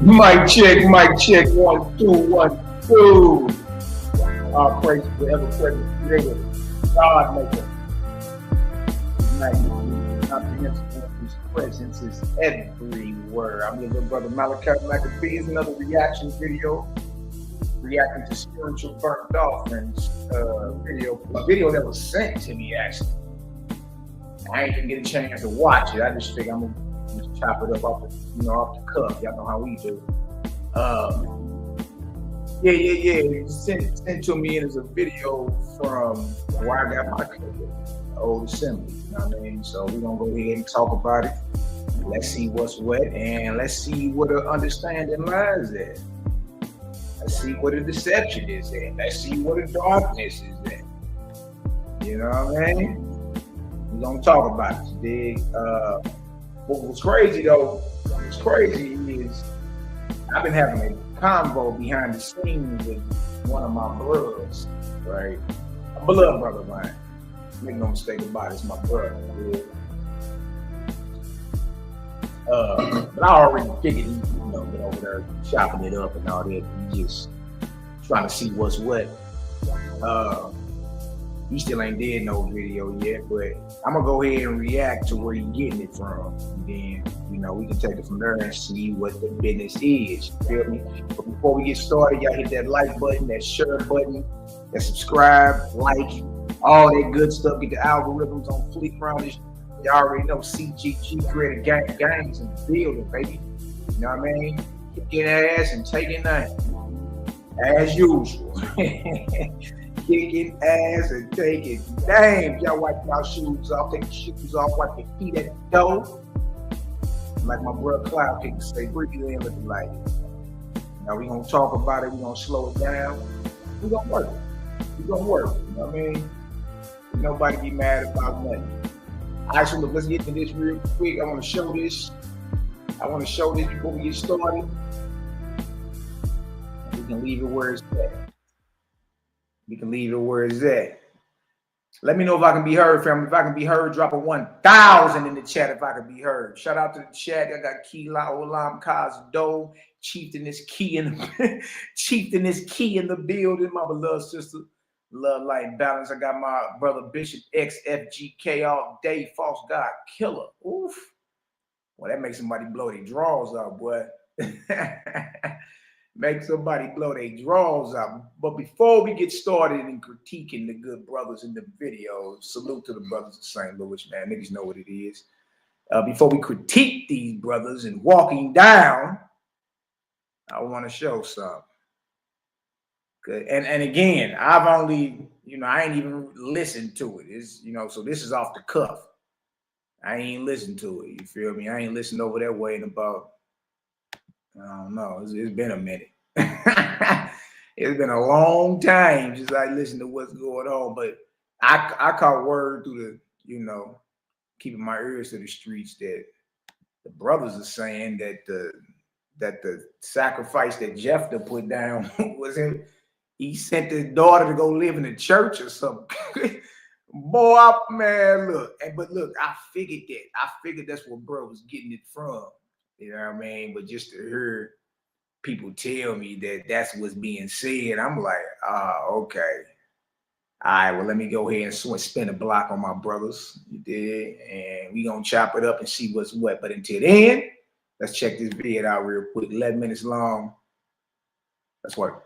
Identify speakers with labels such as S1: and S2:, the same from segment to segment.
S1: Mic check, 1, 2, 1, 2. Our praise to the ever-present creator, God maker. Comprehensive of his presence is everywhere. I'm your little brother Malaki Macabee. It's another reaction video. Reacting to spiritual burnt offerings video. A video that was sent to me actually. I ain't even get a chance to watch it. I just think I'm gonna just chop it up off the cuff. Y'all know how we do. Yeah. Sent to me as a video from where I got my old assembly. You know what I mean? So we're gonna go ahead and talk about it. Let's see what's what, and let's see what the understanding lies at. Let's see what the deception is at. Let's see what the darkness is at. You know what I mean? We're gonna talk about it today. What was crazy though, is I've been having a convo behind the scenes with one of my brothers, right? A beloved brother of mine. Make no mistake about it, it's my brother. Yeah. But I already figured he, been over there chopping it up and all that. He just trying to see what's what. He still ain't did no video yet, but I'm gonna go ahead and react to where he getting it from. And then, you know, we can take it from there and see what the business is. You feel me? But before we get started, y'all hit that like button, that share button, that subscribe, like, all that good stuff. Get the algorithms on fleek around this. Y'all already know CGG created gangs in the building, baby. You know what I mean? Kicking ass and taking nothing. As usual. Kicking ass and taking names. Y'all wipe y'all shoes off, take your shoes off, wipe your feet at the door. Like my brother Cloud can say, breathe in with the light. Now we gonna talk about it, we gonna slow it down. We gonna work. We gonna work. You know what I mean? Nobody be mad about nothing. All right, so look, let's get to this real quick. I want to show this. Before we get started. We can leave it where it's at. Let me know if I can be heard, family. If I can be heard, drop a 1,000 in the chat if I can be heard. Shout out to the chat. I got Kila Olam Kazdo, Chieftain is key in the building. My beloved sister, love, light, balance. I got my brother Bishop XFGK all day, false God killer. Oof. Well, that makes somebody blow their drawers out, boy. Make somebody blow their drawers out. But before we get started in critiquing the good brothers in the video, salute to the brothers of St. Louis, man. Niggas know what it is. Before we critique these brothers and walking down, I want to show something. Good. And again, I've only, I ain't even listened to it. It's, so this is off the cuff. I ain't listened to it. You feel me? I ain't listened over that way in about, I don't know. It's been a minute. It's been a long time since I listened to what's going on. But I caught word through the, keeping my ears to the streets that the brothers are saying that the sacrifice that Jephthah put down was him. He sent his daughter to go live in the church or something. Boy, man, look. But look, I figured that's where bro was getting it from. You know what I mean? But just to hear people tell me that that's what's being said, I'm like, okay. All right, well, let me go ahead and spin a block on my brothers. You did. And we going to chop it up and see what's what. But until then, let's check this video out real quick. 11 minutes long. Let's work.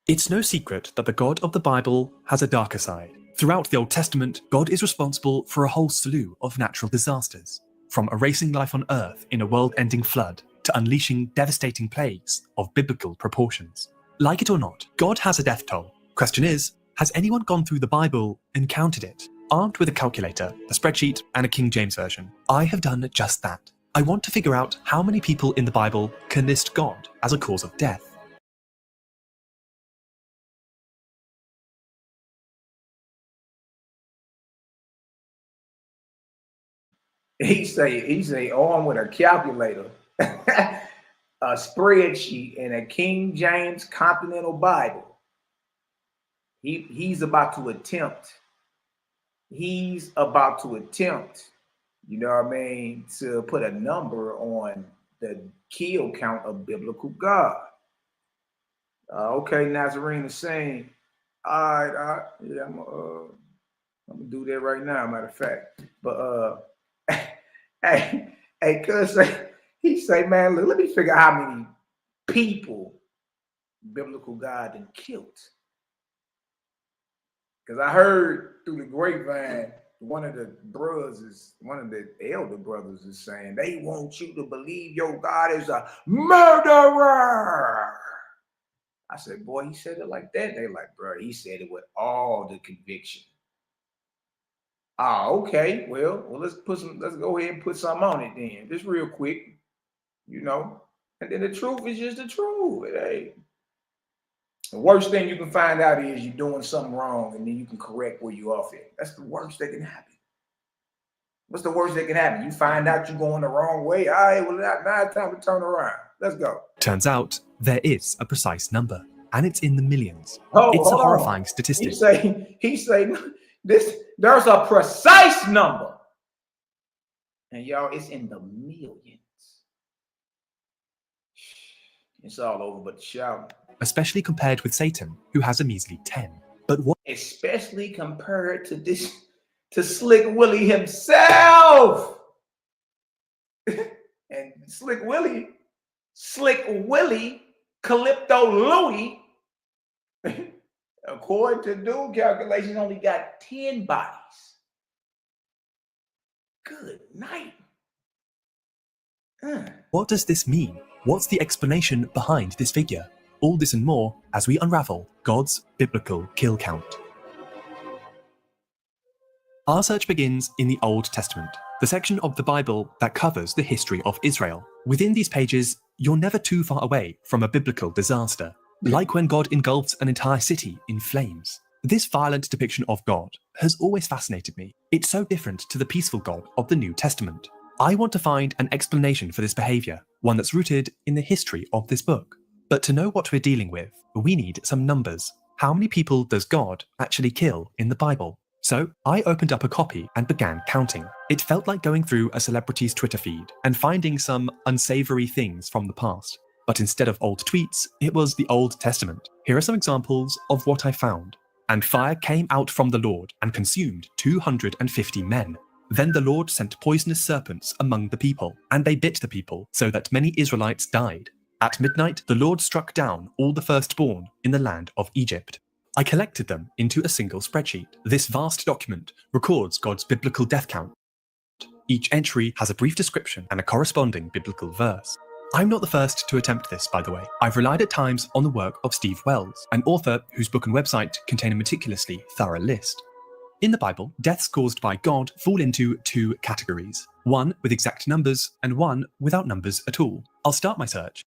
S2: It's no secret that the God of the Bible has a darker side. Throughout the Old Testament, God is responsible for a whole slew of natural disasters, from erasing life on Earth in a world-ending flood to unleashing devastating plagues of biblical proportions. Like it or not, God has a death toll. Question is, has anyone gone through the Bible and counted it? Armed with a calculator, a spreadsheet, and a King James version, I have done just that. I want to figure out how many people in the Bible can list God as a cause of death.
S1: He say on with a calculator, a spreadsheet, and a King James Continental Bible. He's about to attempt. You know what I mean, to put a number on the kill count of biblical God. Okay, Nazarene is saying, all right, yeah, I'm gonna do that right now, matter of fact. But hey, cuz he say, man, look, let me figure out how many people biblical God done killed. Because I heard through the grapevine, one of the elder brothers is saying they want you to believe your God is a murderer. I said, boy, he said it like that. They like, bro, he said it with all the conviction. Okay. Well, let's go ahead and put something on it then. Just real quick, And then the truth is just the truth. It ain't. The worst thing you can find out is you're doing something wrong, and then you can correct where you off it. That's the worst that can happen. What's the worst that can happen? You find out you're going the wrong way. All right, well, now it's time to turn around. Let's go.
S2: Turns out there is a precise number, and it's in the millions.
S1: Oh,
S2: it's a horrifying statistic.
S1: He say there's a precise number. And y'all, it's in the millions. It's all over but the shout.
S2: especially compared with Satan, who has a measly 10. But what?
S1: Especially compared to Slick Willie himself. And Slick Willie, Calypto Louie, according to Doom calculations, only got 10 bodies. Good night.
S2: What does this mean? What's the explanation behind this figure? All this and more as we unravel God's biblical kill count. Our search begins in the Old Testament, the section of the Bible that covers the history of Israel. Within these pages, you're never too far away from a biblical disaster, like when God engulfs an entire city in flames. This violent depiction of God has always fascinated me. It's so different to the peaceful God of the New Testament. I want to find an explanation for this behavior, one that's rooted in the history of this book. But to know what we're dealing with, we need some numbers. How many people does God actually kill in the Bible? So I opened up a copy and began counting. It felt like going through a celebrity's Twitter feed and finding some unsavory things from the past. But instead of old tweets, it was the Old Testament. Here are some examples of what I found. And fire came out from the Lord and consumed 250 men. Then the Lord sent poisonous serpents among the people, and they bit the people, so that many Israelites died. At midnight, the Lord struck down all the firstborn in the land of Egypt. I collected them into a single spreadsheet. This vast document records God's biblical death count. Each entry has a brief description and a corresponding biblical verse. I'm not the first to attempt this, by the way. I've relied at times on the work of Steve Wells, an author whose book and website contain a meticulously thorough list. In the Bible, deaths caused by God fall into two categories, one with exact numbers and one without numbers at all. I'll start my search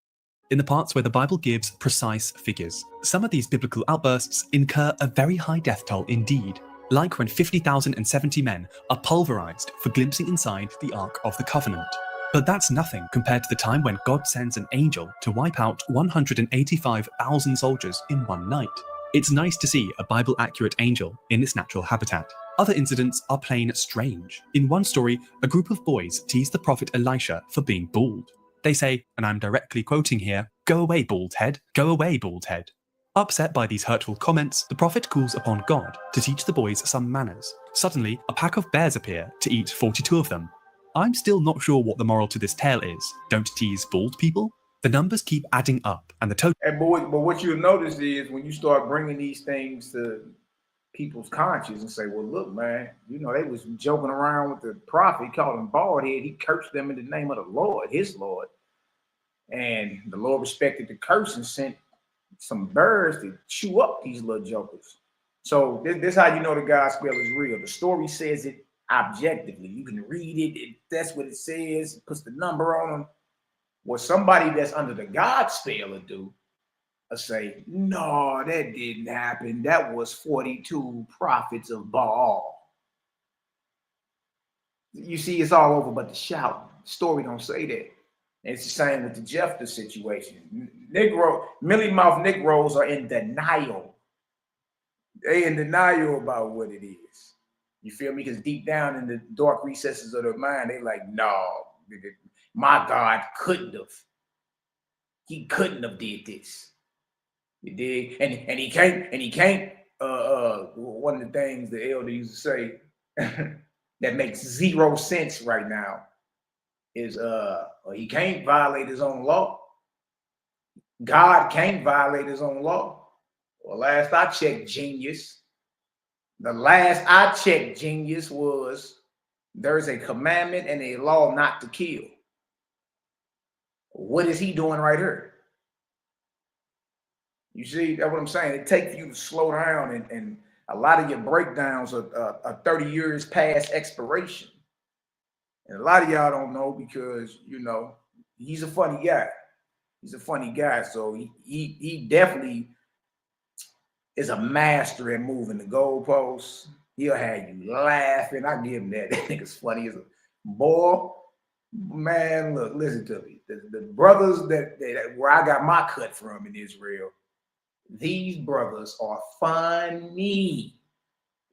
S2: in the parts where the Bible gives precise figures. Some of these biblical outbursts incur a very high death toll indeed, like when 50,070 men are pulverized for glimpsing inside the Ark of the Covenant. But that's nothing compared to the time when God sends an angel to wipe out 185,000 soldiers in one night. It's nice to see a Bible-accurate angel in its natural habitat. Other incidents are plain strange. In one story, a group of boys tease the prophet Elisha for being bald. They say, and I'm directly quoting here, "Go away, bald head. Go away, bald head." Upset by these hurtful comments, the prophet calls upon God to teach the boys some manners. Suddenly, a pack of bears appear to eat 42 of them. I'm still not sure what the moral to this tale is. Don't tease bald people? The numbers keep adding up, and the total.
S1: But what you'll notice is when you start bringing these things to people's conscience and say, well, look, man, you know, they was joking around with the prophet. He called him bald head. He cursed them in the name of the Lord, his Lord. And the Lord respected the curse and sent some birds to chew up these little jokers. So this is how you know the gospel is real. The story says it objectively. You can read it. That's what it says. It puts the number on them. What somebody that's under the God spell will do, will say, no, that didn't happen. That was 42 prophets of Baal. You see, it's all over but the shout. The story don't say that. And it's the same with the Jephthah situation. Millie Mouth Negroes are in denial. They in denial about what it is. You feel me? Because deep down in the dark recesses of their mind, they like, no, my God couldn't have. He couldn't have did this. You dig? And he can't. One of the things the elder used to say that makes zero sense right now is he can't violate his own law. God can't violate his own law. Well, last I checked, genius. The last I checked, genius, was there's a commandment and a law not to kill. What is he doing right here? You see, that's what I'm saying. It takes you to slow down, and a lot of your breakdowns are 30 years past expiration. And a lot of y'all don't know because, you know, he's a funny guy. He's a funny guy. So he definitely is a master at moving the goalposts. He'll have you laughing. I give him that. That nigga's funny as a boy. Man, look, listen to me. The brothers that where I got my cut from in Israel, these brothers are funny.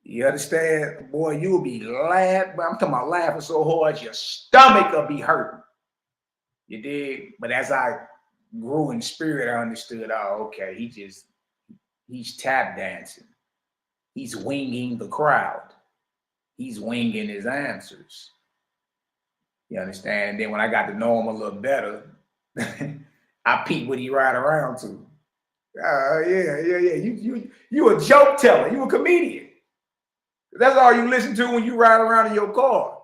S1: You understand? Boy, you'll be laughing. I'm talking about laughing so hard your stomach will be hurting. You dig? But as I grew in spirit, I understood, oh, okay, he's tap dancing. He's winging the crowd. He's winging his answers. You understand? And then when I got to know him a little better, I peeped what he ride around to. Yeah. You a joke teller. You a comedian. That's all you listen to when you ride around in your car.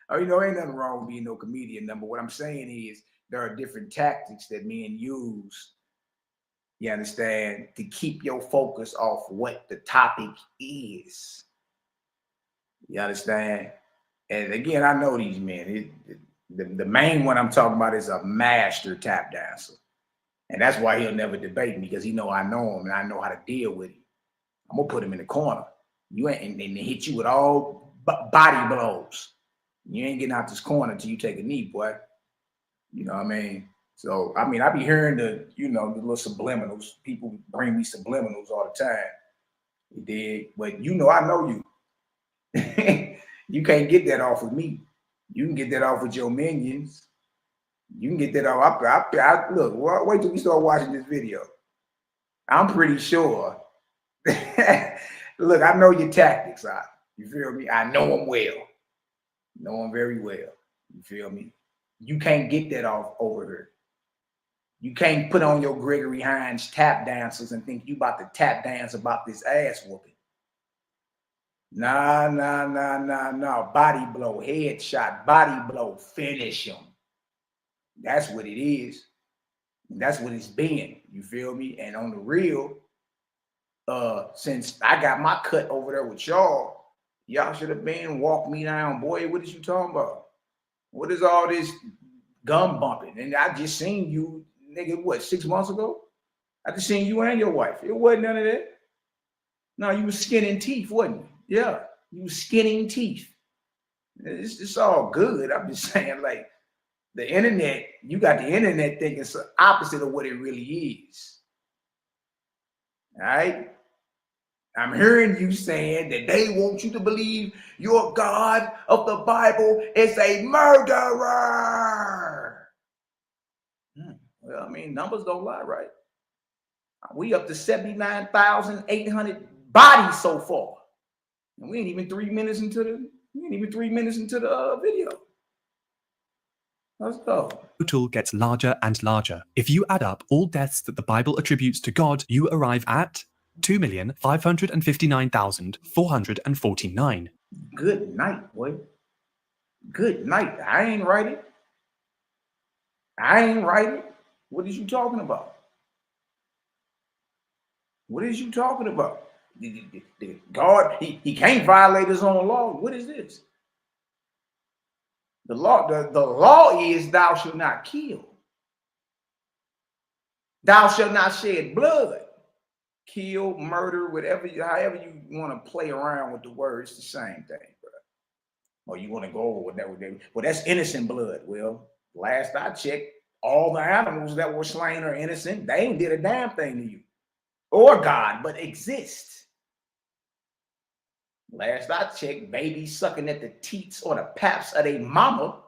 S1: Oh, you know, ain't nothing wrong with being no comedian. But what I'm saying is there are different tactics that men use, you understand, to keep your focus off what the topic is. You understand? And again, I know these men. The main one I'm talking about is a master tap dancer. And that's why he'll never debate me, because he know I know him and I know how to deal with him. I'm going to put him in the corner. You ain't, and hit you with all body blows. You ain't getting out this corner until you take a knee, boy. You know what I mean? So, I mean, I be hearing the little subliminals. People bring me subliminals all the time. You dig? But you know, I know you. You can't get that off with me. You can get that off with your minions. You can get that off. Look, wait till we start watching this video. I'm pretty sure. Look, I know your tactics. You feel me? I know them well. Know them very well. You feel me? You can't get that off over here. You can't put on your Gregory Hines tap dancers and think you about to tap dance about this ass whooping. Nah. Body blow, headshot, body blow, finish him. That's what it is. That's what it's been. You feel me? And on the real, since I got my cut over there with y'all should have been walk me down. Boy, what is you talking about? What is all this gum bumping? And I just seen you, nigga, what, 6 months ago? I just seen you and your wife. It wasn't none of that. No, you was skinning teeth, wasn't you? Yeah, you was skinning teeth. It's all good. I'm just saying, like, the internet, you got the internet thinking it's the opposite of what it really is. All right? I'm hearing you saying that they want you to believe your God of the Bible is a murderer. Well, I mean, numbers don't lie, right? We up to 79,800 bodies so far. And we ain't even 3 minutes into the video. Let's go.
S2: The total gets larger and larger. If you add up all deaths that the Bible attributes to God, you arrive at 2,559,449.
S1: Good night, boy. Good night. I ain't write it. What is you talking about? What is you talking about? God, he can't violate his own law. What is this? The law is thou shalt not kill. Thou shalt not shed blood. Kill, murder, however you want to play around with the word, it's the same thing, bro. Or you want to go over whatever. Well, that's innocent blood. Well, last I checked, all the animals that were slain are innocent. They ain't did a damn thing to you or God, but exist. Last I checked, babies sucking at the teats or the paps of their mama.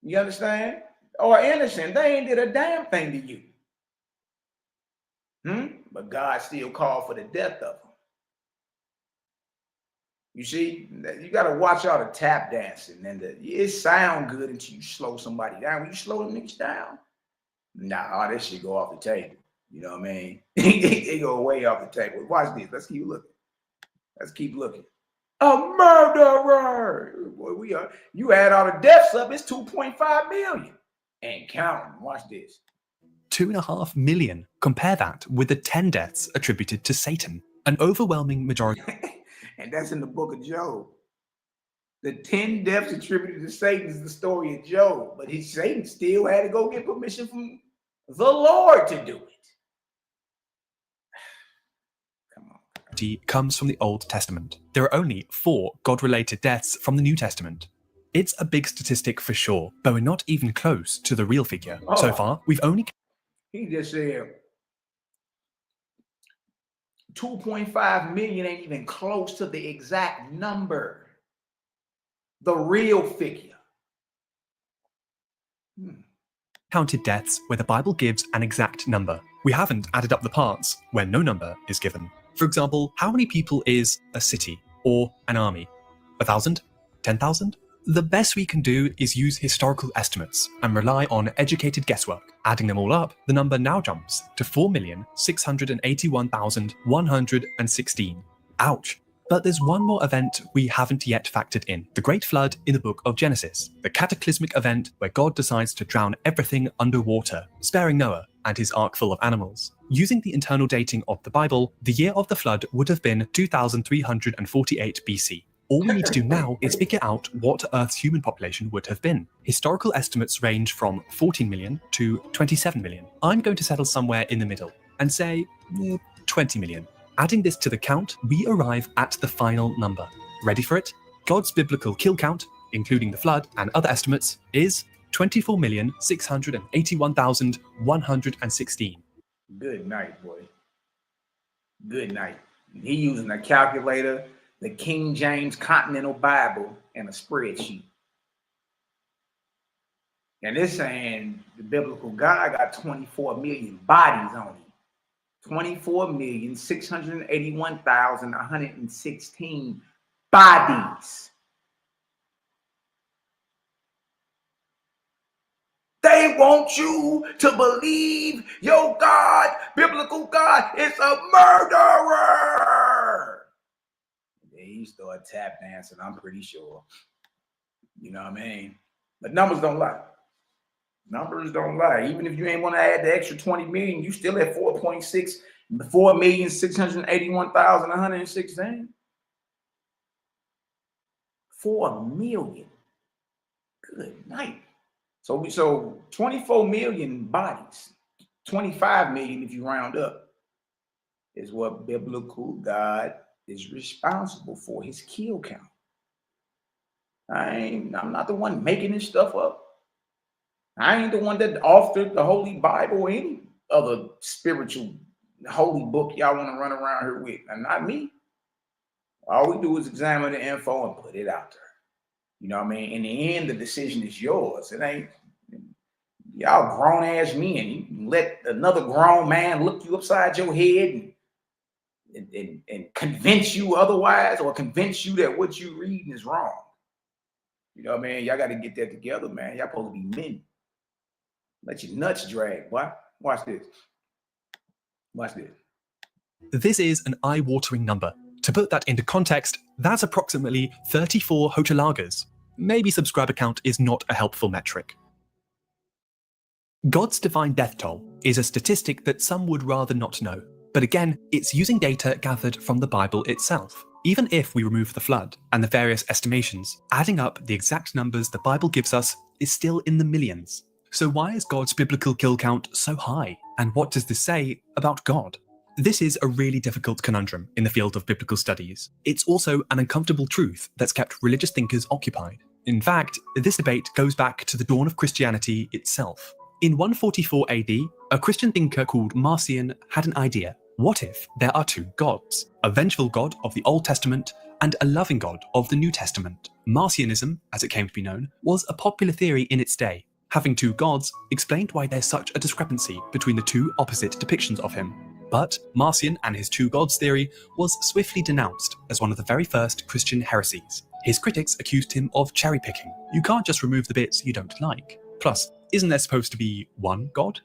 S1: You understand? Or innocent. They ain't did a damn thing to you. But God still called for the death of them. You see, you got to watch all the tap dancing. And it sound good until you slow somebody down. When you slow them niggas down, all this shit go off the table. You know what I mean? It go way off the table. Watch this. Let's keep looking. A murderer. Boy, you add all the deaths up, it's 2.5 million. And counting. Watch this.
S2: 2.5 million. Compare that with the 10 deaths attributed to Satan. An overwhelming majority.
S1: And that's in the book of Job. The 10 deaths attributed to Satan is the story of Job. But Satan still had to go get permission from the Lord to do it.
S2: Comes from the Old Testament. There are only 4 God-related deaths from the New Testament. It's a big statistic for sure, but we're not even close to the real figure. So far, we've only...
S1: He just said 2.5 million ain't even close to the exact number. The real figure.
S2: Counted deaths where the Bible gives an exact number. We haven't added up the parts where no number is given. For example, how many people is a city or an army? 1,000? 10,000? The best we can do is use historical estimates and rely on educated guesswork. Adding them all up, the number now jumps to 4,681,116. Ouch. But there's one more event we haven't yet factored in, the Great Flood in the book of Genesis, the cataclysmic event where God decides to drown everything underwater, sparing Noah and his ark full of animals. Using the internal dating of the Bible, the year of the flood would have been 2348 BC. All we need to do now is figure out what Earth's human population would have been. Historical estimates range from 14 million to 27 million. I'm going to settle somewhere in the middle and say 20 million. Adding this to the count, we arrive at the final number. Ready for it? God's biblical kill count, including the flood and other estimates, is 24,681,116.
S1: Good night, boy. Good night. He using a calculator, the King James Continental Bible, and a spreadsheet. And it's saying the biblical God got 24 million bodies on him. 24,681,116 bodies. They want you to believe your God, biblical God, is a murderer. They start tap dancing, I'm pretty sure. You know what I mean? But numbers don't lie. Numbers don't lie. Even if you ain't want to add the extra 20 million, you still at 4,681,116. 4 million. Good night. So 24 million bodies, 25 million if you round up, is what biblical God is responsible for, his kill count. I'm not the one making this stuff up. I ain't the one that authored the Holy Bible or any other spiritual holy book y'all want to run around here with. And not me. All we do is examine the info and put it out there. You know what I mean? In the end, the decision is yours. It ain't y'all grown ass men. You can let another grown man look you upside your head and convince you otherwise, or convince you that what you reading is wrong. You know what I mean? Y'all got to get that together, man. Y'all supposed to be men. Let your nuts drag, boy. Watch this. Watch this.
S2: This is an eye-watering number. To put that into context, that's approximately 34 Hotelagers. Maybe subscriber count is not a helpful metric. God's divine death toll is a statistic that some would rather not know. But again, it's using data gathered from the Bible itself. Even if we remove the flood and the various estimations, adding up the exact numbers the Bible gives us is still in the millions. So why is God's biblical kill count so high? And what does this say about God? This is a really difficult conundrum in the field of biblical studies. It's also an uncomfortable truth that's kept religious thinkers occupied. In fact, this debate goes back to the dawn of Christianity itself. In 144 AD, a Christian thinker called Marcion had an idea. What if there are two gods? A vengeful God of the Old Testament and a loving God of the New Testament. Marcionism, as it came to be known, was a popular theory in its day. Having two gods explained why there's such a discrepancy between the two opposite depictions of him. But Marcion and his two gods theory was swiftly denounced as one of the very first Christian heresies. His critics accused him of cherry-picking. You can't just remove the bits you don't like. Plus, isn't there supposed to be one God?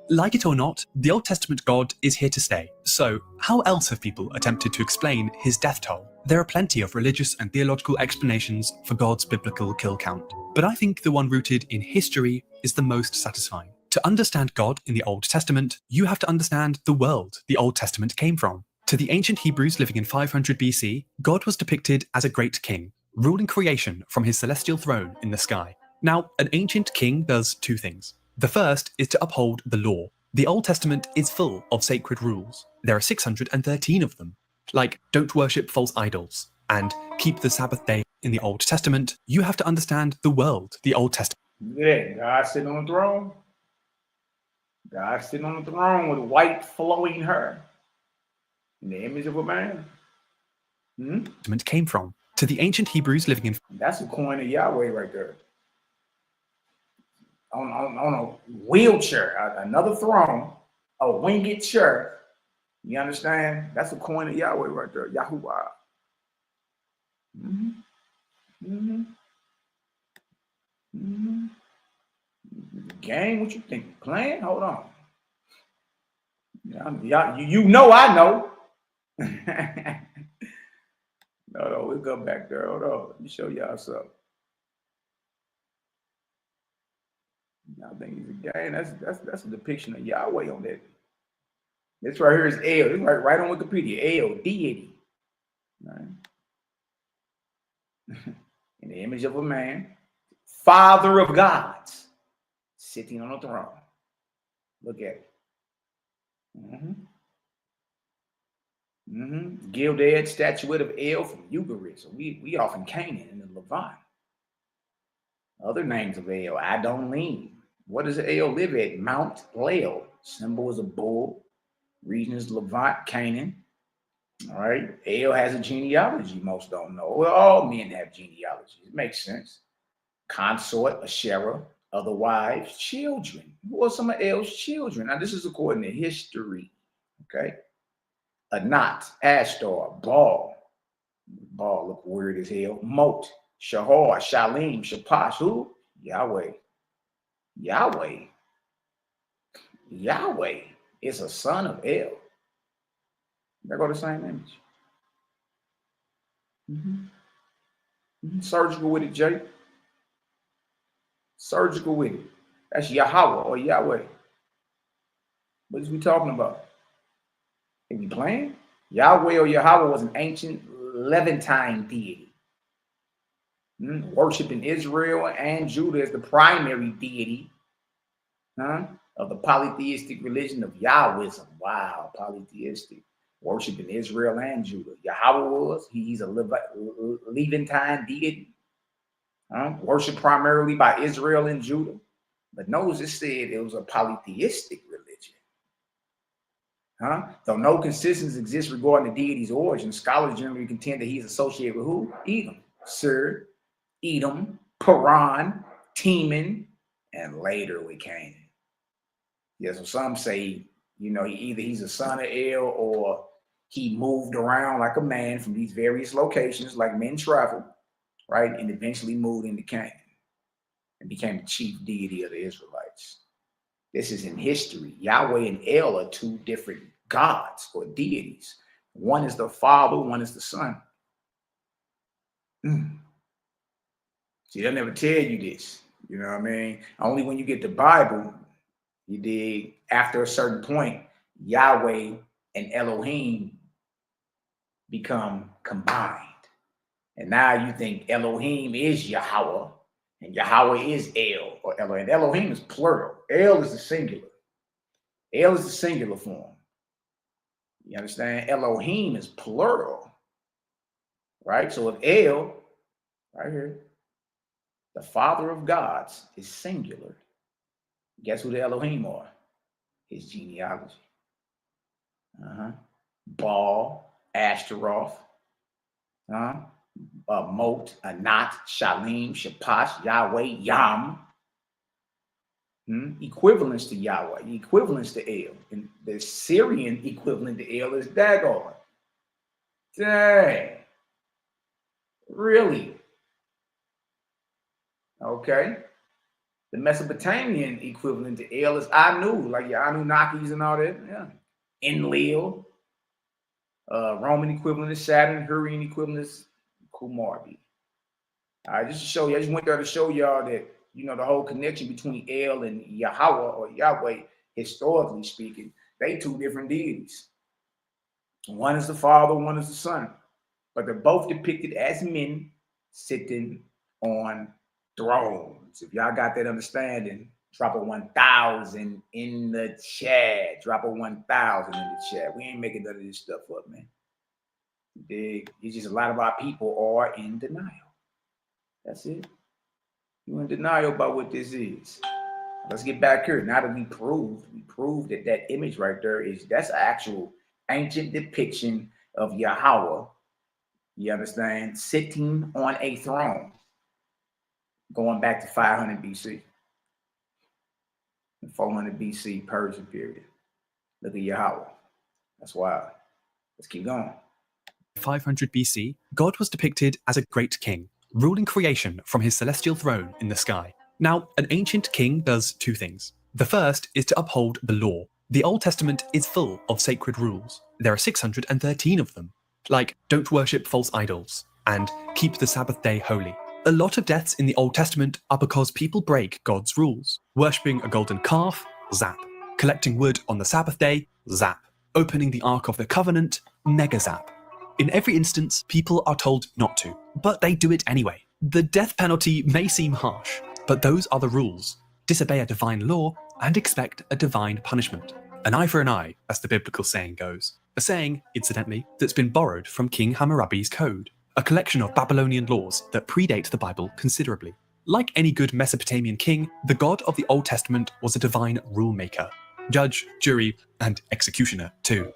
S2: Like it or not, the Old Testament God is here to stay. So, how else have people attempted to explain his death toll? There are plenty of religious and theological explanations for God's biblical kill count, but I think the one rooted in history is the most satisfying. To understand God in the Old Testament, you have to understand the world the Old Testament came from. To the ancient Hebrews living in 500 BC, God was depicted as a great king, ruling creation from his celestial throne in the sky. Now, an ancient king does two things. The first is to uphold the law. The Old Testament is full of sacred rules. There are 613 of them. Like, don't worship false idols, and keep the Sabbath day. In the Old Testament, you have to understand the world the Old Testament.
S1: Yeah, God sitting on the throne. God sitting on the throne with white flowing hair. In the image of a man.
S2: Came from. To the ancient Hebrews living in...
S1: That's the coin of Yahweh right there. on a wheelchair, another throne, a winged chair. You understand? That's the coin of Yahweh right there, Yahuwah. Mm-hmm. Mm-hmm. Mm-hmm. Game, what you think? Playing? Hold on. You know I know. No, we'll go back there. Hold on. Let me show y'all something. I think he's a game. That's a depiction of Yahweh on that. This right here is El. This right on Wikipedia. El, deity. Right. In the image of a man, father of gods, sitting on a throne. Look at it. Gilded statuette of El from Ugarit. So we often Canaan in the Levant. Other names of El, Adonlim. What does El live at? Mount Lael. Symbol is a bull. Region is Levant, Canaan. All right. El has a genealogy most don't know. Well, all men have genealogies. It makes sense. Consort, Asherah, other wives, children. Who are some of El's children? Now, this is according to history. Okay. Anat, Ashtar, Baal. Baal look weird as hell. Mot, Shahar, Shalim, Shapash. Who? Yahweh. Yahweh. Yahweh is a son of El. They go the same image. Surgical with it, Jay. Surgical with it. That's Yahweh or Yahweh. What is we talking about? Are we playing? Yahweh or Yahweh was an ancient Levantine deity. Worshipped in Israel and Judah as the primary deity of the polytheistic religion of Yahwism. Wow, polytheistic. Worshipped in Israel and Judah. Yahweh he's a Levantine deity. Worshipped primarily by Israel and Judah. But notice it said it was a polytheistic religion. Though no consistency exists regarding the deity's origin, scholars generally contend that he is associated with who? Edom, Sir, Edom, Paran, Teman, and later with Canaan. Yeah, so some say, either he's a son of El or he moved around like a man from these various locations, like men travel, right? And eventually moved into Canaan and became the chief deity of the Israelites. This is in history. Yahweh and El are two different gods or deities. One is the Father, one is the Son. See, they'll never tell you this. You know what I mean? Only when you get the Bible, you dig, after a certain point, Yahweh and Elohim become combined. And now you think Elohim is Yahweh and Yahweh is El or Elohim. And Elohim is plural. El is the singular. El is the singular form. You understand? Elohim is plural. Right? So if El, right here, the father of gods, is singular, guess who the Elohim are? His genealogy. Baal, Ashtaroth, Mot, Anat, Shalim, Shapash, Yahweh, Yam. Equivalence to Yahweh, equivalence to El. And the Syrian equivalent to El is Dagon. Dang. Really? Okay. The Mesopotamian equivalent to El is Anu, like your Anunnakis and all that. Yeah. Enlil. Roman equivalent is Saturn. Hurrian equivalent is Kumarbi. All right, just to show you, I just went there to show y'all that, the whole connection between El and Yahweh or Yahweh, historically speaking, they two different deities. One is the Father, one is the Son. But they're both depicted as men sitting on thrones. If y'all got that understanding, drop a 1,000 in the chat. Drop a 1,000 in the chat. We ain't making none of this stuff up, man. It's just a lot of our people are in denial. That's it. You're in denial about what this is. Let's get back here. Now that we proved that image right there that's an actual ancient depiction of Yahweh. You understand? Sitting on a throne. Going back to 500 BC. the 400 BC Persian period. Look at Yahweh. That's wild. Let's keep going.
S2: 500 BC, God was depicted as a great king, ruling creation from his celestial throne in the sky. Now, an ancient king does two things. The first is to uphold the law. The Old Testament is full of sacred rules. There are 613 of them, like don't worship false idols and keep the Sabbath day holy. A lot of deaths in the Old Testament are because people break God's rules. Worshipping a golden calf, zap. Collecting wood on the Sabbath day, zap. Opening the Ark of the Covenant, mega zap. In every instance, people are told not to, but they do it anyway. The death penalty may seem harsh, but those are the rules. Disobey a divine law and expect a divine punishment. An eye for an eye, as the biblical saying goes. A saying, incidentally, that's been borrowed from King Hammurabi's Code, a collection of Babylonian laws that predate the Bible considerably. Like any good Mesopotamian king, the God of the Old Testament was a divine rule maker. Judge, jury, and executioner too.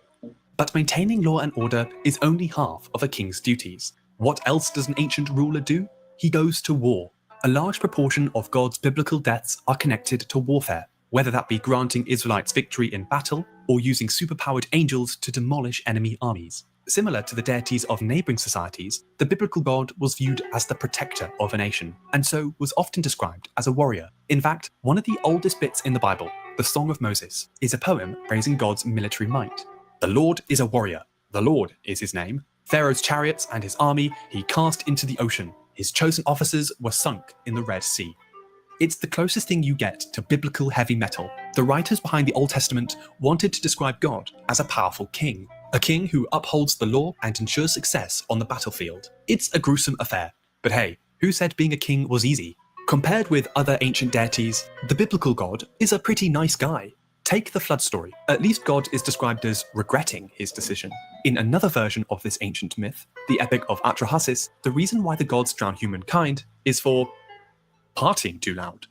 S2: But maintaining law and order is only half of a king's duties. What else does an ancient ruler do? He goes to war. A large proportion of God's biblical deaths are connected to warfare, whether that be granting Israelites victory in battle or using superpowered angels to demolish enemy armies. Similar to the deities of neighboring societies, the biblical God was viewed as the protector of a nation, and so was often described as a warrior. In fact, one of the oldest bits in the Bible, the Song of Moses, is a poem praising God's military might. The Lord is a warrior. The Lord is his name. Pharaoh's chariots and his army he cast into the ocean. His chosen officers were sunk in the Red Sea. It's the closest thing you get to biblical heavy metal. The writers behind the Old Testament wanted to describe God as a powerful king, a king who upholds the law and ensures success on the battlefield. It's a gruesome affair, but hey, who said being a king was easy? Compared with other ancient deities, the biblical God is a pretty nice guy. Take the flood story. At least God is described as regretting his decision. In another version of this ancient myth, the Epic of Atrahasis, the reason why the gods drown humankind is for partying too loud.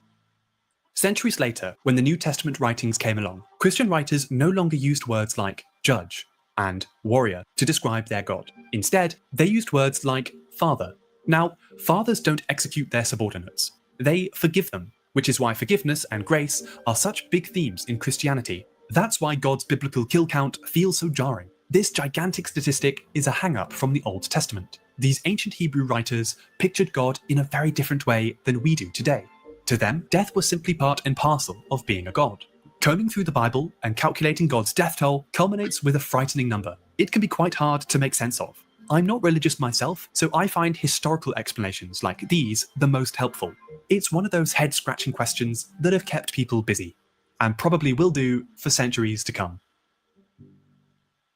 S2: Centuries later, when the New Testament writings came along, Christian writers no longer used words like judge and warrior to describe their God. Instead, they used words like father. Now, fathers don't execute their subordinates. They forgive them, which is why forgiveness and grace are such big themes in Christianity. That's why God's biblical kill count feels so jarring. This gigantic statistic is a hang-up from the Old Testament. These ancient Hebrew writers pictured God in a very different way than we do today. To them, death was simply part and parcel of being a god. Combing through the Bible and calculating God's death toll culminates with a frightening number. It can be quite hard to make sense of. I'm not religious myself, so I find historical explanations like these the most helpful. It's one of those head-scratching questions that have kept people busy, and probably will do for centuries to come.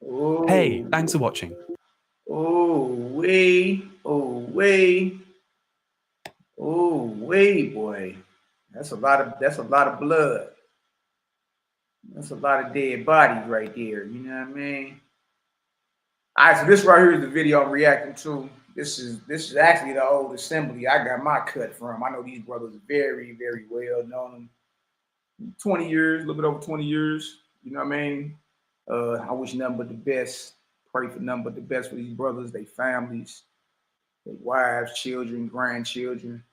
S1: Ooh.
S2: Hey, thanks for watching.
S1: Oh, wait, boy. That's a lot of blood. That's a lot of dead bodies right there. You know what I mean? All right, so this right here is the video I'm reacting to. This is actually the old assembly I got my cut from. I know these brothers very, very well. Known them 20 years, a little bit over 20 years. You know what I mean? I wish nothing but the best. Pray for nothing but the best for these brothers, their families, their wives, children, grandchildren,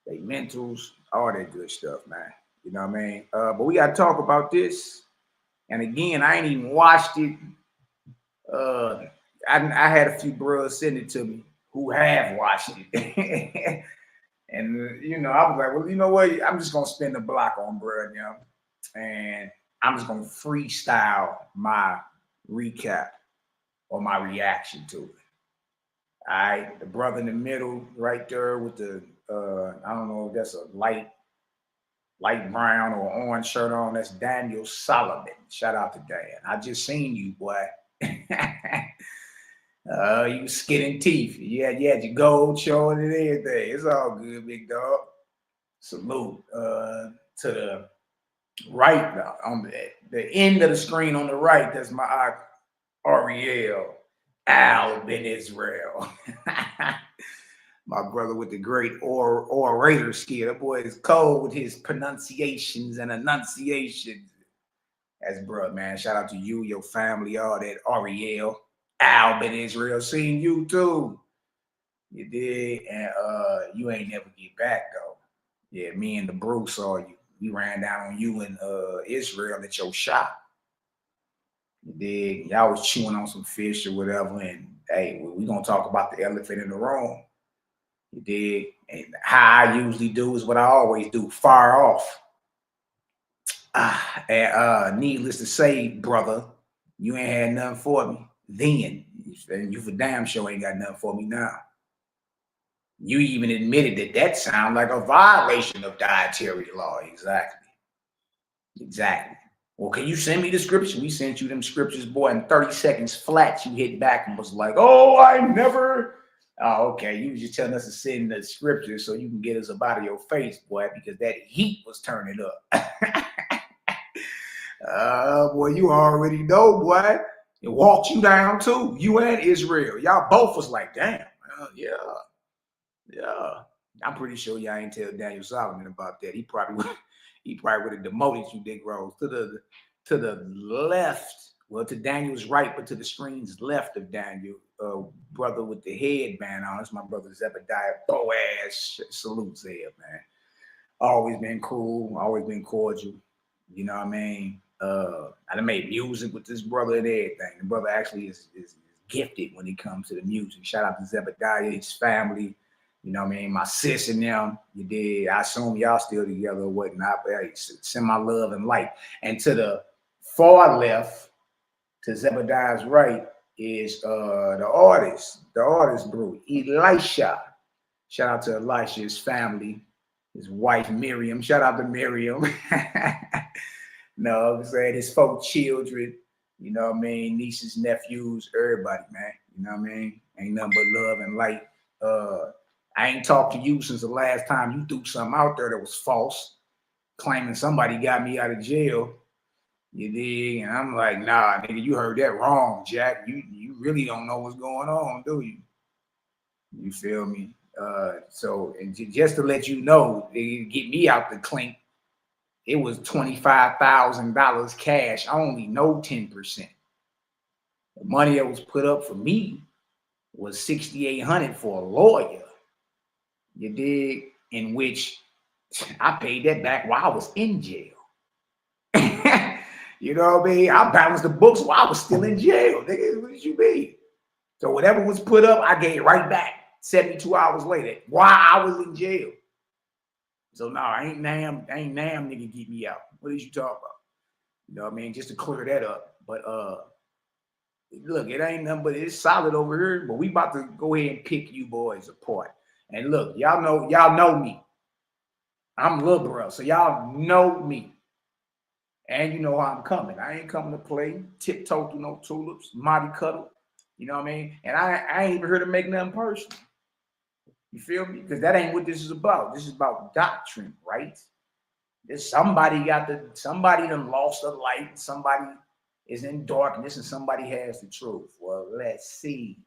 S1: their mentals, all that good stuff, man. You know what I mean? But we got to talk about this. And again, I ain't even watched it. I had a few brothers send it to me who have watched it. And, you know, I was like, well, you know what? I'm just going to spin the block on bruh, you know, and I'm just going to freestyle my recap or my reaction to it. All right. The brother in the middle right there with the, I don't know if that's a light brown or orange shirt on. That's Daniel Solomon. Shout out to Dan. I just seen you, boy. You was skinning teeth. You had your gold showing and everything. It's all good, big dog. Salute. To the right, on the end of the screen on the right, that's my Ariel Al Ben Israel. My brother with the great orator skill. That boy is cold with his pronunciations and enunciations. That's bro, man. Shout out to you, your family, all that. Ariel, Al Ben Israel, seen you too. You did, and you ain't never get back though. Yeah, me and the Bruce saw you. we ran down on you in Israel at your shop. You dig? Y'all was chewing on some fish or whatever, and hey, we gonna talk about the elephant in the room. You dig? And how I usually do is what I always do, fire off. And needless to say, brother, you ain't had nothing for me then. And you for damn sure ain't got nothing for me now. You even admitted that that sounds like a violation of dietary law. Exactly. Well, can you send me the scripture? We sent you them scriptures, boy, in 30 seconds flat. You hit back and was like, oh, I never. Oh, okay. You was just telling us to send the scriptures so you can get us up out of your face, boy, because that heat was turning up. Boy, you already know, boy. It walked you down too. You and Israel. Y'all both was like, damn, yeah. I'm pretty sure y'all ain't tell Daniel Solomon about that. He probably would have demoted you, Dick Rose, to the left. Well, to Daniel's right, but to the screen's left of Daniel, brother with the headband on. It's my brother Zebediah. Boaz salutes there, man. Always been cool, always been cordial. You know what I mean? I done made music with this brother and everything. The brother actually is gifted when it comes to the music. Shout out to Zebediah, his family. You know what I mean? My sis and them, you did. I assume y'all still together or whatnot, but hey, send my love and light. And to the far left, to Zebediah's right, is the artist bro, Elisha. Shout out to Elisha, his family, his wife Miriam. Shout out to Miriam. No, I'm saying his 4 children, you know what I mean, nieces, nephews, everybody, man. You know what I mean? Ain't nothing but love and light. I ain't talked to you since the last time you threw something out there that was false, claiming somebody got me out of jail. You dig? And I'm like, nah, nigga, you heard that wrong, Jack. You really don't know what's going on, do you? You feel me? So, and just to let you know, they get me out the clink, it was $25,000 cash only, no 10%. The money that was put up for me was $6,800 for a lawyer. You dig? In which I paid that back while I was in jail. You know what I mean? I balanced the books while I was still in jail. Nigga, what did you mean? So whatever was put up, I gave right back 72 hours later while I was in jail. So no, ain't nam nigga get me out. What did you talk about? You know what I mean? Just to clear that up. But look, it ain't nothing but it's solid over here. But we about to go ahead and pick you boys apart. And look, y'all know me. I'm liberal, so y'all know me. And you know how I'm coming. I ain't coming to play tiptoe through no tulips, Monty Cuddle. You know what I mean? And I ain't even here to make nothing personal. You feel me? Because that ain't what this is about. This is about doctrine, right? There's somebody done lost the light. Somebody is in darkness and somebody has the truth. Well, let's see.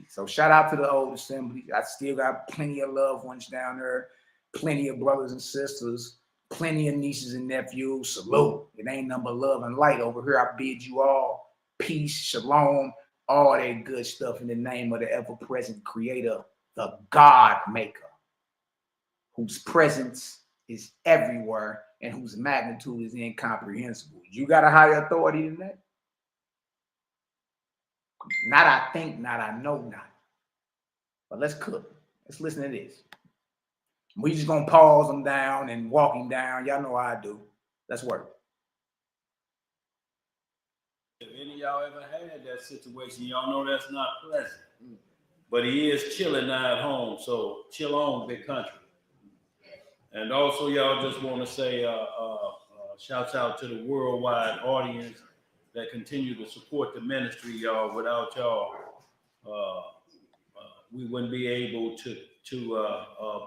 S1: So shout out to the old assembly. I still got plenty of loved ones down there, plenty of brothers and sisters, plenty of nieces and nephews. Salute. It ain't nothing but love and light over here. I bid you all peace, shalom, all that good stuff in the name of the ever-present creator, the God maker, whose presence is everywhere and whose magnitude is incomprehensible. You got a higher authority than that? Not I think, not I know not. But let's cook. Let's listen to this. We just gonna pause them down and walk him down. Y'all know how I do. Let's work.
S3: If any of y'all ever had that situation, y'all know that's not pleasant. But he is chilling now at home, so chill on, big country. And also, y'all just want to say shouts out to the worldwide audience that continue to support the ministry, y'all. Without y'all, we wouldn't be able to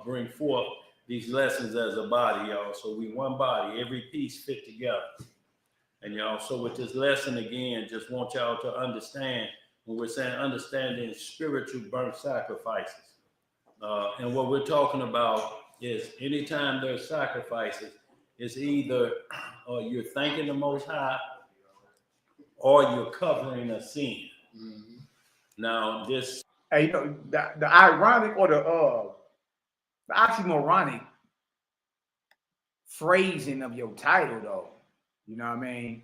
S3: bring forth these lessons as a body, y'all. So we one body, every piece fit together. And y'all, so with this lesson again, just want y'all to understand when we're saying understanding spiritual burnt sacrifices. And what we're talking about is anytime there's sacrifices, it's either you're thanking the Most High or you're covering a sin. Mm-hmm. Now, this...
S1: Hey, you know, the ironic or the oxymoronic phrasing of your title, though. You know what I mean?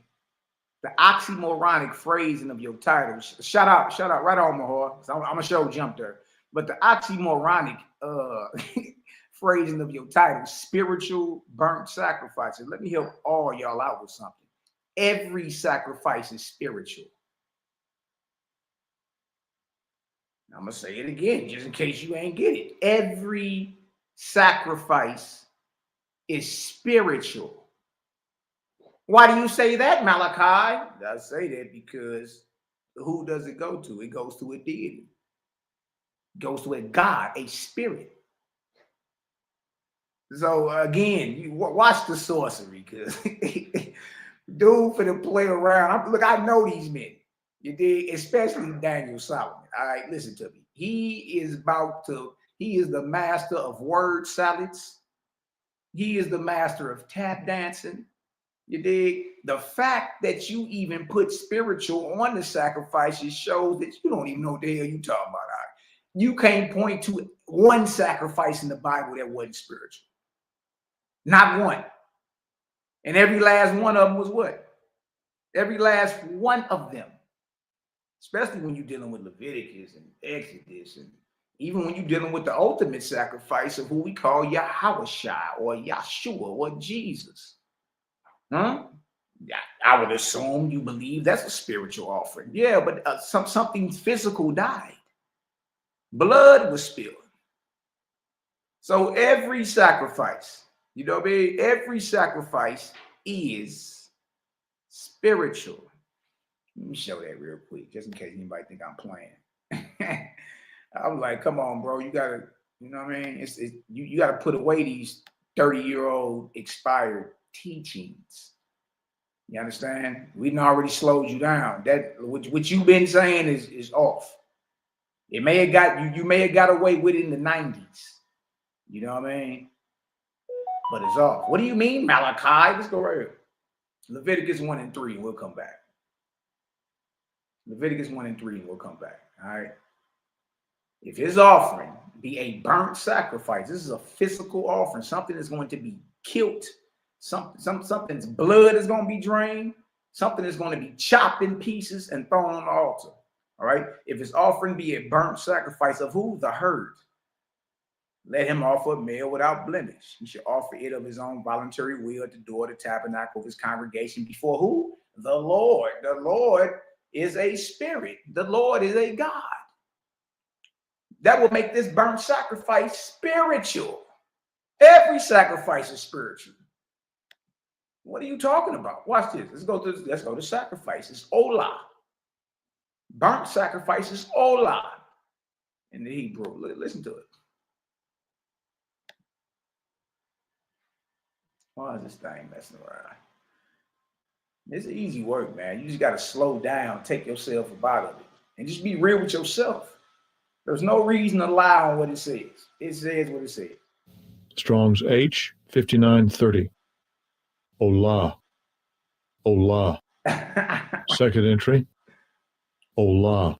S1: The oxymoronic phrasing of your title. Shout out, right on, Mahar. I'm gonna show jump there. But the oxymoronic phrasing of your title, spiritual burnt sacrifices. Let me help all y'all out with something. Every sacrifice is spiritual. I'm gonna say it again, just in case you ain't get it. Every sacrifice is spiritual. Why do you say that, Malachi? I say that because who does it go to? It goes to a deity. It goes to a God, a spirit. So again, you watch the sorcery, because dude for to play around. Look, I know these men. You did, especially Daniel Solomon. All right, listen to me. He is the master of word salads. He is the master of tap dancing. You dig? The fact that you even put spiritual on the sacrifices shows that you don't even know what the hell you talking about. Right? You can't point to one sacrifice in the Bible that wasn't spiritual. Not one. And every last one of them was what? Every last one of them. Especially when you're dealing with Leviticus and Exodus, and even when you're dealing with the ultimate sacrifice of who we call Yahushua or Yahshua or Jesus. Huh? I would assume you believe that's a spiritual offering. Yeah, but something physical died. Blood was spilled. So every sacrifice, you know what I mean? Every sacrifice is spiritual. Let me show that real quick, just in case anybody think I'm playing. I was like, come on, bro. You gotta, you know what I mean? You gotta put away these 30-year-old expired teachings. You understand? We done already slowed you down. That what you've been saying is off. It may have got you may have got away with it in the 90s. You know what I mean? But it's off. What do you mean, Malachi? Let's go right here. Leviticus 1 and 3, and we'll come back. Leviticus 1 and 3, and we'll come back. All right. If his offering be a burnt sacrifice, this is a physical offering, something is going to be killed. Something's blood is going to be drained. Something is going to be chopped in pieces and thrown on the altar. All right. If his offering be a burnt sacrifice of who? The herd. Let him offer a male without blemish. He should offer it of his own voluntary will at the door of the tabernacle of his congregation before who? The Lord. The Lord is a spirit. The Lord is a God. That will make this burnt sacrifice spiritual. Every sacrifice is spiritual. What are you talking about? Watch this. Let's go to sacrifices. Olah. Burnt sacrifices. Olah. In the Hebrew. Listen to it. Why is this thing messing around? It's easy work, man. You just got to slow down, take yourself about it, and just be real with yourself. There's no reason to lie on what it says. It says what it says.
S4: Strong's H 5930. Olah. Olah. Second entry. Olah.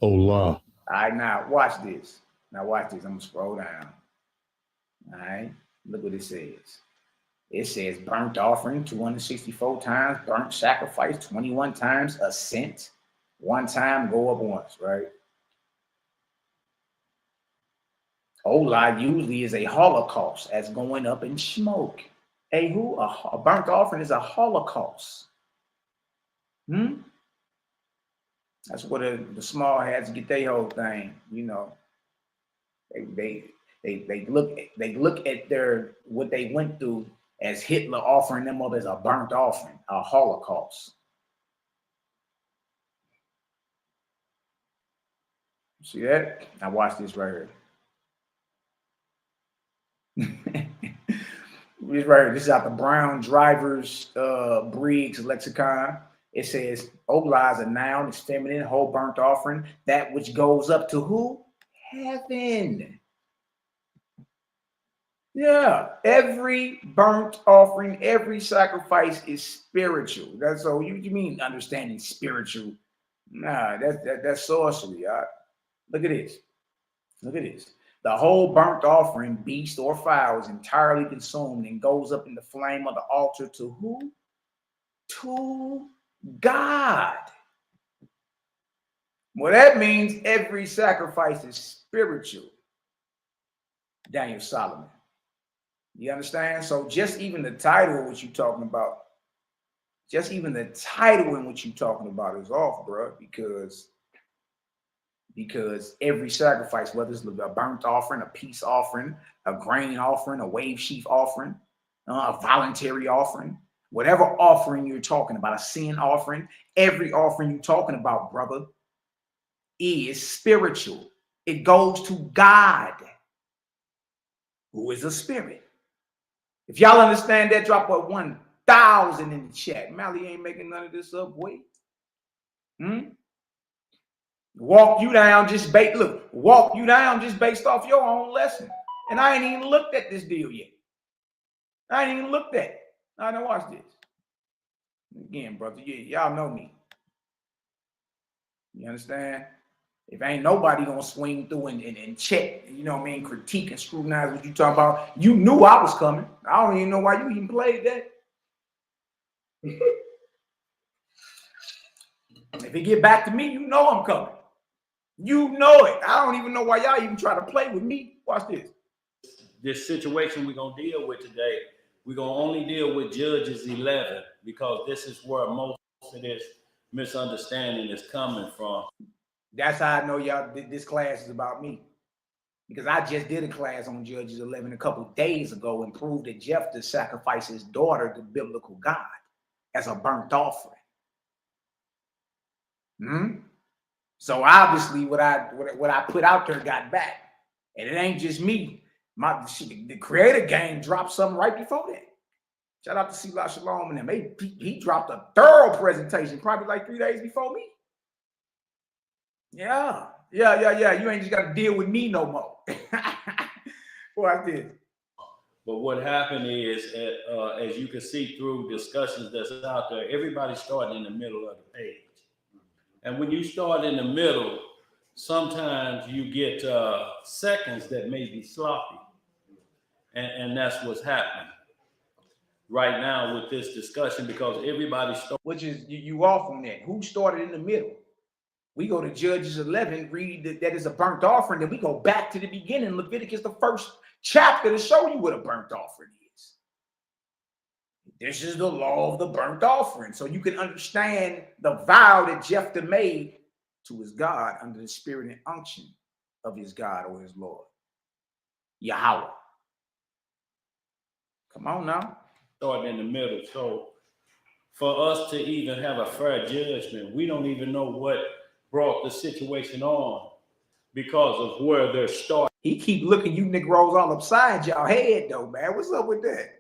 S4: Olah.
S1: All right, now watch this. I'm going to scroll down. All right. Look what it says. It says burnt offering 264 times, burnt sacrifice 21 times, ascent 1 time, go up once, right? Olah usually is a holocaust, as going up in smoke. A burnt offering is a holocaust. That's where the small hats get their whole thing, you know. They look at what they went through as Hitler offering them up as a burnt offering, a holocaust. See that? Now watch this right here. This right here. This is out the Brown Drivers Briggs lexicon. It says Olah is a noun, it's feminine, whole burnt offering, that which goes up to who? Heaven. Yeah, every burnt offering, every sacrifice is spiritual. That's so you mean understanding spiritual? Nah, that's sorcery. Look at this. Look at this. The whole burnt offering, beast or fowl, is entirely consumed and goes up in the flame of the altar to who? To God. Well, that means every sacrifice is spiritual. Daniel Solomon. You understand? So just even the title of what you're talking about, just even the title in what you're talking about is off, bro, because every sacrifice, whether it's a burnt offering, a peace offering, a grain offering, a wave sheaf offering, a voluntary offering, whatever offering you're talking about, a sin offering, every offering you're talking about, brother, is spiritual. It goes to God, who is a spirit. If y'all understand that, drop a 1,000 in the chat. Mally ain't making none of this up. Wait. Walk you down just based off your own lesson. And I ain't even looked at this deal yet. I ain't even looked at it. I don't watch this. Again, brother, y'all know me. You understand? If ain't nobody gonna swing through and check, you know what I mean, critique and scrutinize what you talking about, you knew I was coming. I don't even know why you even played that. If it get back to me, you know I'm coming. You know it. I don't even know why y'all even try to play with me. Watch this.
S3: This situation we're going to deal with today, we're going to only deal with Judges 11 because this is where most of this misunderstanding is coming from.
S1: That's how I know y'all, this class is about me. Because I just did a class on Judges 11 a couple of days ago and proved that Jephthah sacrificed his daughter to biblical God as a burnt offering. So obviously what I put out there got back. And it ain't just me. The creator game dropped something right before that. Shout out to Selah Shalom and them. He dropped a thorough presentation probably like 3 days before me. Yeah. You ain't just got to deal with me no more. Watch this.
S3: But what happened is, as you can see through discussions that's out there, everybody's starting in the middle of the page. And when you start in the middle, sometimes you get seconds that may be sloppy. And that's what's happening right now with this discussion because everybody started.
S1: Which is, you off on that. Who started in the middle? We go to Judges 11, read that is a burnt offering. Then we go back to the beginning. Leviticus, the first chapter, to show you what a burnt offering is. This is the law of the burnt offering. So you can understand the vow that Jephthah made to his God under the spirit and unction of his God or his Lord. Yahweh. Come on now.
S3: Starting in the middle. So for us to even have a fair judgment, we don't even know what brought the situation on because of where they're starting.
S1: He keep looking you Negroes all upside y'all head though, man. What's up with that?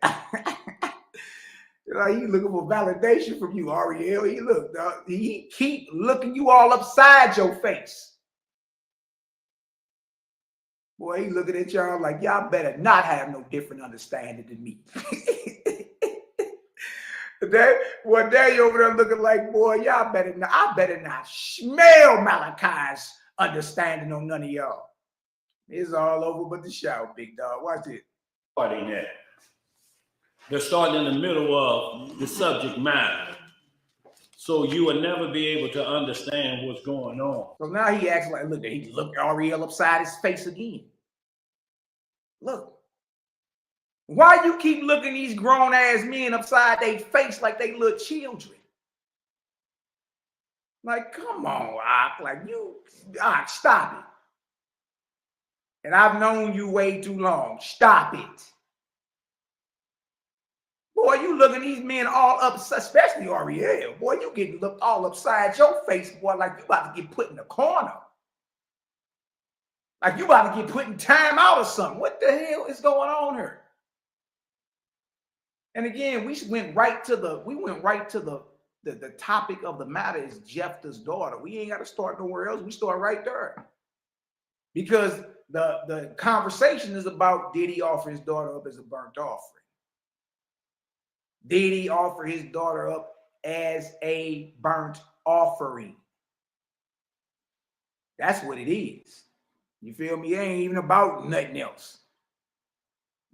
S1: He looking for validation from you, Ariel. He keep looking you all upside your face. Boy, he looking at y'all like y'all better not have no different understanding than me. There you over there looking like, boy, y'all better not. I better not smell Malachi's understanding on none of y'all. It's all over but the shout, big dog. Watch it.
S3: Starting there. They're starting in the middle of the subject matter. So you will never be able to understand what's going on.
S1: So now he acts like, look, he looked Ariel upside his face again. Look. Why you keep looking these grown-ass men upside their face like they little children? Like, come on, Ak. Like, Ak, stop it. And I've known you way too long. Stop it. Boy, you looking these men all up, especially Ariel. Boy, you getting looked all upside your face, boy, like you about to get put in the corner. Like you about to get put in time out or something. What the hell is going on here? And again, we went right to the topic of the matter is Jephthah's daughter. We ain't got to start nowhere else. We start right there. Because the conversation is about, did he offer his daughter up as a burnt offering? Did he offer his daughter up as a burnt offering? That's what it is. You feel me? It ain't even about nothing else.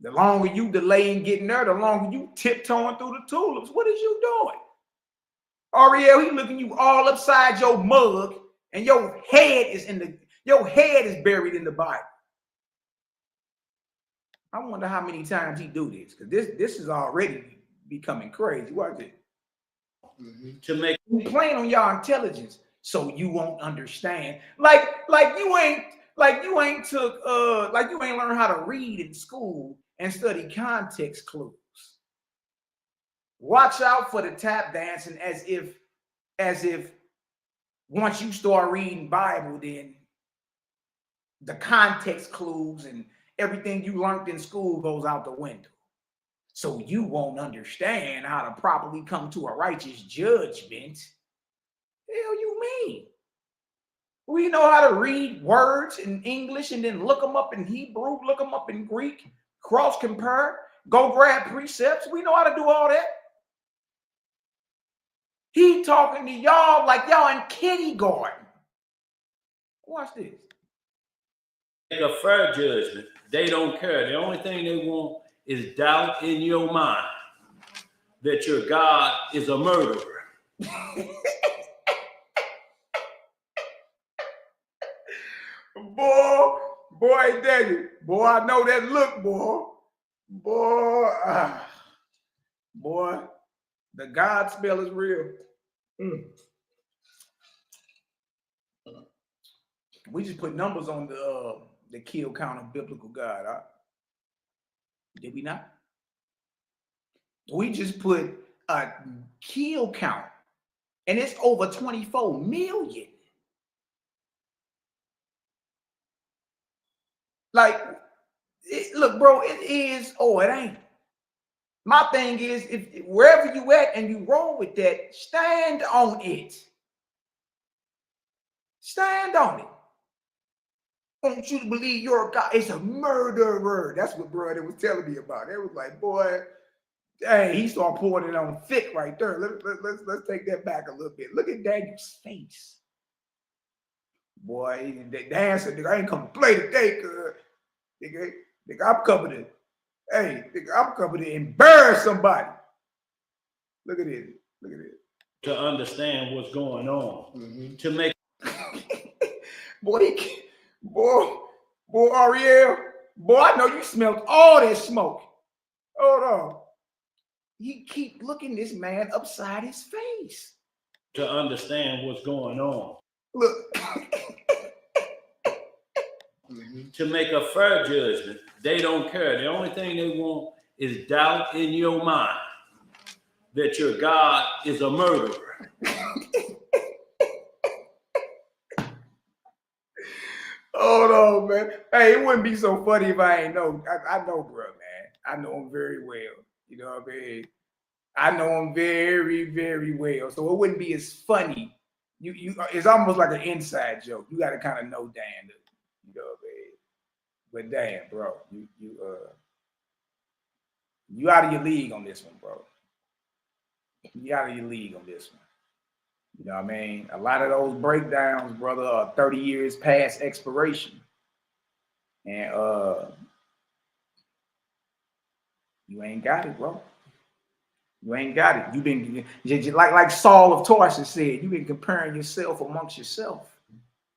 S1: The longer you delay in getting there, the longer you tiptoeing through the tulips. What is you doing? Ariel, he looking you all upside your mug, and your head is buried in the Bible. I wonder how many times he do this, because this is already becoming crazy. Watch it.
S3: To make
S1: you playing on your intelligence, so you won't understand. Like you ain't learned how to read in school and study context clues. Watch out for the tap dancing as if once you start reading Bible, then the context clues and everything you learned in school goes out the window. So you won't understand how to properly come to a righteous judgment. Hell you mean? We know how to read words in English and then look them up in Hebrew, look them up in Greek, cross compare, go grab precepts. We know how to do all that. He talking to y'all like y'all in kindergarten. Watch this.
S3: Make a fair judgment. They don't care. The only thing they want is doubt in your mind that your God is a murderer.
S1: Boy, Daniel, boy, I know that look, boy, the God spell is real. We just put numbers on the kill count of biblical God. Huh? Did we not? We just put a kill count, and it's over 24 million. Like, look, bro, it is or it ain't. My thing is, if wherever you at and you roll with that, stand on it. Stand on it. I want you to believe your God is a murderer. That's what brother was telling me about. It was like, boy, hey, he started pouring it on thick right there. Let's take that back a little bit. Look at Daniel's face. Boy, the answer, nigga, I ain't come play today, cuz. Nigga, I'm coming to, hey, nigga, I'm coming to embarrass somebody. Look at it. Look at it.
S3: To understand what's going on. To make
S1: boy, Ariel, boy, I know you smelled all that smoke. Hold on. You keep looking this man upside his face.
S3: To understand what's going on.
S1: Look.
S3: To make a fair judgment. They don't care. The only thing they want is doubt in your mind that your God is a murderer.
S1: Hold on, man. Hey, it wouldn't be so funny if I ain't know. I know, bro, man. I know him very well. You know what I mean? I know him very, very well. So it wouldn't be as funny. It's almost like an inside joke. You got to kind of know Dan. You know what I mean? But damn, bro, you out of your league on this one, bro. You out of your league on this one. You know what I mean? A lot of those breakdowns, brother, are 30 years past expiration. And you ain't got it, bro. You ain't got it. You've been like Saul of Tarsus said, you've been comparing yourself amongst yourself.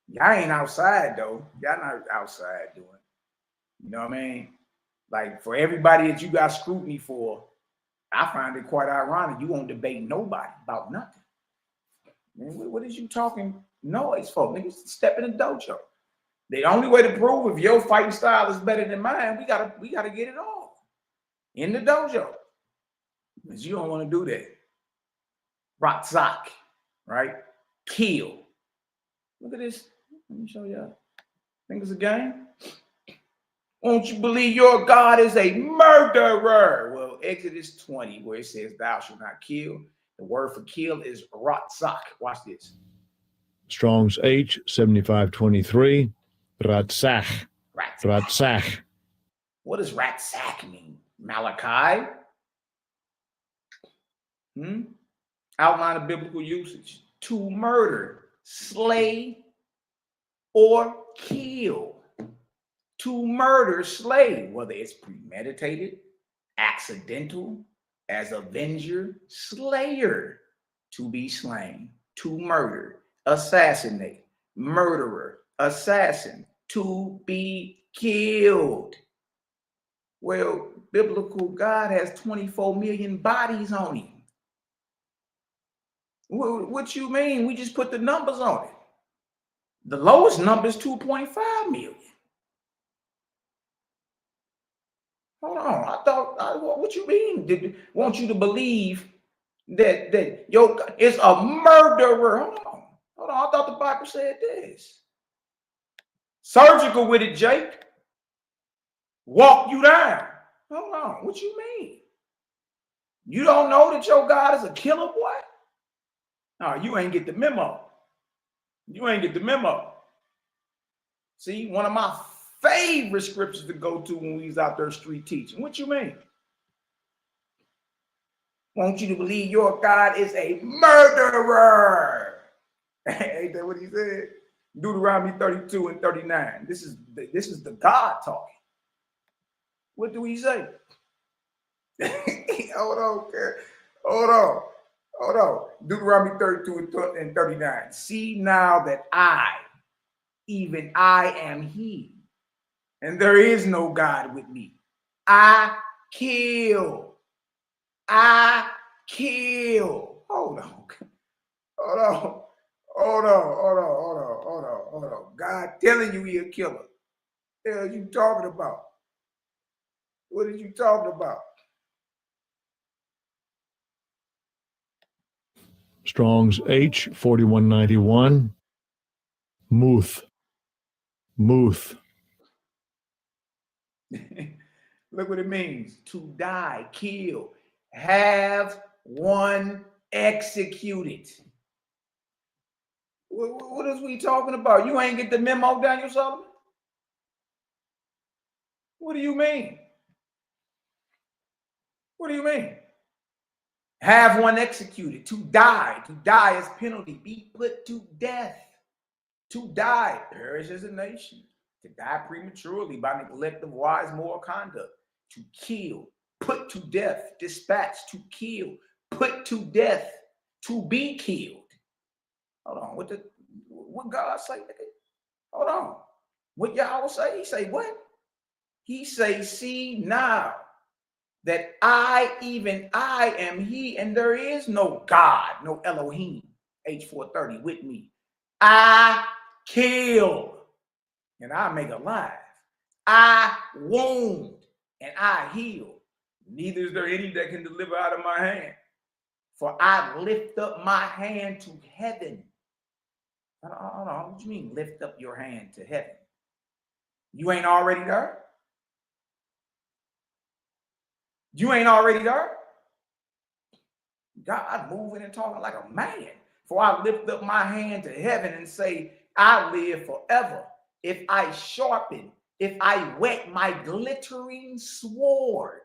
S1: Y'all ain't outside though. Y'all not outside doing. You know what I mean? Like for everybody that you got scrutiny for, I find it quite ironic. You won't debate nobody about nothing. Man, what is you talking noise for? Niggas step in the dojo. The only way to prove if your fighting style is better than mine, we gotta get it on in the dojo. But you don't want to do that. Ratzak, right? Kill. Look at this. Let me show y'all. Think it's a game? Won't you believe your God is a murderer? Well, Exodus 20, where it says, thou shalt not kill. The word for kill is ratzak. Watch this.
S4: Strong's H, 7523. Ratzach. Ratzach.
S1: What does ratzak mean? Malachi? Outline of biblical usage. To murder, slay, or kill. to murder, slay, whether it's premeditated, accidental, as avenger, slayer, to be slain, to murder, assassinate, murderer, assassin, to be killed. Well, biblical God has 24 million bodies on him. What you mean? We just put the numbers on it. The lowest number is 2.5 million. Hold on. I thought, what you mean? Want you to believe that your God is a murderer? Hold on. I thought the Bible said this. Surgical with it, Jake. Walk you down. Hold on. What you mean? You don't know that your God is a killer, boy? No, you ain't get the memo. You ain't get the memo. See, one of my favorite scriptures to go to when we was out there street teaching. What you mean? Want you to believe your God is a murderer. Ain't that what he said? Deuteronomy 32 and 39. This is the God talking. What do he say? Hold on. Deuteronomy 32 and 39. See now that I, even I am he, and there is no God with me. I kill. Hold on. God telling you he a killer. What the hell are you talking about? What are you talking about?
S4: Strong's H 4191. Muth.
S1: Look what it means. To die, kill, have one executed. What is we talking about? You ain't get the memo, Daniel Solomon? What do you mean? What do you mean? Have one executed. To die is penalty. Be put to death. To die, perish as a nation. To die prematurely by neglect of wise moral conduct. To kill, put to death, dispatch, to kill, put to death, to be killed. Hold on, what God say? Hold on. What Yahweh say? He say what? He say, see now that I, even I am he, and there is no God, no Elohim, H430 with me. I kill, and I make alive. I wound, and I heal. Neither is there any that can deliver out of my hand. For I lift up my hand to heaven. Hold on. What do you mean lift up your hand to heaven? You ain't already there? You ain't already there? God moving and talking like a man. For I lift up my hand to heaven and say, I live forever. If I sharpen, if I whet my glittering sword,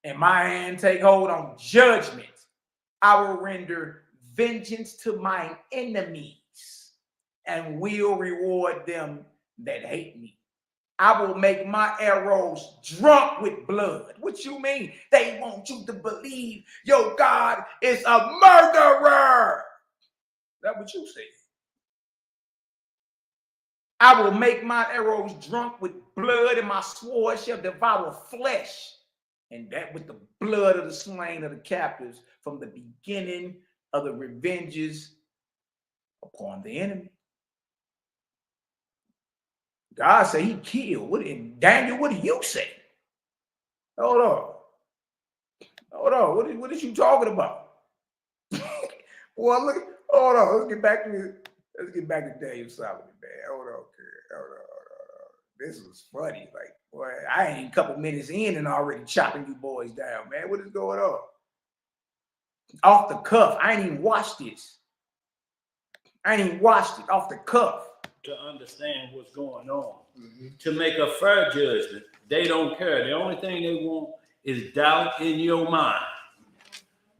S1: and my hand take hold on judgment, I will render vengeance to mine enemies and will reward them that hate me. I will make my arrows drunk with blood. What you mean? They want you to believe your God is a murderer. That's what you say. I will make my arrows drunk with blood, and my sword shall devour flesh. And that with the blood of the slain of the captives from the beginning of the revenges upon the enemy. God said he killed. Daniel, what do you say? Hold on. What is you talking about? Well, look. Hold on. Let's get back to Daniel Solomon, man. Hold on. This was funny. Like, boy, I ain't a couple minutes in and already chopping you boys down, man. What is going on? Off the cuff. I ain't even watched this. Off the cuff.
S3: To understand what's going on, to make a fair judgment. They don't care. The only thing they want is doubt in your mind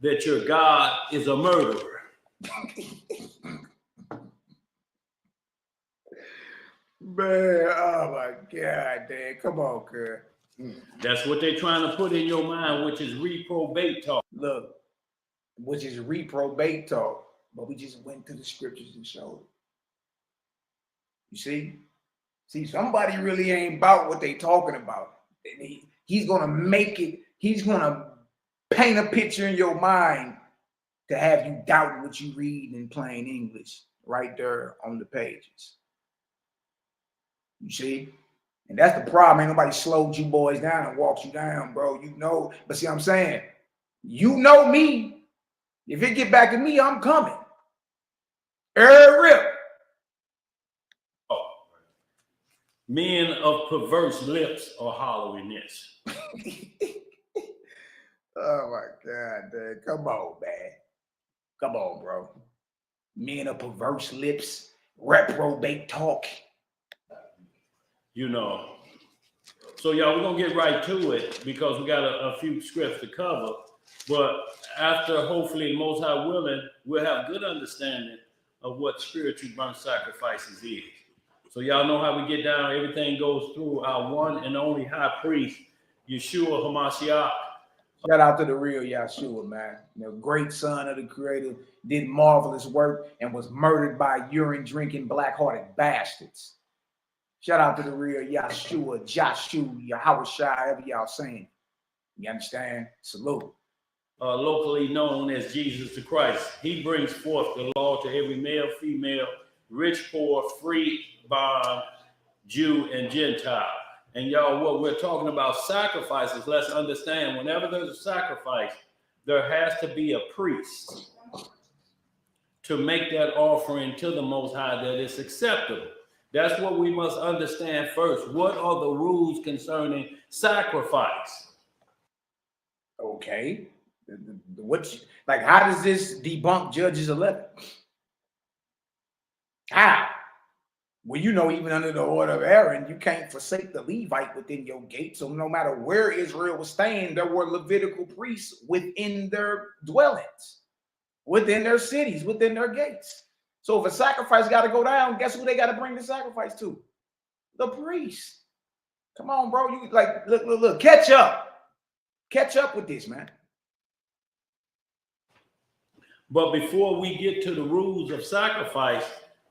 S3: that your God is a murderer.
S1: Man, oh my God, Dad. Come on, girl.
S3: That's what they're trying to put in your mind, which is reprobate talk.
S1: Look, which is reprobate talk, but we just went to the scriptures and showed it. You see? See, somebody really ain't about what they talking about. He's gonna make it, he's gonna paint a picture in your mind to have you doubt what you read in plain English right there on the pages. You see? And that's the problem. Ain't nobody slowed you boys down and walks you down, bro. You know, but see what I'm saying? You know me. If it get back to me, I'm coming. Rip.
S3: Oh. Men of perverse lips or hollowiness.
S1: Oh my God, dude. Come on, man. Come on, bro. Men of perverse lips, reprobate talk.
S3: You know. So y'all, we're gonna get right to it because we got a few scripts to cover. But after, hopefully, the Most High willing, we'll have good understanding of what spiritual burnt sacrifices is. So y'all know how we get down. Everything goes through our one and only high priest, Yeshua HaMashiach.
S1: Shout out to the real Yeshua, man. The great son of the creator, did marvelous work and was murdered by urine-drinking, black-hearted bastards. Shout out to the real Yeshua, Joshua, Yahushua, however y'all saying. You understand? Salute.
S3: Locally known as Jesus the Christ. He brings forth the law to every male, female, rich, poor, free, bond, Jew, and Gentile. And y'all, what we're talking about sacrifices, let's understand, whenever there's a sacrifice, there has to be a priest to make that offering to the Most High that is acceptable. That's what we must understand first. What are the rules concerning sacrifice?
S1: Okay. Like, how does this debunk Judges 11? How? Well, you know, even under the order of Aaron, you can't forsake the Levite within your gate. So no matter where Israel was staying, there were Levitical priests within their dwellings, within their cities, within their gates. So if a sacrifice got to go down, guess who they got to bring the sacrifice to? The priest. Come on, bro. You like, look, catch up. Catch up with this, man.
S3: But before we get to the rules of sacrifice,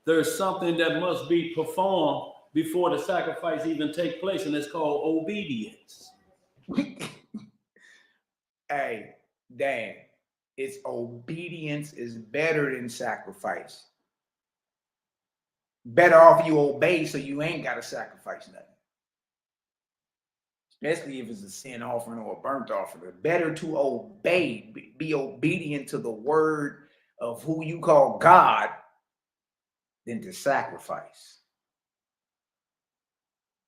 S3: there's something that must be performed before the sacrifice even takes place, and it's called obedience.
S1: Hey, Dan, it's obedience is better than sacrifice. Better off you obey so you ain't got to sacrifice nothing. Especially if it's a sin offering or a burnt offering. Better to obey, be obedient to the word of who you call God than to sacrifice.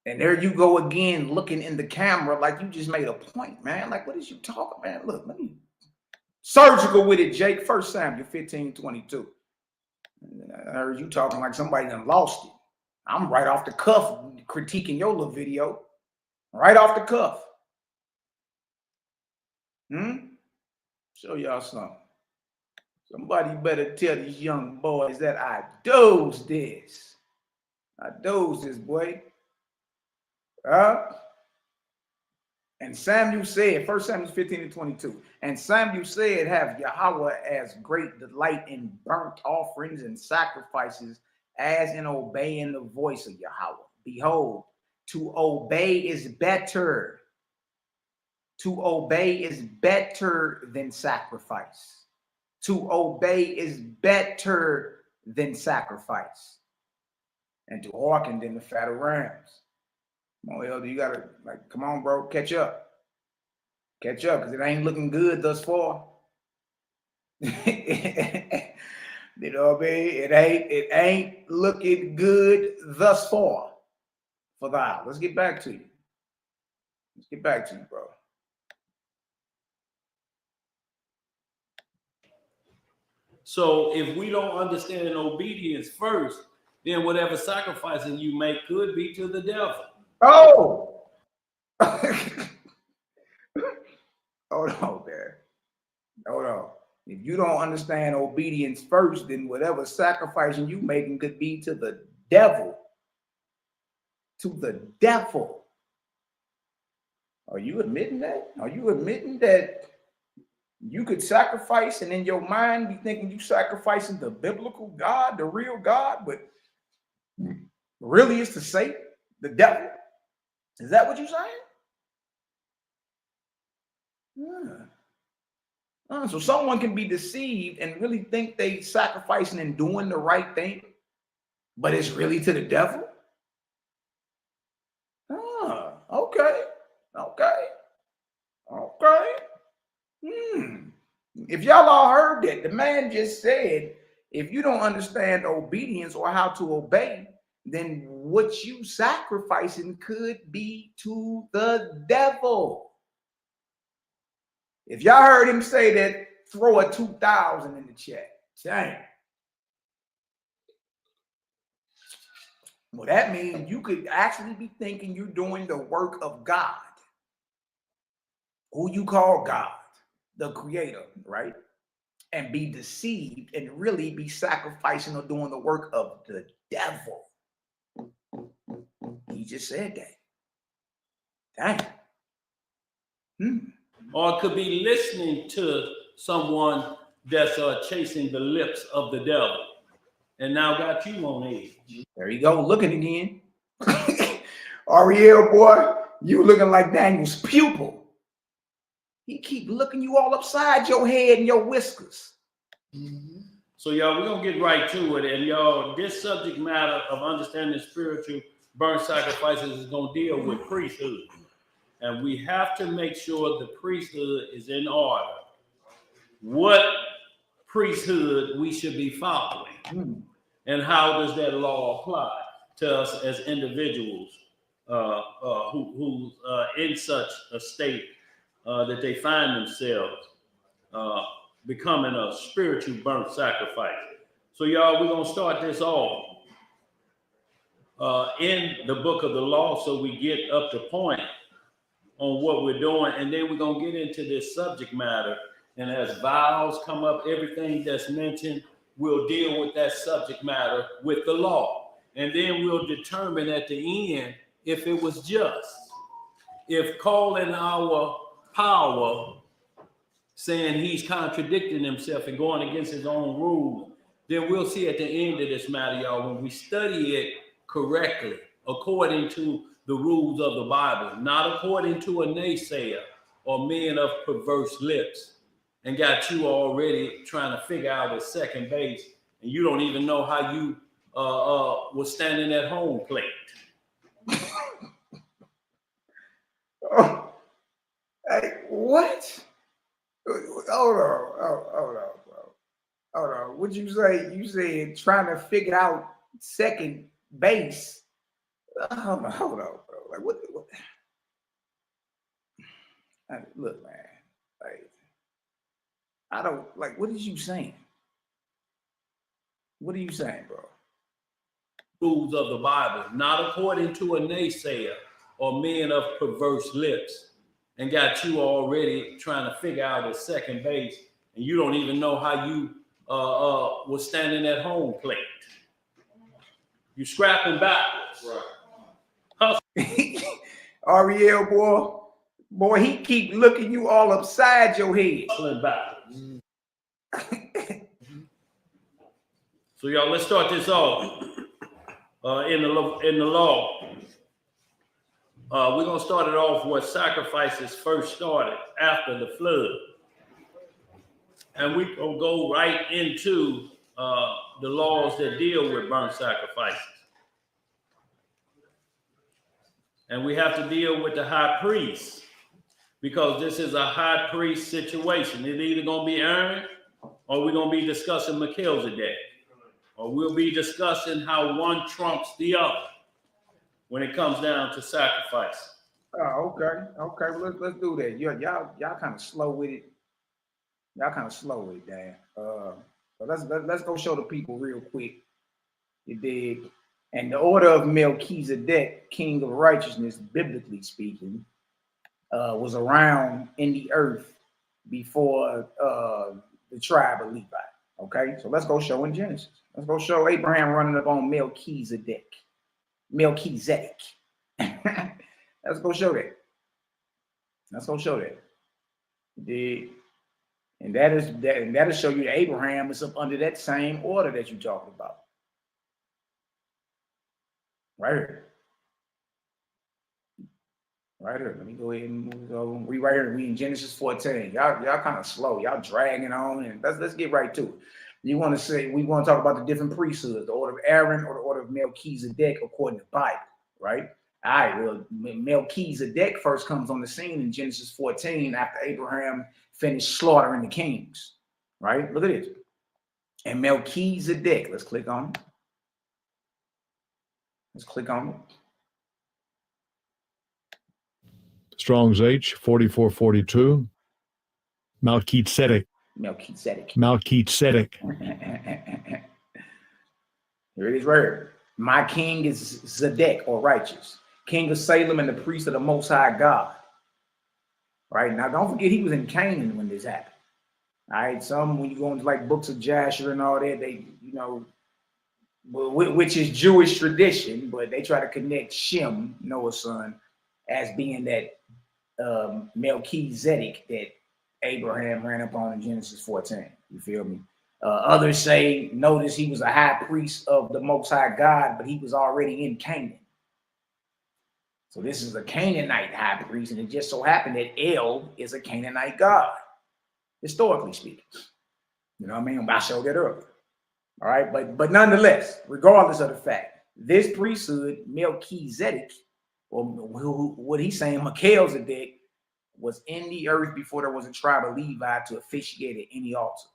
S1: And there you go again, looking in the camera like you just made a point, man. Like, what is you talking, man? Look, let me surgical with it, Jake. 1 Samuel 15:22. I heard you talking like somebody done lost it. I'm right off the cuff critiquing your little video. Right off the cuff. Show y'all something. Somebody better tell these young boys that I doze this. I doze this, boy. And Samuel said, 1 Samuel 15:22, and Samuel said, have Yahweh as great delight in burnt offerings and sacrifices as in obeying the voice of Yahweh. Behold, to obey is better. To obey is better than sacrifice. To obey is better than sacrifice. And to hearken than the fat of rams. Come on, Elder, you gotta, like, come on, bro, catch up. Catch up, because it ain't looking good thus far. You know what I mean? It ain't looking good thus far for thou. Let's get back to you. Let's get back to you, bro.
S3: So if we don't understand obedience first, then whatever sacrificing you make could be to the devil.
S1: Oh! Hold on, man. Hold on. If you don't understand obedience first, then whatever sacrificing you making could be to the devil. to the devil. Are you admitting that? Are you admitting that you could sacrifice and in your mind be thinking you sacrificing the biblical God, the real God, but really it's to Satan, the devil? Is that what you're saying? Yeah. So someone can be deceived and really think they sacrificing and doing the right thing, but it's really to the devil? Okay. If y'all all heard that, the man just said, if you don't understand obedience or how to obey, then what you sacrificing could be to the devil. If y'all heard him say that, throw a 2,000 in the chat. Dang. Well, that means you could actually be thinking you're doing the work of God, who you call God, the creator, right? And be deceived and really be sacrificing or doing the work of the devil. He just said that. Dang.
S3: Or it could be listening to someone that's chasing the lips of the devil and now got you on edge.
S1: There you go, looking again. Ariel, boy, you looking like Daniel's pupil. He keep looking you all upside your head and your whiskers.
S3: So y'all, we're gonna get right to it. And y'all, this subject matter of understanding spiritual burnt sacrifices is gonna deal with priesthood. And we have to make sure the priesthood is in order. What priesthood we should be following. And how does that law apply to us as individuals who in such a state that they find themselves becoming a spiritual burnt sacrifice. So y'all, we're gonna start this off in the book of the law so we get up to point on what we're doing, and then we're gonna get into this subject matter. And as vows come up, everything that's mentioned, we'll deal with that subject matter with the law. And then we'll determine at the end if it was just. If calling our power, saying he's contradicting himself and going against his own rules, then we'll see at the end of this matter, y'all, when we study it correctly, according to the rules of the Bible, not according to a naysayer or men of perverse lips, and got you already trying to figure out at second base, and you don't even know how you was standing at home plate.
S1: Oh, hey, what? Hold on, bro. Hold on. What'd you say? You said trying to figure out second base. Hold on, bro. Like what? Look, man. Like, I don't like. What is you saying? What are you saying, bro?
S3: Rules of the Bible, not according to a naysayer or men of perverse lips, and got you already trying to figure out at second base, and you don't even know how you was standing at home plate. You scrapping backwards.
S1: Right. Ariel, boy, he keep looking you all upside your head.
S3: Backwards. So y'all, let's start this off in the law. We're gonna start it off where sacrifices first started after the flood, and we gonna go right into the laws that deal with burnt sacrifices. And we have to deal with the high priest, because this is a high priest situation. It's either gonna be Aaron, or we're gonna be discussing Melchizedek, or we'll be discussing how one trumps the other when it comes down to sacrifice.
S1: Oh, okay. Well, let's do that. Y'all kind of slow with it. Dan. Let's go show the people real quick. You dig? And the order of Melchizedek, king of righteousness, biblically speaking, was around in the earth before the tribe of Levi. Okay, so let's go show in Genesis. Let's go show Abraham running up on Melchizedek. Let's go show that. Let's go show that. And that'll show you that Abraham is up under that same order that you're talking about. Right here. Right here. Let me go ahead and go. We right here. We in Genesis 14. Y'all kind of slow. Y'all dragging on, and let's get right to it. We want to talk about the different priesthoods, the order of Aaron or the order of Melchizedek according to the Bible, right? All right, well, Melchizedek first comes on the scene in Genesis 14 after Abraham finished slaughtering the kings, right? Look at this. And Melchizedek, let's click on it. Let's click on it.
S4: Strong's H 4442. Melchizedek.
S1: Melchizedek. Here it is right here. My king is Zedek, or righteous, king of Salem and the priest of the Most High God. Right now, don't forget he was in Canaan when this happened. All right, when you go into like books of Jasher and all that, they, which is Jewish tradition, but they try to connect Shem, Noah's son, as being that Melchizedek that Abraham ran up on in Genesis 14. You feel me? Others say, notice he was a high priest of the Most High God, but he was already in Canaan. So this is a Canaanite high priest, and it just so happened that El is a Canaanite god, historically speaking. You know what I mean? I showed that earlier. All right, but nonetheless, regardless of the fact, this priesthood, Melchizedek, or what he's saying, Melchizedek, was in the earth before there was a tribe of Levi to officiate at any altar.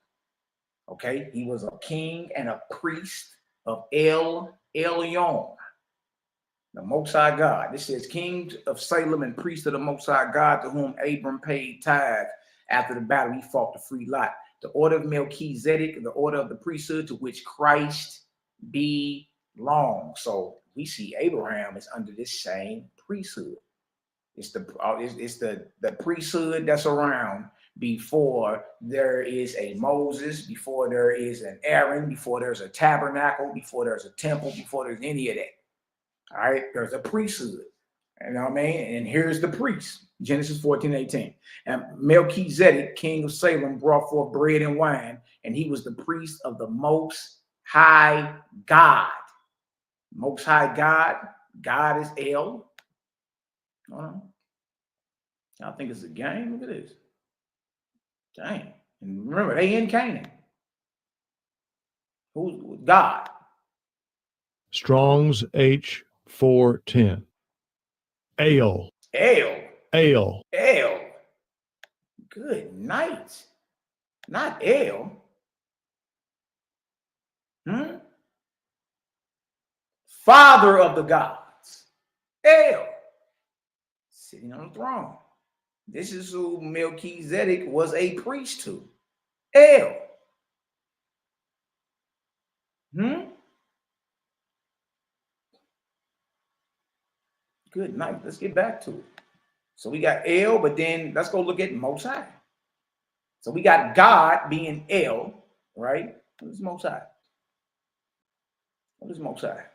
S1: Okay, he was a king and a priest of El Elyon, the Most High God. This says king of Salem and priest of the Most High God, to whom Abram paid tithe after the battle he fought to free Lot. The order of Melchizedek, the order of the priesthood to which Christ belongs. So we see Abraham is under this same priesthood. It's the priesthood that's around before there is a Moses, before there is an Aaron, before there's a tabernacle, before there's a temple, before there's any of that. All right, there's a priesthood. You know what I mean? And here's the priest, Genesis 14:18. And Melchizedek, king of Salem, brought forth bread and wine, and he was the priest of the Most High God. Most High God, God is El. I think it's a game. Look at this. Dang. And remember, they in Canaan. Who's God?
S4: Strong's H 410. Ale.
S1: Good night. Not Ale. Father of the gods. El. Sitting on the throne. This is who Melchizedek was a priest to. El. Good night. Let's get back to it. So we got El, but then let's go look at Most High. So we got God being El, right? What is Most High? What is Most High?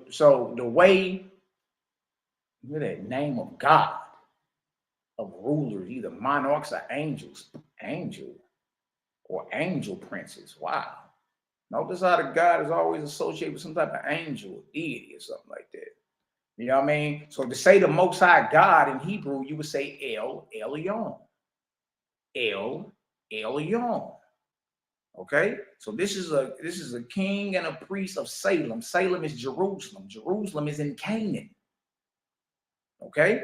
S1: So the way, look at that name of God, of rulers, either monarchs or angels, angel princes. Wow. Notice how the God is always associated with some type of angel, deity, or something like that. You know what I mean? So to say the Most High God in Hebrew, you would say El Elyon. El Elyon. Okay, so this is a king and a priest of Salem. Salem is Jerusalem. Jerusalem is in Canaan. Okay,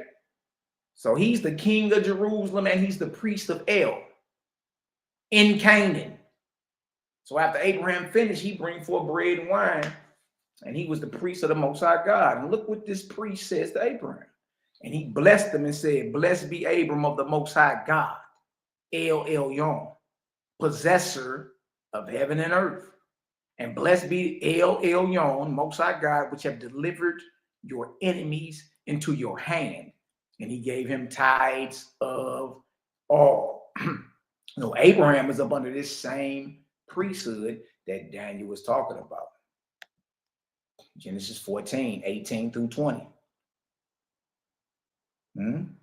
S1: so he's the king of Jerusalem and he's the priest of El in Canaan. So after Abraham finished, he bring forth bread and wine, and he was the priest of the Most High God. And look what this priest says to Abraham. And he blessed him and said, "Blessed be Abram of the Most High God, El Elyon, possessor of heaven and earth. And blessed be El Elyon, Most High God, which have delivered your enemies into your hand." And he gave him tithes of all. Abraham is up under this same priesthood that Daniel was talking about. Genesis 14, 18 through 20. And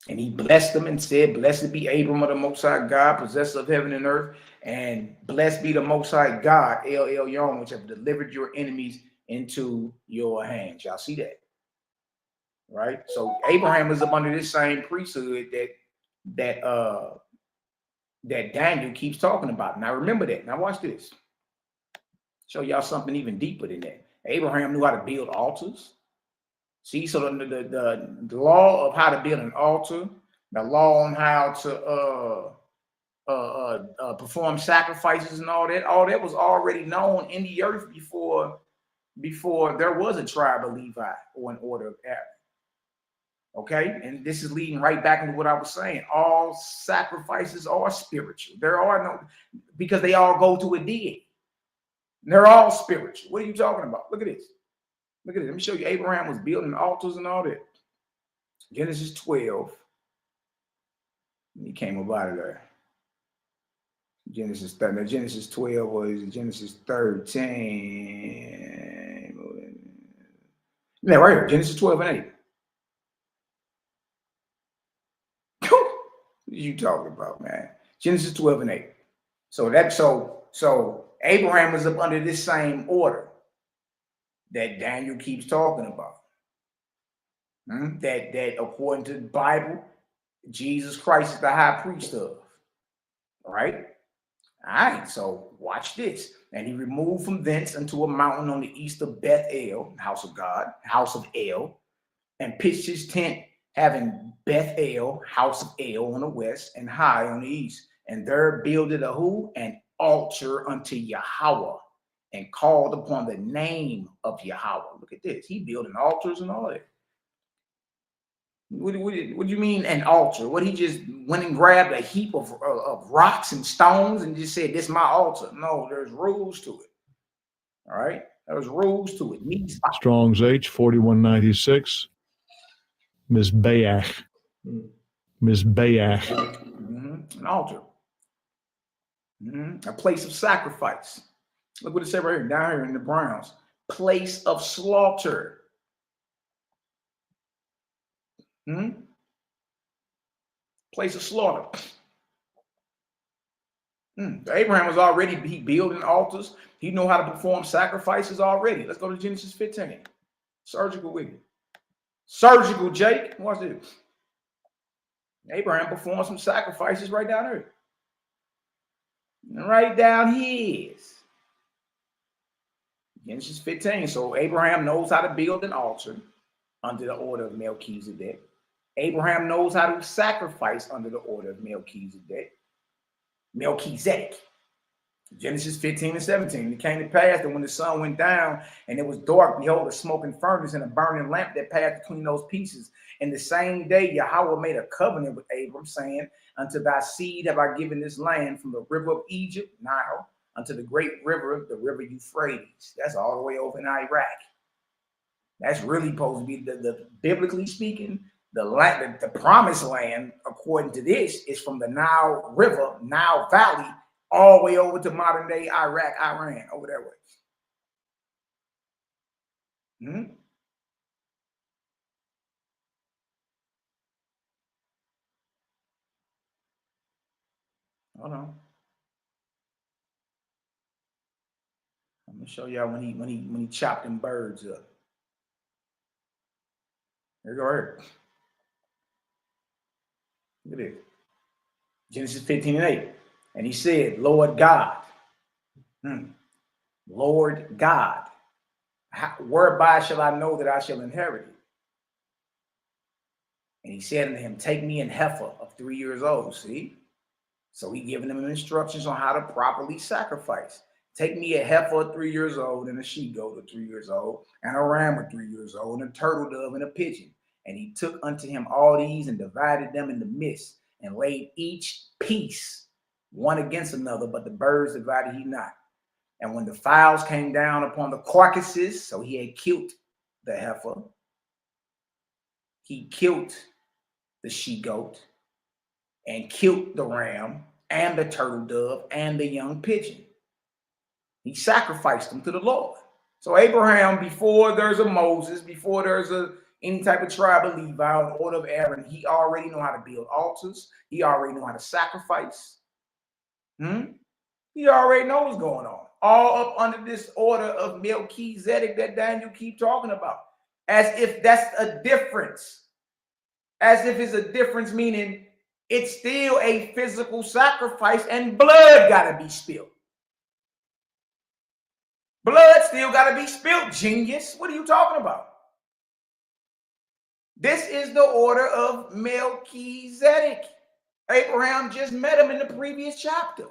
S1: he blessed them and said, blessed be Abram of the Most High God, possessor of heaven and earth, and blessed be the Most High God, El Elyon, which have delivered your enemies into your hands. Y'all see that? Right? So Abraham is up under this same priesthood that Daniel keeps talking about. Now remember that. Now watch this. Show y'all something even deeper than that. Abraham knew how to build altars. See, so the law of how to build an altar, the law on how to perform sacrifices and all that was already known in the earth before there was a tribe of Levi or an order of Aaron. Okay, and this is leading right back into what I was saying. All sacrifices are spiritual. There are no, because they all go to a deity. They're all spiritual. What are you talking about? Look at this. Look at it. Let me show you. Abraham was building altars and all that. Genesis 12. He came up out of there. Genesis 13. Genesis 12 was Genesis 13. Yeah, right here. Genesis 12 and 8. What are you talking about, man? Genesis 12 and 8. So Abraham was up under this same order that Daniel keeps talking about. That according to the Bible, Jesus Christ is the high priest of. Right? All right, so watch this. And he removed from thence unto a mountain on the east of Bethel, house of God, house of El, and pitched his tent, having Bethel, house of El, on the west, and High on the east. And there builded a who? An altar unto Yahweh, and called upon the name of Yahweh. Look at this. He building altars and all that. What do you mean an altar? What, he just went and grabbed a heap of rocks and stones and just said, this is my altar? No, there's rules to it. All right? There's rules to it.
S4: Strong's H, 4196. Mizbeach. Mizbeach.
S1: An altar. A place of sacrifice. Look what it said right here, down here in the Browns. Place of slaughter. Place of slaughter. Abraham was already building altars. He knew how to perform sacrifices already. Let's go to Genesis 15. Surgical with it. Surgical, Jake. Watch this. Abraham performed some sacrifices right down here. Right down here. Genesis 15. So Abraham knows how to build an altar under the order of Melchizedek. Abraham knows how to sacrifice under the order of Melchizedek. Genesis 15 and 17. It came to pass that when the sun went down and it was dark, behold, a smoking furnace and a burning lamp that passed between those pieces. And the same day Yahweh made a covenant with Abram, saying, unto thy seed have I given this land, from the river of Egypt, Nile, unto the great river, the river Euphrates. That's all the way over in Iraq. That's really supposed to be the biblically speaking, the promised land, according to this, is from the Nile River, Nile Valley, all the way over to modern day Iraq, Iran, over that way. Hold on. I'm gonna show y'all when he chopped them birds up. Here you go. Here. Look at this. Genesis 15 and 8. And he said, Lord God, Lord God, whereby shall I know that I shall inherit it? And he said unto him, take me an heifer of 3 years old. See? So he giving them instructions on how to properly sacrifice. Take me a heifer 3 years old, and a she-goat of 3 years old, and a ram of 3 years old, and a turtle dove, and a pigeon. And he took unto him all these and divided them in the midst, and laid each piece one against another, but the birds divided he not. And when the fowls came down upon the carcasses, so he had killed the heifer, he killed the she-goat and killed the ram and the turtle dove and the young pigeon. He sacrificed them to the Lord. So Abraham, before there's a Moses, before there's any type of tribe of Levi or order of Aaron, he already know how to build altars. He already know how to sacrifice. He already knows what's going on. All up under this order of Melchizedek that Daniel keep talking about. As if that's a difference. As if it's a difference, meaning it's still a physical sacrifice and blood got to be spilled. Blood still got to be spilled, genius. What are you talking about? This is the order of Melchizedek. Abraham just met him in the previous chapter.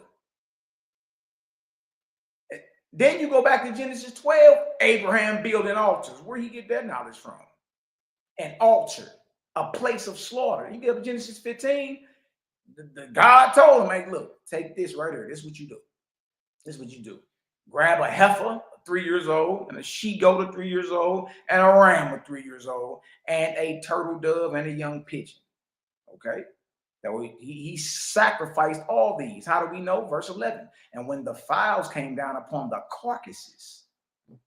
S1: Then you go back to Genesis 12, Abraham building altars. Where he get that knowledge from? An altar, a place of slaughter. You get up to Genesis 15, the God told him, hey, look, take this right here. This is what you do. This is what you do. Grab a heifer, 3 years old, and a she-goat, 3 years old, and a ram, 3 years old, and a turtle dove and a young pigeon. Okay? So he sacrificed all these. How do we know? Verse 11. And when the files came down upon the carcasses,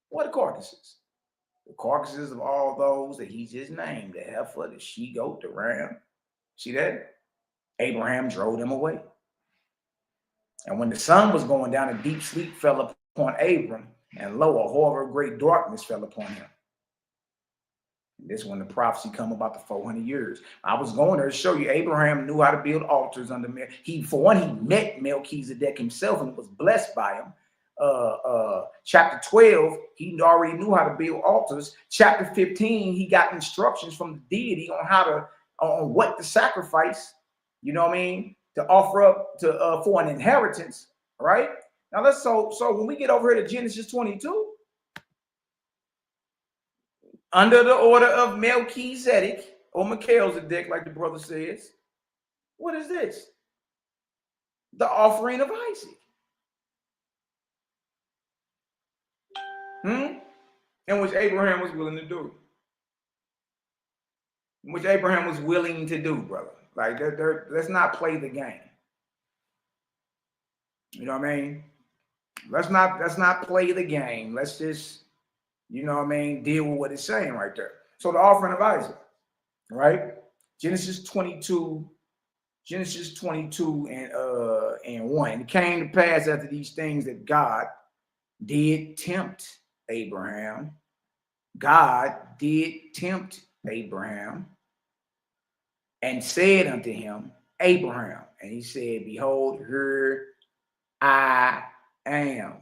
S1: what are carcasses? The carcasses of all those that he just named, the heifer, the she-goat, the ram. See that? Abraham drove them away. And when the sun was going down, a deep sleep fell upon Abram, and lo, a horror of great darkness fell upon him. And this is when the prophecy come about the 400 years. I was going there to show you Abraham knew how to build altars under for one, he met Melchizedek himself and was blessed by him. Chapter 12, he already knew how to build altars. Chapter 15, he got instructions from the deity on what to sacrifice. You know what I mean? To offer up to for an inheritance, right? Now so when we get over here to Genesis 22, under the order of Melchizedek or Melchizedek, like the brother says, what is this? The offering of Isaac. In which Abraham was willing to do. In which Abraham was willing to do, brother. Like, let's not play the game. You know what I mean? Let's not play the game. Let's just, you know what I mean, deal with what it's saying right there. So the offering of Isaac, right? Genesis 22 and 1. And it came to pass after these things that God did tempt Abraham. God did tempt Abraham and said unto him, Abraham. And he said, behold, here I am.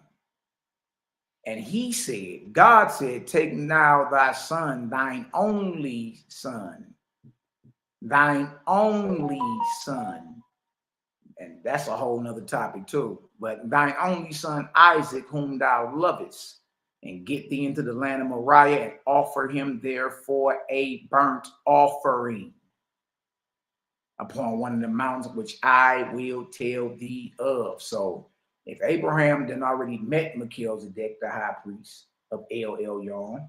S1: And he said, God said, take now thy son, thine only son. And that's a whole nother topic too. But thine only son, Isaac, whom thou lovest, and get thee into the land of Moriah and offer him therefore a burnt offering upon one of the mountains which I will tell thee of. So if Abraham then already met Melchizedek, the high priest of El Elyon,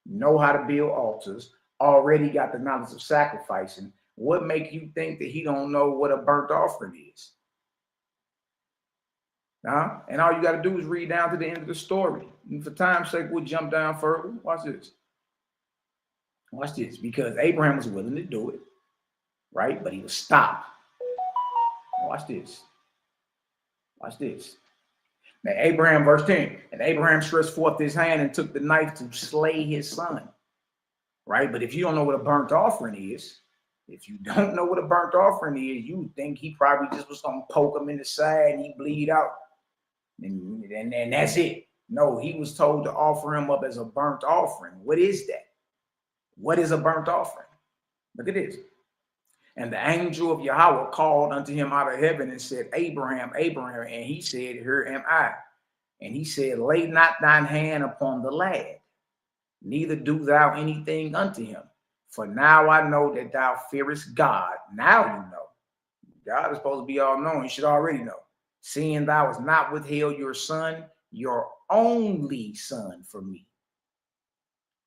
S1: know how to build altars, already got the knowledge of sacrificing, what make you think that he don't know what a burnt offering is? And all you got to do is read down to the end of the story. And for time's sake, we'll jump down further. Watch this. Watch this. Because Abraham was willing to do it, right? But he was stopped. Watch this. Watch this. Now, Abraham, verse 10, and Abraham stretched forth his hand and took the knife to slay his son, right? But if you don't know what a burnt offering is, you would think he probably just was going to poke him in the side and he bleed out. And that's it. No, he was told to offer him up as a burnt offering. What is that? What is a burnt offering? Look at this. And the angel of Yahweh called unto him out of heaven and said, Abraham, Abraham. And he said, here am I. And he said, lay not thine hand upon the lad, neither do thou anything unto him. For now I know that thou fearest God. Now you know. God is supposed to be all knowing. You should already know. Seeing thou hast not withheld your son, your only son, from me.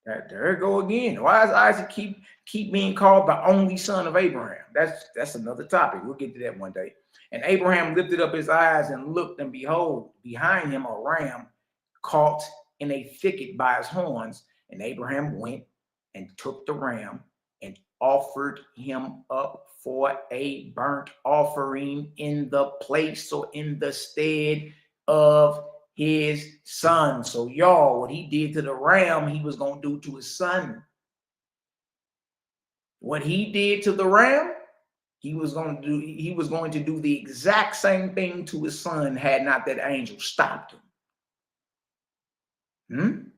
S1: There it go again. Why does Isaac keep being called the only son of Abraham? That's another topic. We'll get to that one day. And Abraham lifted up his eyes and looked, and behold, behind him a ram caught in a thicket by his horns. And Abraham went and took the ram and offered him up for a burnt offering in the place, or in the stead of his son. So y'all, what he did to the ram, he was going to do to his son. What he did to the ram, he was going to do the exact same thing to his son, had not that angel stopped him.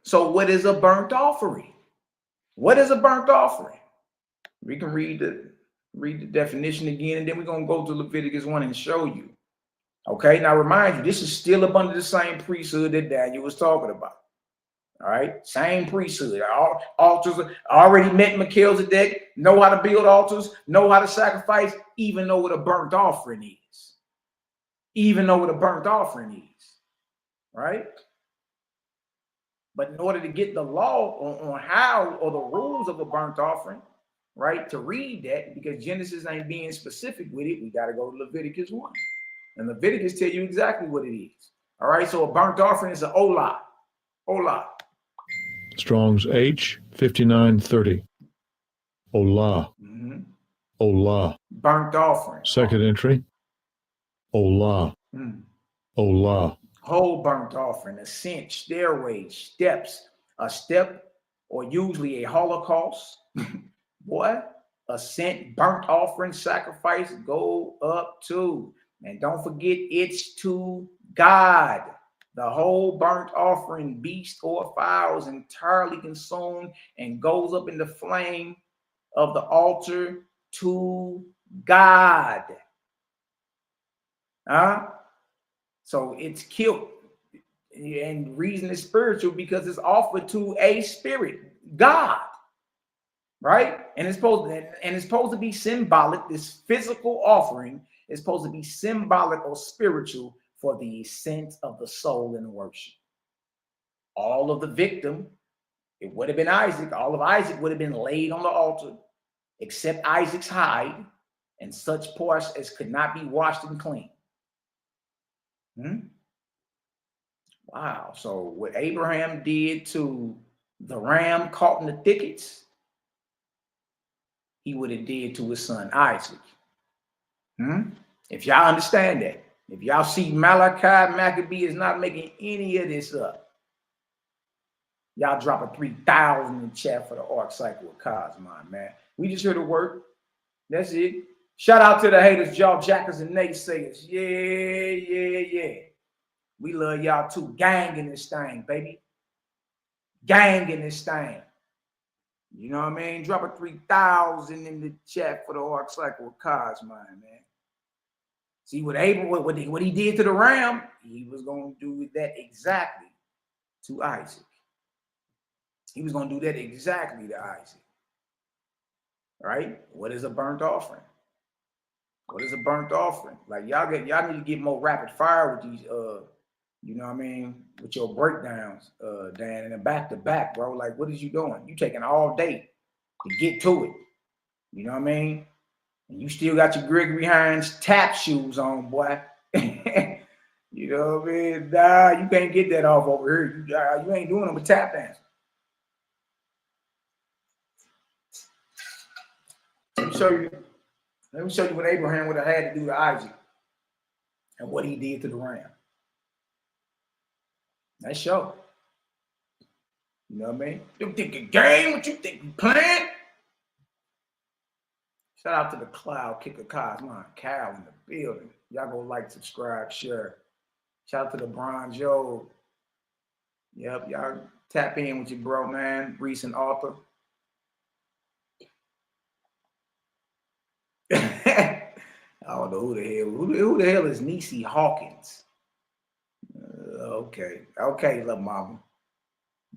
S1: So what is a burnt offering? What is a burnt offering? We can read the definition again, and then we're going to go to Leviticus 1 and show you. Okay, now remind you, this is still up under the same priesthood that Daniel was talking about. All right, same priesthood. Altars already met Melchizedek, know how to build altars, know how to sacrifice, even know what a burnt offering is. Even know what a burnt offering is. Right? But in order to get the law on how, or the rules of a burnt offering, right, to read that, because Genesis ain't being specific with it, we got to go to Leviticus 1. And Leviticus tell you exactly what it is. All right, so a burnt offering is an olah. Olah.
S4: Strong's H 5930. Olah. Olah.
S1: Burnt offering.
S4: Second entry. Olah. Olah.
S1: Whole burnt offering, ascent, stairway, steps, a step, or usually a holocaust. Boy, ascent, burnt offering, sacrifice, go up to. And don't forget, it's to God. The whole burnt offering, beast or fowl, is entirely consumed and goes up in the flame of the altar to God. So it's killed. And the reason it's spiritual, because it's offered to a spirit, God. Right? And it's supposed to be symbolic. This physical offering is supposed to be symbolic or spiritual for the ascent of the soul in worship. All of the victim, it would have been Isaac. All of Isaac would have been laid on the altar, except Isaac's hide and such parts as could not be washed and cleaned. Wow. So what Abraham did to the ram caught in the thickets, he would have did to his son Isaac. If y'all understand that, if y'all see Malaki Macabee is not making any of this up, y'all drop a 3,000 in the chat for the arc cycle of Cosmon, man. We just here to work. That's it. Shout out to the haters, jaw jackers and naysayers. Yeah. We love y'all too. Gang in this thing, baby. Gang in this thing. You know what I mean? Drop a 3,000 in the chat for the arc cycle of Cosmon, man. See what he did to the ram, he was going to do that exactly to Isaac. He was going to do that exactly to Isaac. Right? What is a burnt offering? What is a burnt offering? Like y'all need to get more rapid fire with these you know what I mean, with your breakdowns, Dan, and back to back, bro. Like, what is you doing? You taking all day to get to it. You know what I mean? And you still got your Gregory Hines tap shoes on, boy. You know what I mean? Nah, you can't get that off over here. You ain't doing them with tap dance. Let me show you what Abraham would have had to do to Isaac and what he did to the ram. Nice show. You know what I mean? You think a game? What you think you playing? Shout out to the Cloud Kicker Cosmon, Cal in the building. Y'all go like, subscribe, share. Shout out to the Bronze Joe. Yep, y'all tap in with your bro, man. Recent author. I don't know who the hell. Who the hell is Niecy Hawkins? Okay, little mama.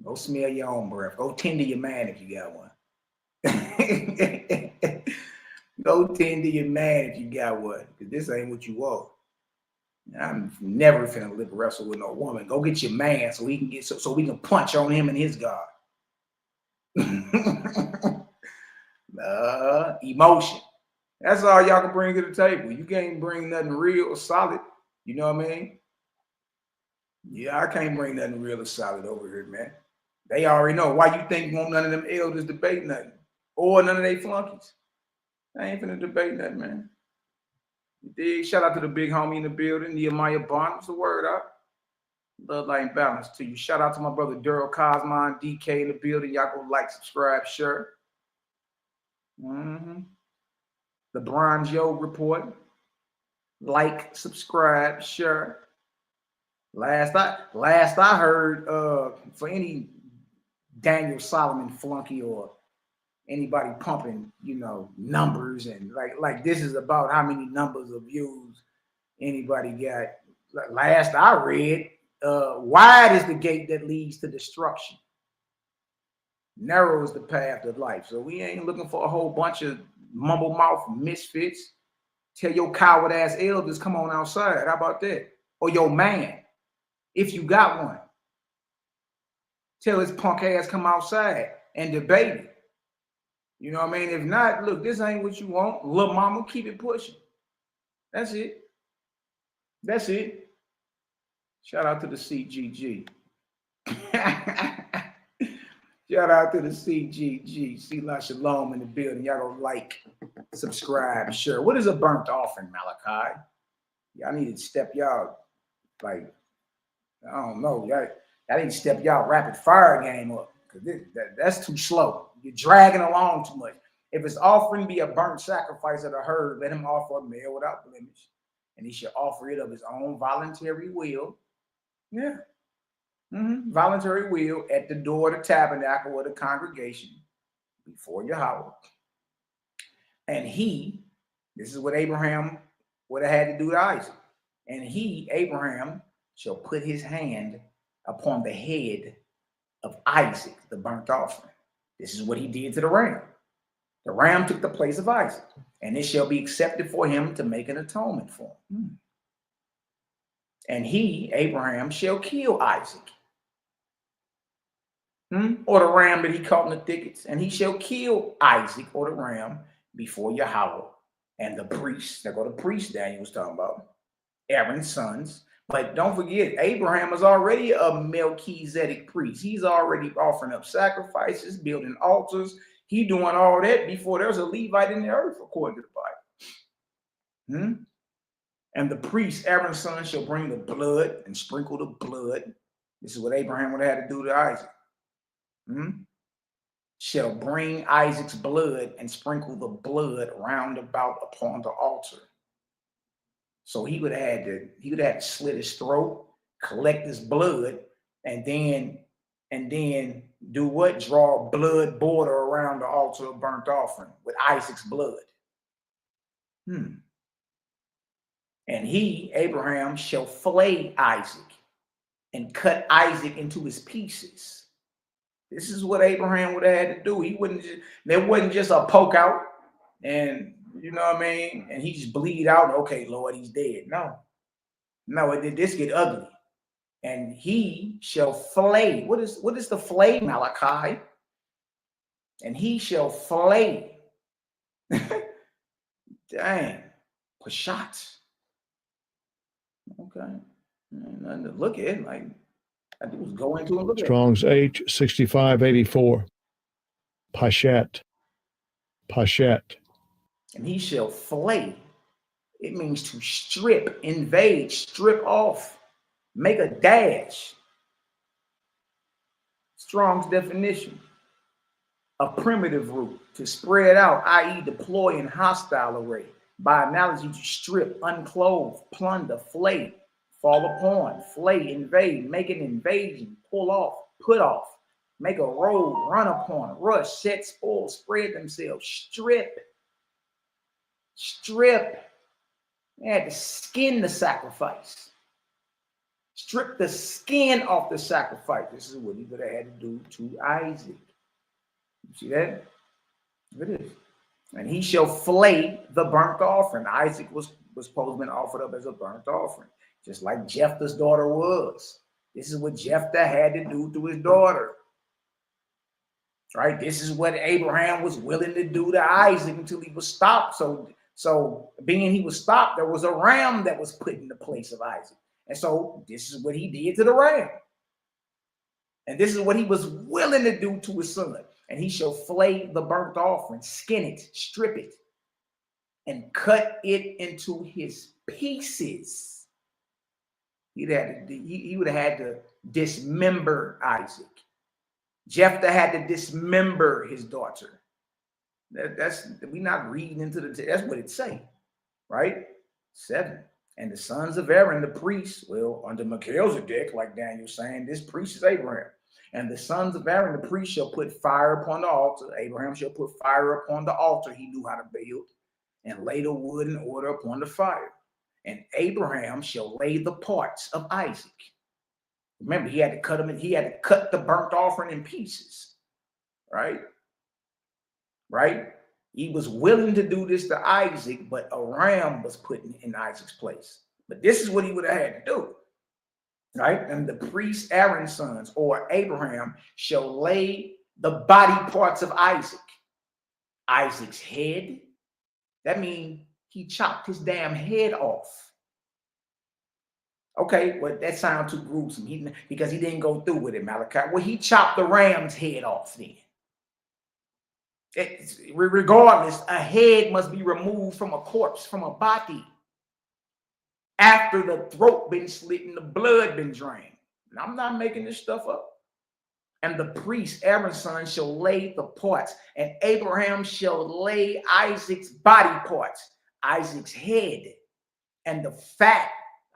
S1: Go smell your own breath. Go tend to your man if you got one. Go tend to your man if you got one, because this ain't what you want. I'm never finna lip wrestle with no woman. Go get your man so he can get so we can punch on him and his God. Emotion. That's all y'all can bring to the table. You can't bring nothing real or solid. You know what I mean? Yeah, I can't bring nothing real or solid over here, man. They already know. Why you think won't none of them elders debate nothing? Or none of they flunkies? I ain't finna debate nothing, man. You dig? Shout out to the big homie in the building, Nehemiah Bond. What's the word up? Love, light, and balance to you. Shout out to my brother Daryl Cosmon, DK in the building. Y'all go like, subscribe, share. The Bronze Yo report. Like, subscribe, share. Last I heard, for any Daniel Solomon flunky or anybody pumping, you know, numbers and like this is about how many numbers of views anybody got. Last I read, wide is the gate that leads to destruction. Narrow is the path of life. So we ain't looking for a whole bunch of mumble mouth misfits. Tell your coward ass elders, come on outside. How about that? Or your man, if you got one. Tell his punk ass come outside and debate it. You know what I mean? If not, look, this ain't what you want. Little mama, keep it pushing. That's it. That's it. Shout out to the CGG. Shout out to the CGG. Sela Shalom in the building. Y'all go like, subscribe, share. What is a burnt offering, Malachi? Y'all need to step y'all, like, I don't know. Y'all need to step y'all rapid fire game up. Because that's too slow. You're dragging along too much. If his offering be a burnt sacrifice of the herd, let him offer a male without blemish. And he should offer it of his own voluntary will. Yeah. Voluntary will at the door of the tabernacle or the congregation before Yahweh. And he, this is what Abraham would have had to do to Isaac. And he, Abraham, shall put his hand upon the head of Isaac, the burnt offering. This is what he did to the ram. The ram took the place of Isaac, and it shall be accepted for him to make an atonement for him. And he, Abraham, shall kill Isaac. Or the ram that he caught in the thickets, and he shall kill Isaac or the ram before Yahweh and the priests. There go the priest Daniel was talking about, Aaron's sons. But don't forget, Abraham is already a Melchizedek priest. He's already offering up sacrifices, building altars. He doing all that before there's a Levite in the earth, according to the Bible. And the priest, Aaron's son, shall bring the blood and sprinkle the blood. This is what Abraham would have had to do to Isaac. Shall bring Isaac's blood and sprinkle the blood round about upon the altar. So he would have had to slit his throat, collect his blood, and then do what? Draw a blood border around the altar of burnt offering with Isaac's blood. And he, Abraham, shall flay Isaac and cut Isaac into his pieces. This is what Abraham would have had to do. There wasn't just a poke out and, you know what I mean? And he just bleed out. Okay, Lord, he's dead. No, it did this get ugly. And he shall flay. What is the flay, Malachi? And he shall flay. Dang. Pashat. Okay. Nothing to look at. Like, I was going to and look at.
S4: Strong's H 6584. Pashat.
S1: And he shall flay. It means to strip, invade, strip off, make a dash. Strong's definition. A primitive root, to spread out, i.e. deploy in hostile array. By analogy, to strip, unclothe, plunder, flay, fall upon, flay, invade, make an invasion, pull off, put off, make a road, run upon, rush, set spoil, spread themselves, strip. They had to skin the sacrifice. Strip the skin off the sacrifice. This is what he would have had to do to Isaac. You see that? Look at this. And he shall flay the burnt offering. Isaac was supposed to be offered up as a burnt offering. just like Jephthah's daughter was. This is what Jephthah had to do to his daughter. Right? This is what Abraham was willing to do to Isaac until he was stopped. So being he was stopped, there was a ram that was put in the place of Isaac. And so this is what he did to the ram. And this is what he was willing to do to his son. And he shall flay the burnt offering, skin it, strip it, and cut it into his pieces. He would have had to dismember Isaac. Jephthah had to dismember his daughter. We're not reading into that's what it say, right? 7. And the sons of Aaron, the priests, well, under Melchizedek, like Daniel's saying, this priest is Abraham. And the sons of Aaron, the priest, shall put fire upon the altar. Abraham shall put fire upon the altar he knew how to build, and lay the wood in order upon the fire. And Abraham shall lay the parts of Isaac. Remember, he had to cut them. He had to cut the burnt offering in pieces, right? Right? He was willing to do this to Isaac, but a ram was put in Isaac's place. But this is what he would have had to do, right? And the priest Aaron's sons, or Abraham, shall lay the body parts of Isaac. Isaac's head. That means he chopped his damn head off. Okay, well, that sounds too gruesome because he didn't go through with it, Malachi. Well, he chopped the ram's head off then. Regardless, a head must be removed from a corpse, from a body, after the throat been slit and the blood been drained. And I'm not making this stuff up. And the priest, Aaron's son, shall lay the parts, and Abraham shall lay Isaac's body parts, Isaac's head, and the fat,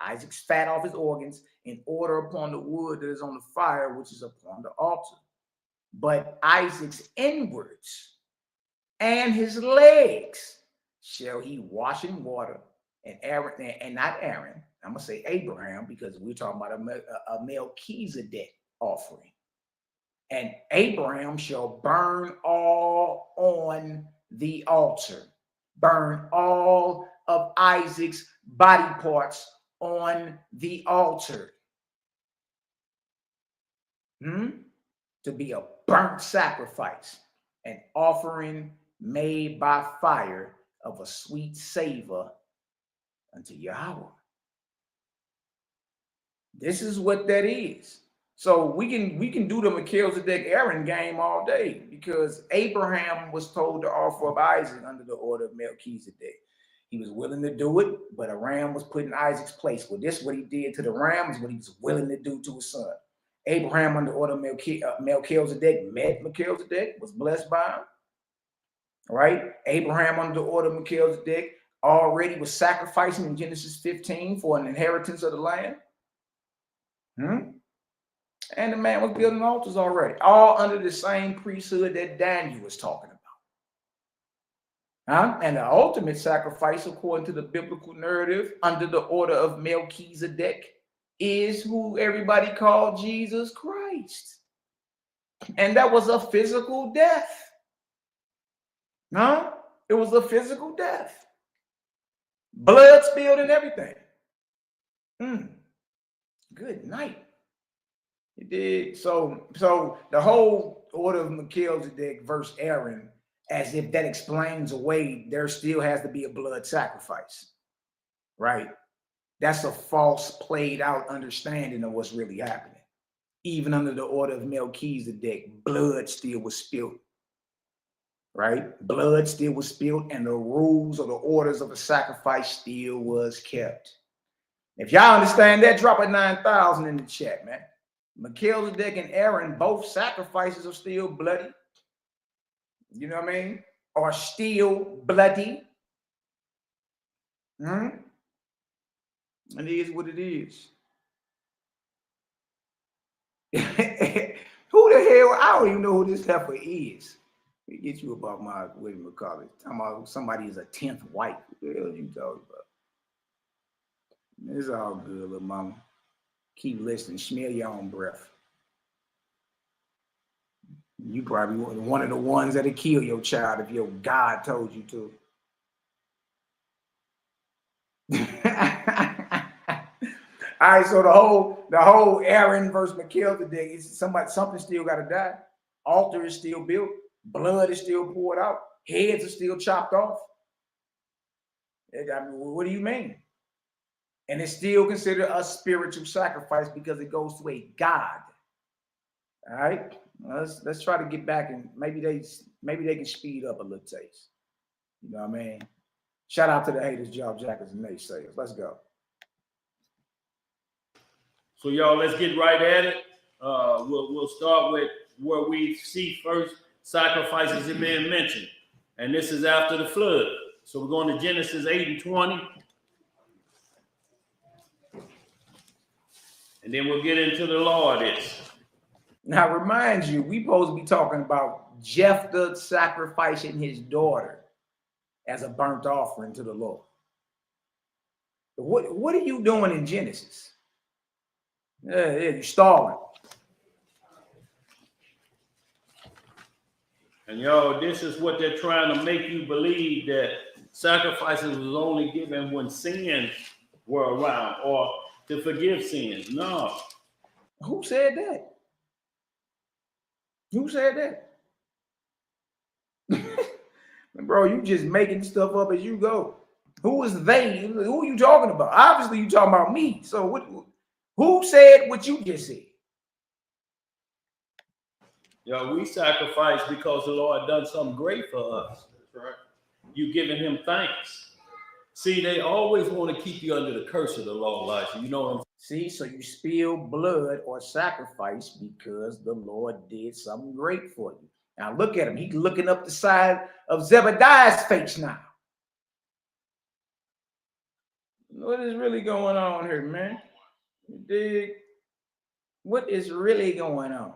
S1: Isaac's fat off his organs, in order upon the wood that is on the fire, which is upon the altar. But Isaac's inwards and his legs shall he wash in water, and Aaron, and not Aaron, I'm gonna say Abraham, because we're talking about a Melchizedek offering. And Abraham shall burn all on the altar, burn all of Isaac's body parts on the altar, to be a burnt sacrifice, an offering made by fire of a sweet savor unto Yahweh. This is what that is. So we can do the Melchizedek Aaron game all day, because Abraham was told to offer up Isaac under the order of Melchizedek. He was willing to do it, but a ram was put in Isaac's place. Well, this what he did to the ram is what he was willing to do to his son. Abraham under order of Melchizedek met Melchizedek, was blessed by him. Right? Abraham under the order of Melchizedek already was sacrificing in Genesis 15 for an inheritance of the land. And the man was building altars already, all under the same priesthood that Daniel was talking about. And the ultimate sacrifice, according to the biblical narrative, under the order of Melchizedek, is who everybody called Jesus Christ. And that was a physical death. It was a physical death. Blood spilled and everything. Good night. It did. So the whole order of Melchizedek versus Aaron, as if that explains away there still has to be a blood sacrifice, right? That's a false, played out understanding of what's really happening. Even under the order of Melchizedek, blood still was spilled, right? Blood still was spilled, and the rules or the orders of the sacrifice still was kept. If y'all understand that, drop a 9,000 in the chat, man. Melchizedek and Aaron, both sacrifices are still bloody. You know what I mean? Are still bloody. It is what it is. Who the hell? I don't even know who this heifer is. Let me get you about my, what do you call it? Talking about somebody is a 10th wife. What the hell are you talking about? It's all good, little mama. Keep listening. Smell your own breath. You probably one of the ones that'll kill your child if your God told you to. All right, so the whole Aaron versus Melchizedek is something still got to die. Altar is still built. Blood is still poured out. Heads are still chopped off. I mean, what do you mean? And it's still considered a spiritual sacrifice because it goes to a God. All right, let's try to get back and maybe they can speed up a little taste. You know what I mean? Shout out to the haters, job jackers, and naysayers. Let's go.
S3: So y'all, let's get right at it. We'll start with where we see first sacrifices have been mentioned, and this is after the flood. So we're going to Genesis 8 and 20. And then we'll get into the law of this.
S1: Now, remind you, we supposed to be talking about Jephthah sacrificing his daughter as a burnt offering to the Lord. What are you doing in Genesis? Yeah, you're stalling.
S3: And y'all, this is what they're trying to make you believe, that sacrifices was only given when sins were around or to forgive sins. No.
S1: Who said that? Who said that? Bro, you just making stuff up as you go. Who is they? Who are you talking about? Obviously, you talking about me. So who said what you just said?
S3: Yo, we sacrifice because the Lord done something great for us. That's right. You giving him thanks. See, they always want to keep you under the curse of the law, Elijah. You know what I'm saying?
S1: See, so you spill blood or sacrifice because the Lord did something great for you. Now look at him. He's looking up the side of Zebediah's face now. What is really going on here, man? You dig? What is really going on?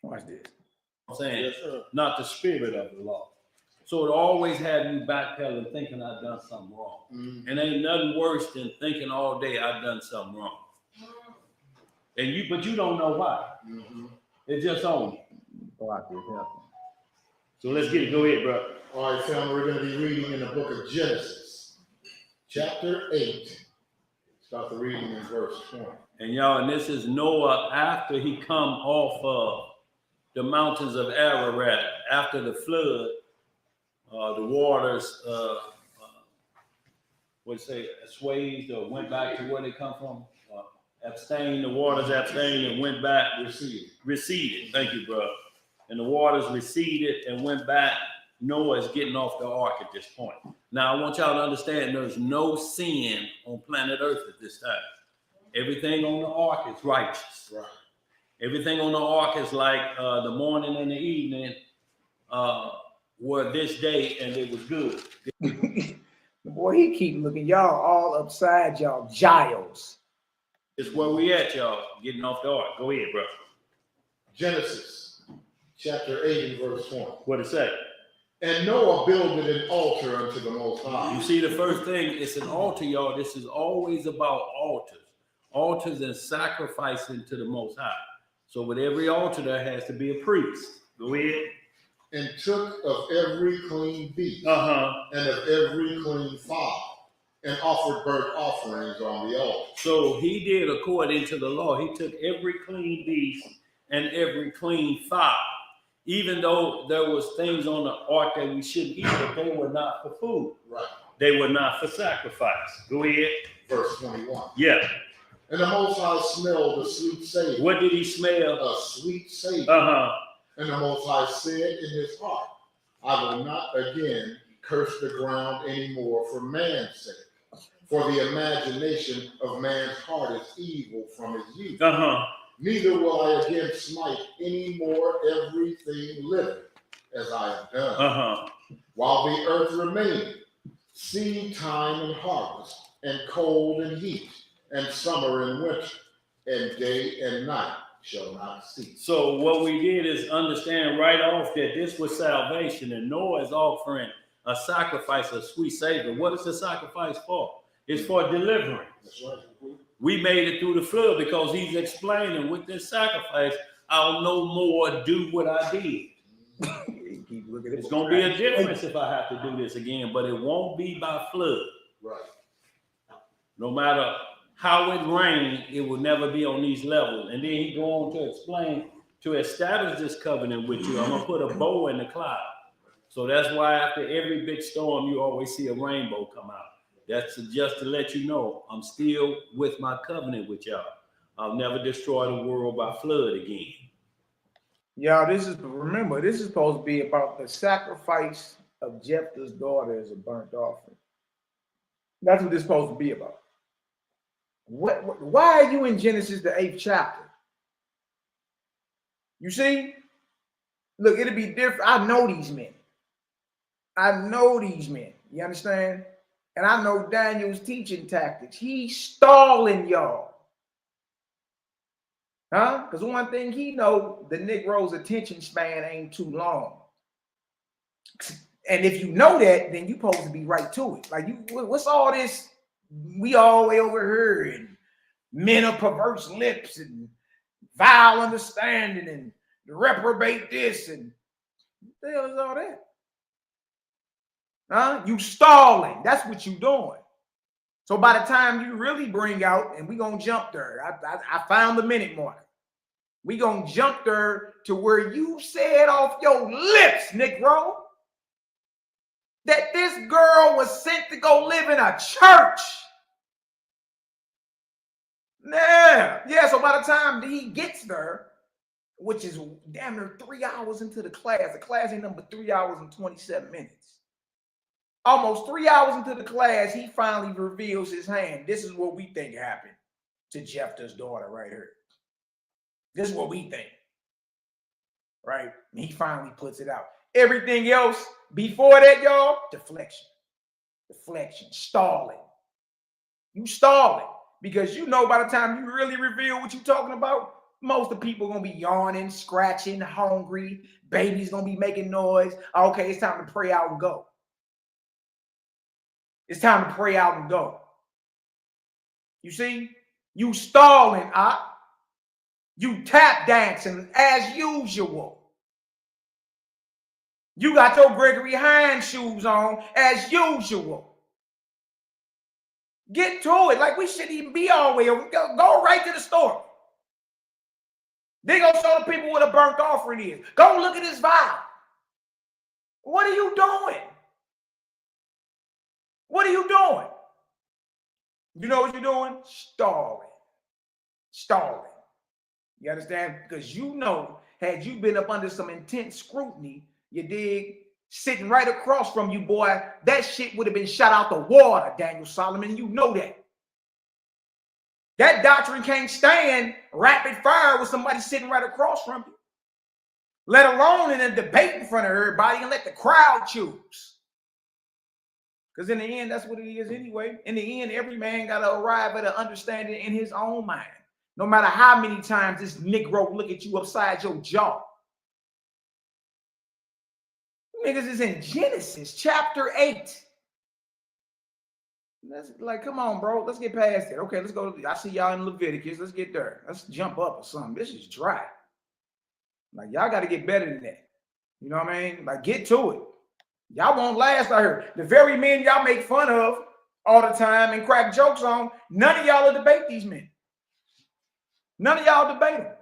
S1: Watch this.
S3: I'm saying, yes, sir. Not the spirit of the law. So it always had you backpedaling, thinking I've done something wrong. Mm-hmm. And ain't nothing worse than thinking all day I've done something wrong. But you don't know why. Mm-hmm. It's just on you. So let's get it. Go ahead, bro.
S5: All right, family, we're going to be reading in the book of Genesis, chapter 8. Start the reading in verse 20.
S3: And y'all, and this is Noah after he come off of the mountains of Ararat after the flood. The waters, assuaged or went back to where they come from. Abstained, the waters abstained and went back. Receded. Thank you, bro. And the waters receded and went back. Noah is getting off the ark at this point. Now, I want y'all to understand there's no sin on planet Earth at this time. Everything on the ark is righteous. Right. Everything on the ark is like the morning and the evening were this day, and it was good.
S1: Boy, he keep looking y'all all upside y'all Giles.
S3: It's where we at, y'all, getting off the ark. Go ahead, bro.
S5: Genesis chapter 8 and verse 20.
S3: What it say?
S5: And Noah builded an altar unto the Most High.
S3: You see, the first thing, it's an altar, y'all. This is always about altars. Altars and sacrificing to the Most High. So with every altar, there has to be a priest. Go ahead.
S5: And took of every clean beast and of every clean fowl, and offered burnt offerings on the altar.
S3: So he did according to the law. He took every clean beast and every clean fowl, even though there was things on the ark that we shouldn't eat, but they were not for food.
S5: Right.
S3: They were not for sacrifice. Go ahead.
S5: Verse 21.
S3: Yeah.
S5: And the Most High smelled a sweet savor.
S3: What did he smell?
S5: A sweet savor. And the Most High said in his heart, I will not again curse the ground anymore for man's sake. For the imagination of man's heart is evil from his youth. Neither will I again smite any more everything living as I have done. While the earth remaineth, seed time and harvest, and cold and heat, and summer and winter, and day and night shall not cease.
S3: So what we did is understand right off that this was salvation, and Noah is offering a sacrifice, a sweet savor. What is the sacrifice for? It's for deliverance.
S5: That's right.
S3: We made it through the flood because he's explaining with this sacrifice, I'll no more do what I did. It's going to be a difference if I have to do this again, but it won't be by flood.
S5: Right.
S3: No matter how it rained, it will never be on these levels. And then he go on to explain, to establish this covenant with you, I'm going to put a bow in the cloud. So that's why after every big storm, you always see a rainbow come out. That's just to let you know I'm still with my covenant with y'all. I'll never destroy the world by flood again.
S1: Y'all, remember, this is supposed to be about the sacrifice of Jephthah's daughter as a burnt offering. That's what this is supposed to be about. Why are you in Genesis, the 8th chapter? You see? Look, it'll be different. I know these men. You understand? And I know Daniel's teaching tactics. He's stalling y'all. Huh? Because one thing he know, the Negro's attention span ain't too long. And if you know that, then you supposed to be right to it. Like, what's all this? We all the way over here, and men of perverse lips, and vile understanding, and reprobate this, and what the hell is all that? Huh? You stalling. That's what you doing. So by the time you really bring out, and we gonna jump there. I found the minute marker. We gonna jump there to where you said off your lips, Negro, that this girl was sent to go live in a church. Yeah. So by the time he gets there, which is damn near 3 hours into the class ain't number 3 hours and 27 minutes. Almost 3 hours into the class, he finally reveals his hand. This is what we think happened to Jephthah's daughter right here. This is what we think. Right? And he finally puts it out. Everything else before that, y'all, deflection, stalling. You stalling because you know by the time you really reveal what you're talking about, most of the people gonna be yawning, scratching, hungry. Baby's gonna be making noise. Okay, it's time to pray out and go. It's time to pray out and go. You see, you stalling, you tap dancing as usual. You got your Gregory Hines shoes on as usual. Get to it. Like we shouldn't even be all the way over. Go right to the store. They gonna show the people what a burnt offering is. Go look at this vial. What are you doing? What are you doing? You know what you're doing? Stalling. You understand? Because you know, had you been up under some intense scrutiny, you dig, sitting right across from you, boy, that shit would have been shot out the water, Daniel Solomon. You know that. That doctrine can't stand rapid fire with somebody sitting right across from you, let alone in a debate in front of everybody and let the crowd choose. Because in the end, that's what it is anyway. In the end, every man got to arrive at an understanding in his own mind. No matter how many times this Negro look at you upside your jaw. Niggas is in Genesis chapter 8. That's like, come on, bro. Let's get past it. Okay, let's go. I see y'all in Leviticus. Let's get there. Let's jump up or something. This is dry. Like, y'all got to get better than that. You know what I mean? Like, get to it. Y'all won't last out here. The very men y'all make fun of all the time and crack jokes on, none of y'all will debate these men. None of y'all debate them.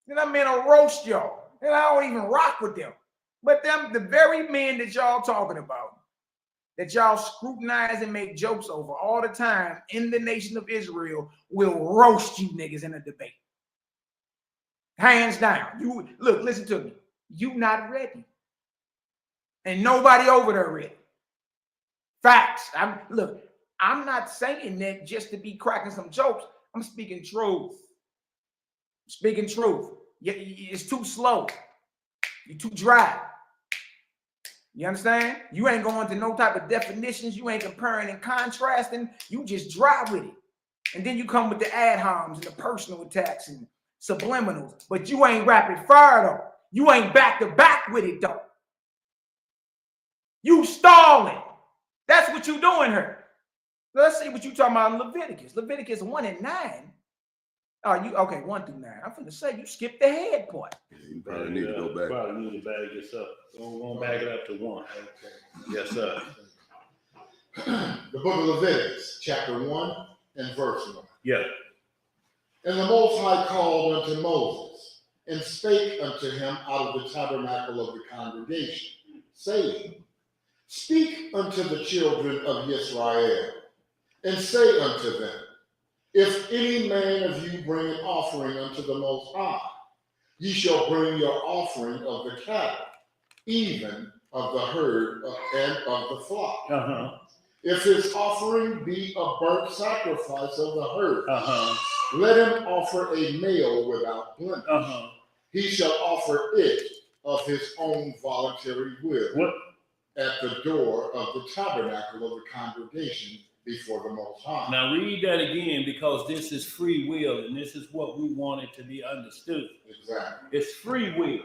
S1: And that men will roast y'all. And I don't even rock with them. But them, the very men that y'all talking about, that y'all scrutinize and make jokes over all the time in the nation of Israel, will roast you niggas in a debate. Hands down. You look, listen to me. You not ready. And nobody over there ready. Facts. I'm not saying that just to be cracking some jokes. I'm speaking truth. Speaking truth. It's too slow. You're too dry. You understand? You ain't going to no type of definitions. You ain't comparing and contrasting. You just dry with it. And then you come with the ad homs and the personal attacks and subliminals. But you ain't rapid fire though. You ain't back to back with it though. You stalling. That's what you doing here. Let's see what you talking about in Leviticus. Leviticus 1 and 9. Oh, you okay? 1 through 9. I'm finna say you skipped the head part.
S6: You probably need to go back.
S3: Probably need to back this up. We're gonna back it up to 1. Okay. Yes, sir.
S5: The book of Leviticus, chapter 1, in verse 1.
S3: Yeah.
S5: And the Most High called unto Moses, and spake unto him out of the tabernacle of the congregation, saying, Speak unto the children of Israel, and say unto them, If any man of you bring an offering unto the Most High, ye shall bring your offering of the cattle, even of the herd and of the flock. If his offering be a burnt sacrifice of the herd, let him offer a male without blemish. He shall offer it of his own voluntary will at the door of the tabernacle of the congregation before the Most High.
S3: Now read that again, because this is free will, and this is what we wanted to be understood.
S5: Exactly.
S3: It's free will.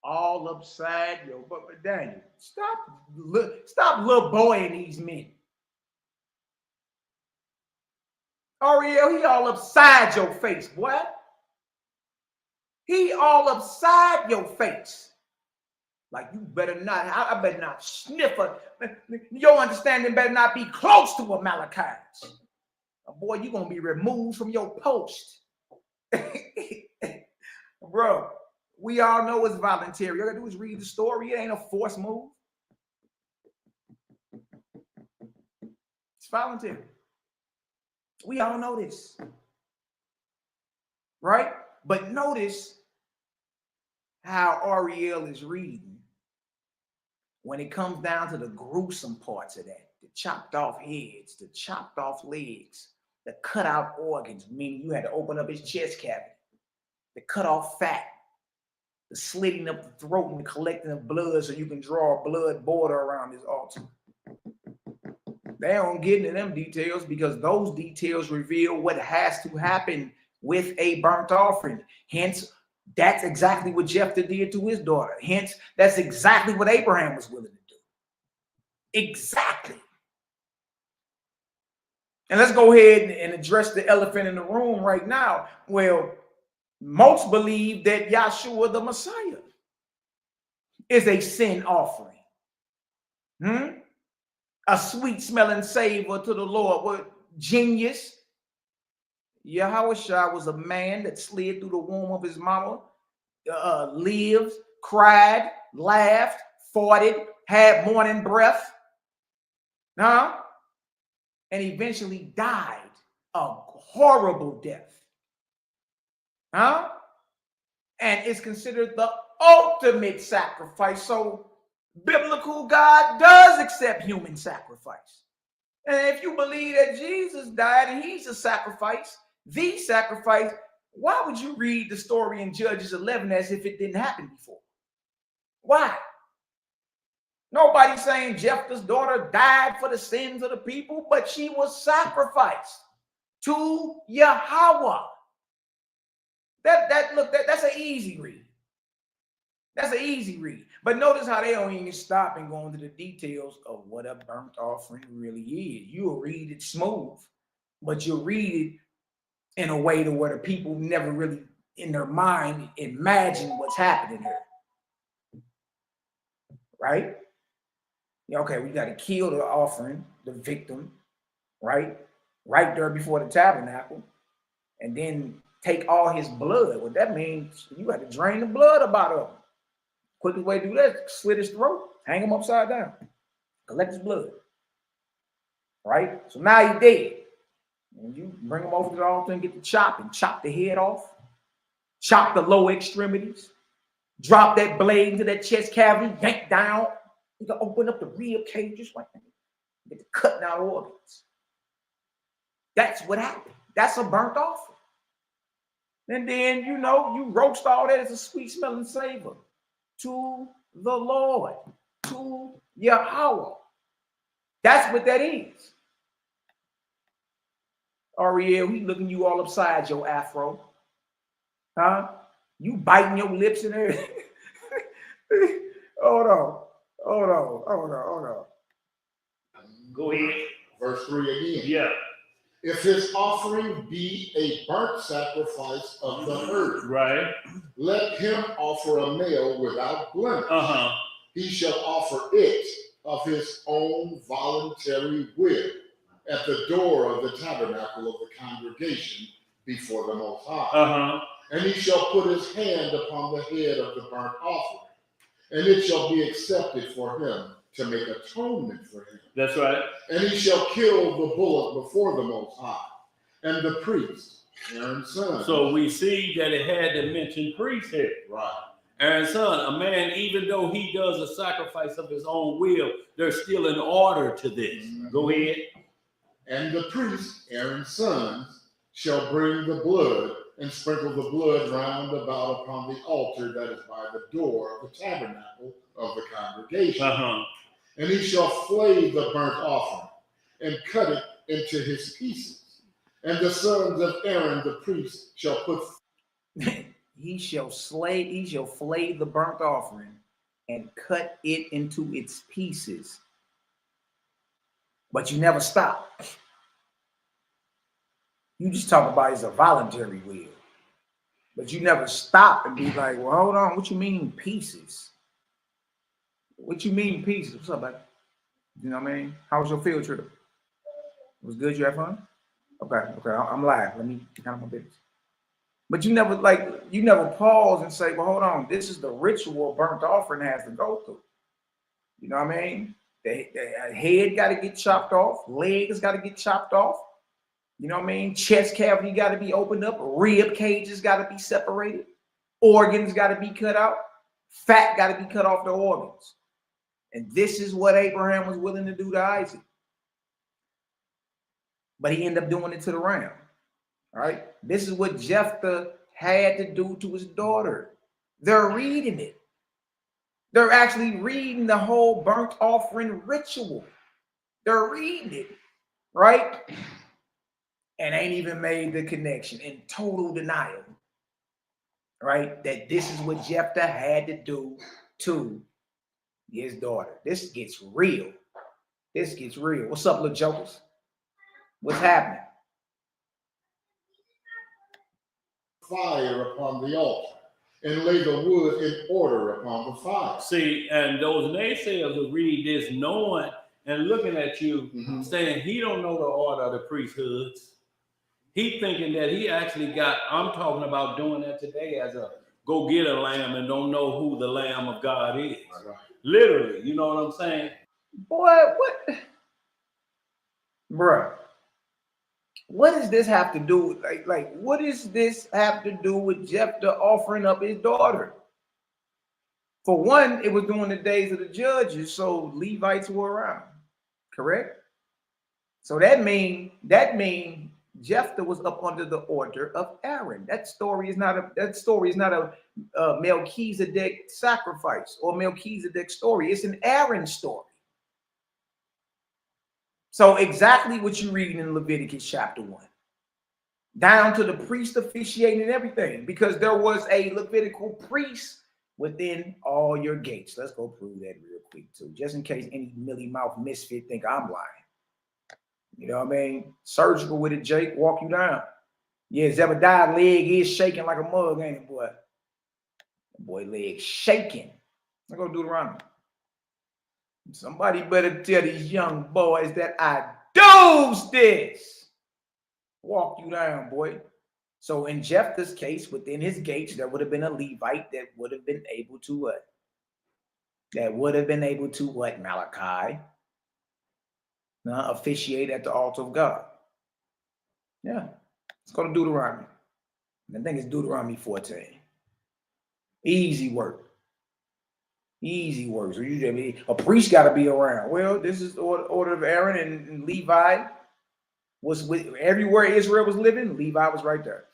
S1: All upside your, but Daniel, stop little boying these men. Ariel, he all upside your face, boy. He all upside your face. Like you better not, I better not sniff a, your understanding better not be close to a Malachi's. Boy, you're going to be removed from your post. Bro, we all know it's voluntary. All you got to do is read the story. It ain't a forced move. It's voluntary. We all know this. Right? But notice how Ariel is reading when it comes down to the gruesome parts of that. The chopped off heads, the chopped off legs, the cut out organs, meaning you had to open up his chest cavity, the cut off fat, the slitting up the throat and the collecting of blood so you can draw a blood border around his altar. They don't get into them details because those details reveal what has to happen with a burnt offering. Hence, that's exactly what Jephthah did to his daughter. Hence, that's exactly what Abraham was willing to do. Exactly. And let's go ahead and address the elephant in the room right now. Well, most believe that Yahshua the Messiah is a sin offering. A sweet smelling savor to the Lord. What genius? Yahushua was a man that slid through the womb of his mama, lived, cried, laughed, farted, had morning breath, and eventually died a horrible death. And is considered the ultimate sacrifice. So biblical God does accept human sacrifice. And if you believe that Jesus died and he's a sacrifice, the sacrifice, why would you read the story in Judges 11 as if it didn't happen before? Why? Nobody's saying Jephthah's daughter died for the sins of the people, but she was sacrificed to Yahweh. That's an easy read. That's an easy read. But notice how they don't even stop and go into the details of what a burnt offering really is. You'll read it smooth, but you'll read it in a way to where the people never really in their mind imagine what's happening here. Right? Okay, we got to kill the offering, the victim, right? Right there before the tabernacle. And then take all his blood. What that means, you got to drain the blood about him. Quickest way to do that, slit his throat, hang him upside down, collect his blood. Right? So now he's dead. And you bring him over to the altar and get the chop and chop the head off, chop the lower extremities, drop that blade into that chest cavity, yank down. You can open up the rib cages like that. Get the cutting out organs. That's what happened. That's a burnt offering. And then, you roast all that as a sweet smelling savor to the Lord, to Yahweh. That's what that is. Ariel, he looking you all upside your afro. You biting your lips and everything. Hold on.
S3: Go ahead.
S5: Verse 3 again.
S3: Yeah.
S5: If his offering be a burnt sacrifice of the herd,
S3: right,
S5: let him offer a male without blemish. He shall offer it of his own voluntary will at the door of the tabernacle of the congregation before the Most High. And he shall put his hand upon the head of the burnt offering, and it shall be accepted for him to make atonement for him.
S3: That's right.
S5: And he shall kill the bullock before the Most High, and the priest, Aaron's son.
S3: So we see that it had to mention priest here.
S5: Right.
S3: Aaron's son, a man, even though he does a sacrifice of his own will, there's still an order to this. Go ahead.
S5: And the priest, Aaron's sons, shall bring the blood and sprinkle the blood round about upon the altar that is by the door of the tabernacle of the congregation. And he shall flay the burnt offering and cut it into his pieces. And the sons of Aaron the priest shall put
S1: he shall flay the burnt offering and cut it into its pieces. But you never stop. You just talk about it's a voluntary will. But you never stop and be like, well, hold on, what you mean pieces? What you mean pieces? What's up, buddy? You know what I mean? How was your field trip? It was good? You had fun? Okay, I'm live. Let me count my business. But you never pause and say, well, hold on, this is the ritual burnt offering has to go through. You know what I mean? The head got to get chopped off, legs got to get chopped off. You know what I mean? Chest cavity got to be opened up, rib cages got to be separated, organs got to be cut out, fat got to be cut off the organs. And this is what Abraham was willing to do to Isaac. But he ended up doing it to the ram. All right. This is what Jephthah had to do to his daughter. They're reading it. They're actually reading the whole burnt offering ritual. They're reading it, right? And ain't even made the connection, in total denial, right? That this is what Jephthah had to do to his daughter. This gets real. This gets real. What's up, little jokers? What's happening?
S5: Fire upon the altar and lay the wood in order upon the fire.
S3: See, and those naysayers will read this knowing and looking at you saying he don't know the order of the priesthoods. He thinking that he actually got, I'm talking about doing that today as a go get a lamb and don't know who the Lamb of God is. Right. Literally, you know what I'm saying?
S1: Boy, what? Bruh. What does this have to do with, like, what does this have to do with Jephthah offering up his daughter? For one, it was during the days of the judges, so Levites were around, correct? So that mean Jephthah was up under the order of Aaron. That story is not a Melchizedek sacrifice or Melchizedek story. It's an Aaron story. So exactly what you read in Leviticus chapter 1, down to the priest officiating and everything, because there was a Levitical priest within all your gates. Let's go prove that real quick too, just in case any millie mouth misfit think I'm lying. You know what I mean? Surgical with it, Jake, walk you down. Yeah, Zebediah's leg is shaking like a mug, ain't it, boy? Boy, leg shaking. Let's go Deuteronomy. Somebody better tell these young boys that I do this. Walk you down, boy. So in Jephthah's case, within his gates, there would have been a Levite that would have been able to what? That would have been able to what, Malachi? Officiate at the altar of God. Yeah. Let's go to Deuteronomy. I think it's Deuteronomy 14. Easy work. Easy work. So a priest got to be around. Well, this is the order of Aaron, and Levi was with everywhere Israel was living. Levi was right there.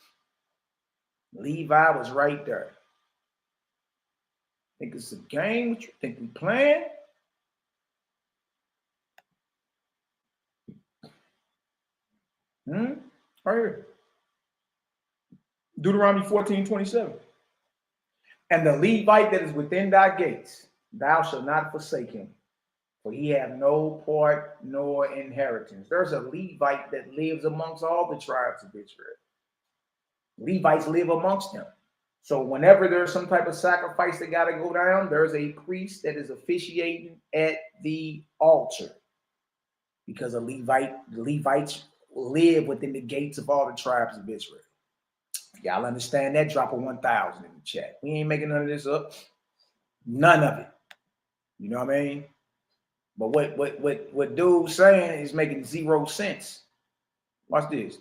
S1: Levi was right there. Think it's a game? What you think we playing? Right here. Deuteronomy 14:27. And the Levite that is within thy gates, thou shalt not forsake him, for he have no part nor inheritance. There's a Levite that lives amongst all the tribes of Israel. Levites live amongst them. So whenever there's some type of sacrifice that got to go down, there's a priest that is officiating at the altar. because the Levites live within the gates of all the tribes of Israel. Y'all understand that? Drop a 1,000 in the chat. We ain't making none of this up. None of it. You know what I mean? But what dude's saying is making 0 sense. Watch this.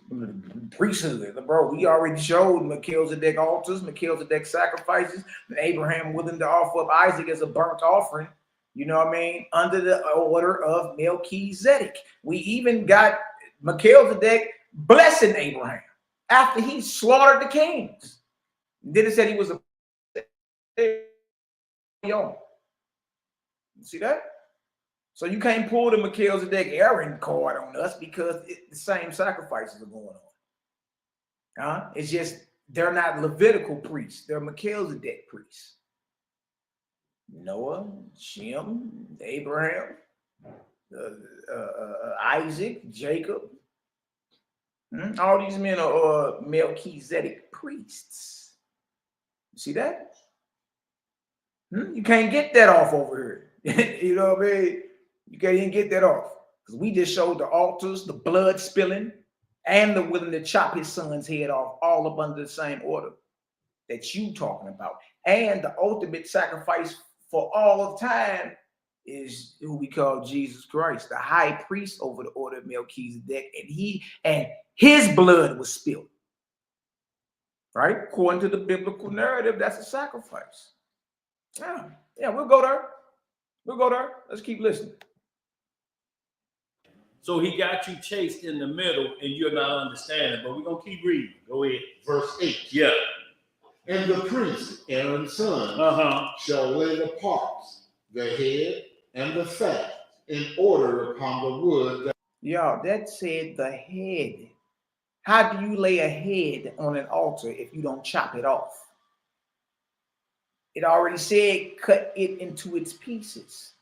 S1: Priesthood, bro. We already showed Melchizedek altars, Melchizedek sacrifices, and Abraham willing to offer up Isaac as a burnt offering. You know what I mean? Under the order of Melchizedek. We even got Melchizedek blessing Abraham after he slaughtered the kings. Then it said he was a you see that? So you can't pull the Melchizedek Aaron card on us because the same sacrifices are going on. It's just they're not Levitical priests; they're Melchizedek priests. Noah, Shem, Abraham, Isaac, Jacob. All these men are Melchizedek priests. You see that? You can't get that off over here. You know what I mean? You can't even get that off. Because we just showed the altars, the blood spilling, and the willing to chop his son's head off, all up under the same order that you talking about. And the ultimate sacrifice for all of time is who we call Jesus Christ, the high priest over the order of Melchizedek, and his blood was spilled. Right? According to the biblical narrative, that's a sacrifice. Yeah, we'll go there. We'll go there. Let's keep listening.
S3: So he got you chased in the middle and you're not understanding, but we're going to keep reading. Go ahead.
S5: Verse 8.
S3: Yeah.
S5: And the priest, Aaron's son, shall lay the parts, the head, and the fat in order upon the wood.
S1: Y'all, that said the head. How do you lay a head on an altar if you don't chop it off? It already said cut it into its pieces.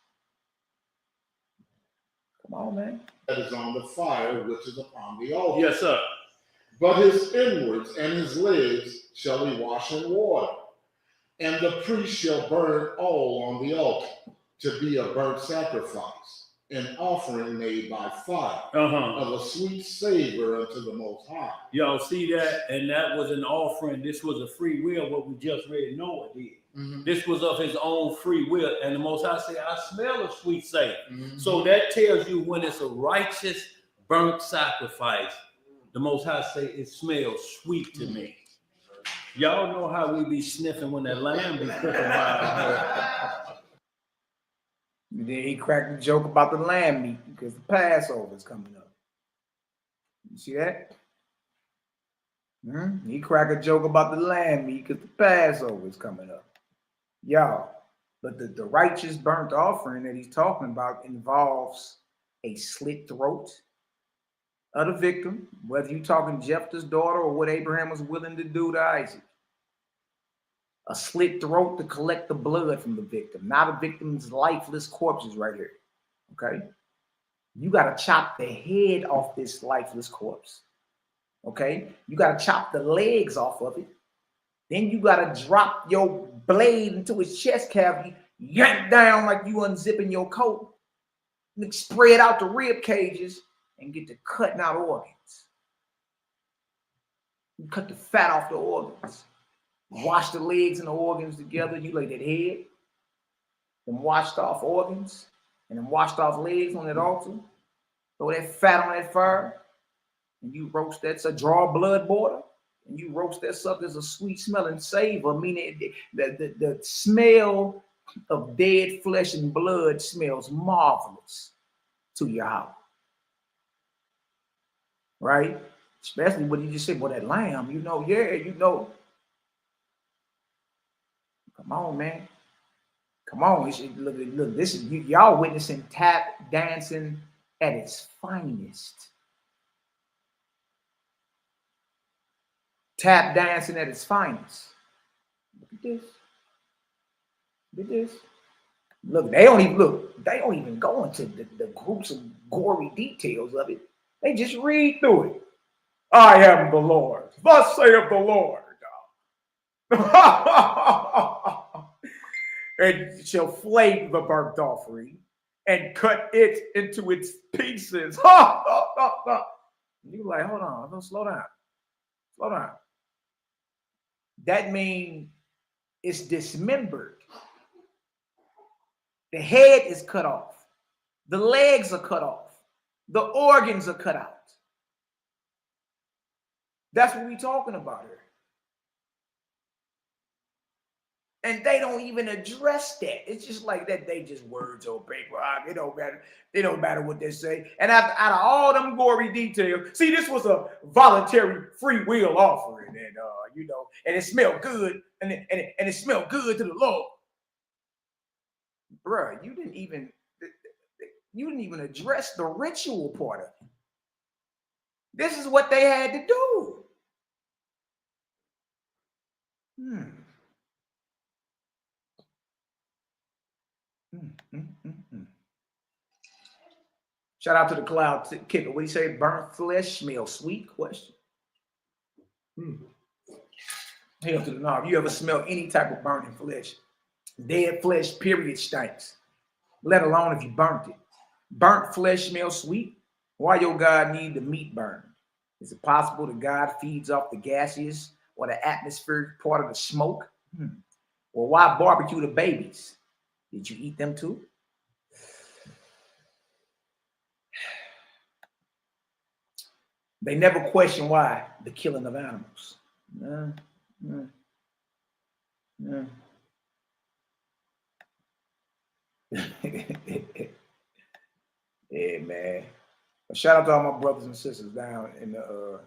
S1: Come on, man.
S5: That is on the fire which is upon the altar.
S3: Yes, sir.
S5: But his inwards and his legs shall he wash in water, and the priest shall burn all on the altar to be a burnt sacrifice, an offering made by fire of a sweet savor unto the Most High.
S3: Y'all see that? And that was an offering. This was a free will, what we just read Noah did. This was of his own free will. And the Most High said, I smell a sweet savor. So that tells you when it's a righteous burnt sacrifice, the Most High say it smells sweet to me. Y'all know how we be sniffing when that lamb be cooking around.
S1: Then he cracked a joke about the lamb meat because the Passover is coming up. You see that? He cracked a joke about the lamb meat because the Passover is coming up. Y'all, but the righteous burnt offering that he's talking about involves a slit throat of the victim, whether you're talking Jephthah's daughter or what Abraham was willing to do to Isaac. A slit throat to collect the blood from the victim, not a victim's lifeless corpses right here. Okay? You got to chop the head off this lifeless corpse. Okay? You got to chop the legs off of it. Then you got to drop your blade into his chest cavity, yank down like you unzipping your coat, and spread out the rib cages and get to cutting out organs. You cut the fat off the organs. Wash the legs and the organs together. You lay that head, then washed off organs, and then washed off legs on that altar. Throw that fat on that fire, and you roast that. So draw blood border, and you roast that sucker as a sweet smelling savor, meaning the smell of dead flesh and blood smells marvelous to your house. Right? Especially when you just say, well, that lamb, you know, yeah, you know. Come on, man. Come on. Look, this is y'all witnessing tap dancing at its finest. Tap dancing at its finest. Look at this. Look at this. Look, they don't even go into the gruesome, gory details of it. They just read through it. I am the Lord. Thus saith the Lord. And shall flame the burnt offering and cut it into its pieces. You like, hold on, don't slow down. Slow down. That means it's dismembered. The head is cut off. The legs are cut off. The organs are cut out. That's what we're talking about here. And they don't even address that. It's just like that. They just words on paper. It don't matter. It don't matter what they say. And out of all them gory details, see, this was a voluntary free will offering, and and it smelled good, and it smelled good to the Lord. Bruh, you didn't even address the ritual part of it. This is what they had to do. Shout out to the cloud kicker. What do you say? Burnt flesh smells sweet? Question. Hell to the knob. You ever smell any type of burning flesh? Dead flesh, period, stinks. Let alone if you burnt it. Burnt flesh smells sweet. Why your God need the meat burned? Is it possible that God feeds off the gaseous or the atmospheric part of the smoke? Well, why barbecue the babies? Did you eat them too? They never question why the killing of animals. Yeah, man. Shout out to all my brothers and sisters down in the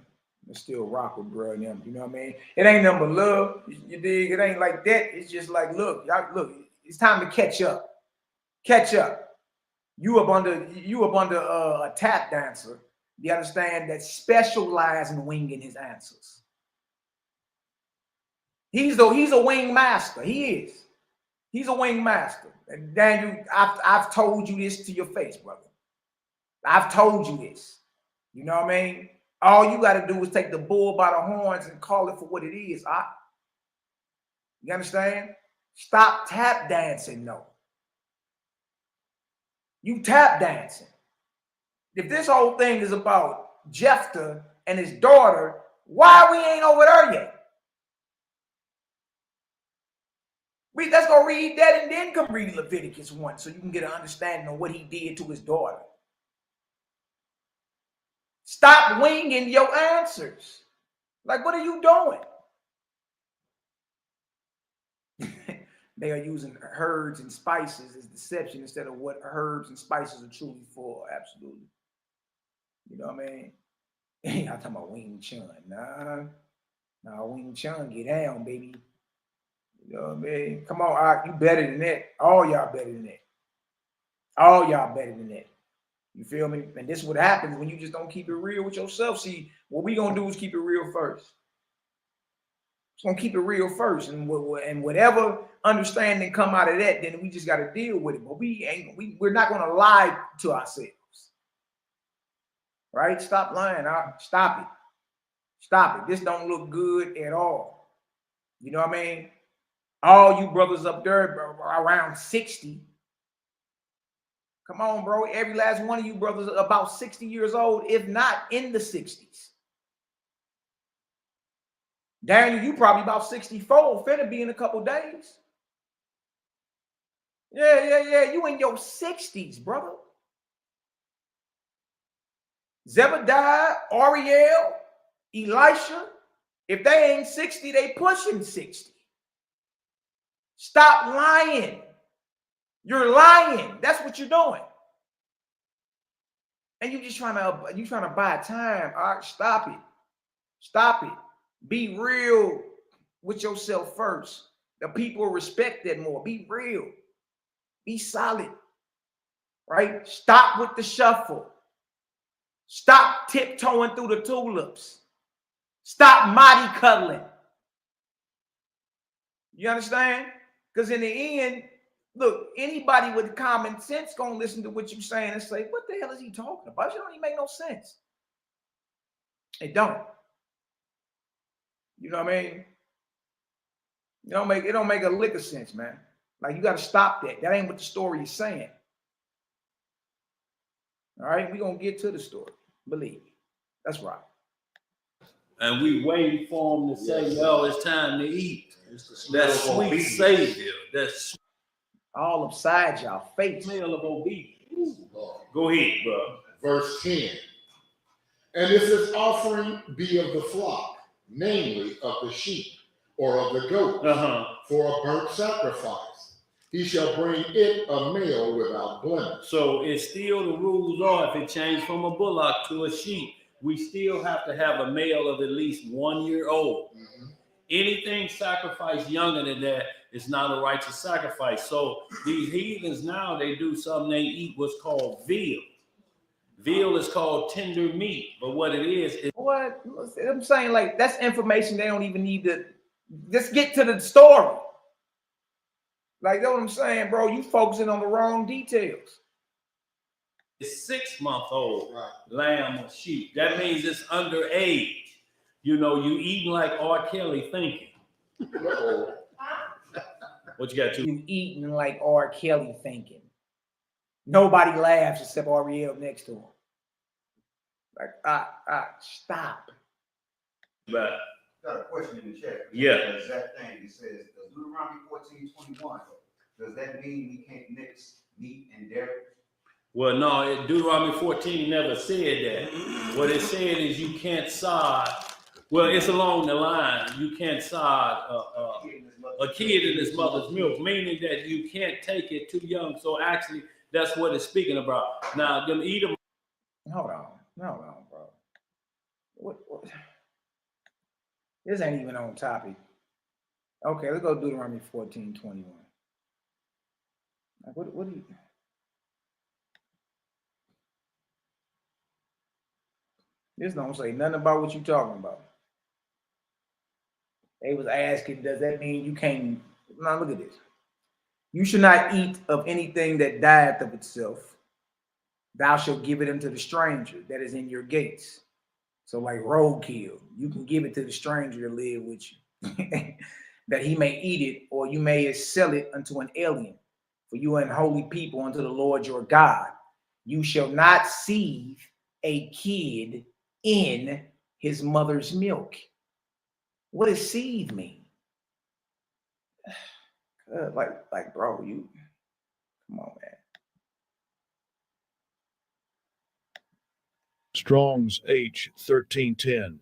S1: still rock with bro and them. You know what I mean? It ain't nothing but love. You dig? It ain't like that. It's just like, look, y'all, look, it's time to catch up. Catch up. You up under a tap dancer. You understand that specialize in winging his answers. He's a wing master. He is. He's a wing master. And Daniel, I've told you this to your face, brother. I've told you this. You know what I mean? All you got to do is take the bull by the horns and call it for what it is. You understand? Stop tap dancing, no. You tap dancing. If this whole thing is about Jephthah and his daughter, why we ain't over there yet? Let's go read that and then come read Leviticus 1 so you can get an understanding of what he did to his daughter. Stop winging your answers. Like, what are you doing? They are using herbs and spices as deception instead of what herbs and spices are truly for. Absolutely. You know what I mean? I'm talking about Wing Chun. Nah, Wing Chun, get down, baby. You know what I mean? Come on, you better than that. All y'all better than that. All y'all better than that. You feel me? And this is what happens when you just don't keep it real with yourself. See, what we gonna do is keep it real first. It's gonna keep it real first, and whatever understanding come out of that, then we just gotta deal with it. But we're not gonna lie to ourselves, right? Stop lying. Stop it. Stop it. This don't look good at all. You know what I mean? All you brothers up there around 60. Come on, bro. Every last one of you brothers are about 60 years old, if not in the 60s. Daniel, you probably about 64, finna be in a couple days. Yeah. You in your 60s, brother. Zebediah, Ariel, Elisha, if they ain't 60, they pushing 60. Stop lying. You're lying. That's what you're doing. And you're trying to buy time. All right, stop it. Stop it. Be real with yourself first. The people respect that more. Be real. Be solid. Right? Stop with the shuffle. Stop tiptoeing through the tulips. Stop molly cuddling. You understand? Because in the end, look, anybody with common sense gonna listen to what you're saying and say, what the hell is he talking about? It don't even make no sense. It don't. You know what I mean? It don't make a lick of sense, man. Like, you got to stop that. That ain't what the story is saying. All right, we're going to get to the story. Believe me. That's right.
S3: And we waiting for him to say, yo, it's time to eat. That sweet
S5: obedience.
S3: savior. That's
S1: All upside y'all face.
S3: smell of obedience. Go ahead, bro.
S5: Verse 10. And if his offering be of the flock, namely of the sheep or of the goat, for a burnt sacrifice, he shall bring it a male without blemish.
S3: So it's still the rules are if it changed from a bullock to a sheep, we still have to have a male of at least 1 year old. Anything sacrificed younger than that is not a righteous sacrifice. So these heathens now, they do something, they eat what's called veal. Veal is called tender meat, but what it is
S1: What I'm saying, like, that's information they don't even need to just get to the story. Like, that's what I'm saying, bro. You focusing on the wrong details.
S3: it's 6-month-old lamb or sheep. That means it's underage. You know, you eating like R. Kelly thinking. What you got to?
S1: You eating like R. Kelly thinking. Nobody laughs except Ariel next to him. Like, stop.
S3: But
S6: Got a question in the chat.
S3: Yeah.
S6: The exact thing it says, does Deuteronomy 14:21, does that mean we can't mix meat and dairy?
S3: well, no, Deuteronomy 14 never said that. What it said is you can't sod. Well, it's along the line. You can't sod a kid in his mother's milk, meaning that you can't take it too young. So actually, that's what it's speaking about. Now, them eat them.
S1: Hold on, bro. What? This ain't even on topic. Okay, let's go Deuteronomy 14:21. Like, what do you? This don't say nothing about what you talking about. They was asking, does that mean you can't? Now look at this. You should not eat of anything that dieth of itself. Thou shalt give it unto the stranger that is in your gates. So like roadkill, you can give it to the stranger to live with you, that he may eat it, or you may sell it unto an alien. For you are an holy people unto the Lord your God. You shall not seethe a kid in his mother's milk. What does seethe mean? Like, bro, you come on, man.
S4: Strong's H 1310.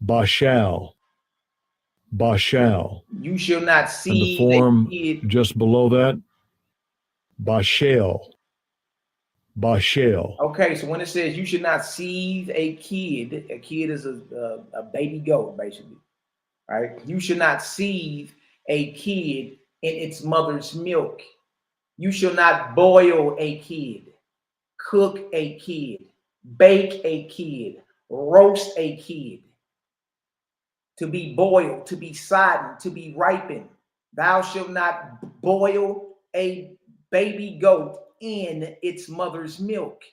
S4: Bashal.
S1: You shall not
S4: And
S1: seethe
S4: the form
S1: a kid.
S4: just below that, Bashal.
S1: Okay, so when it says you should not seethe a kid is a baby goat, basically. Right? You should not seethe a kid in its mother's milk. You shall not boil a kid, cook a kid, bake a kid, roast a kid. To be boiled, to be sodden, to be ripened. Thou shalt not boil a baby goat in its mother's milk.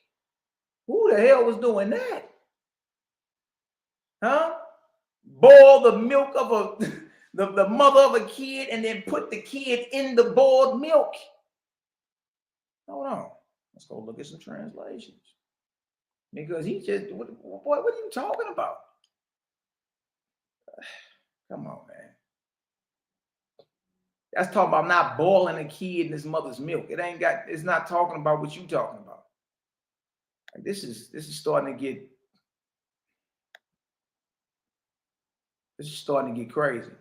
S1: Who the hell was doing that? Huh? Boil the milk of the mother of a kid and then put the kid in the boiled milk. Hold on. Let's go look at some translations. Because he just, what are you talking about? Come on, man. That's talking about not boiling a kid in his mother's milk. It's not talking about what you talking about. Like, this is starting to get crazy.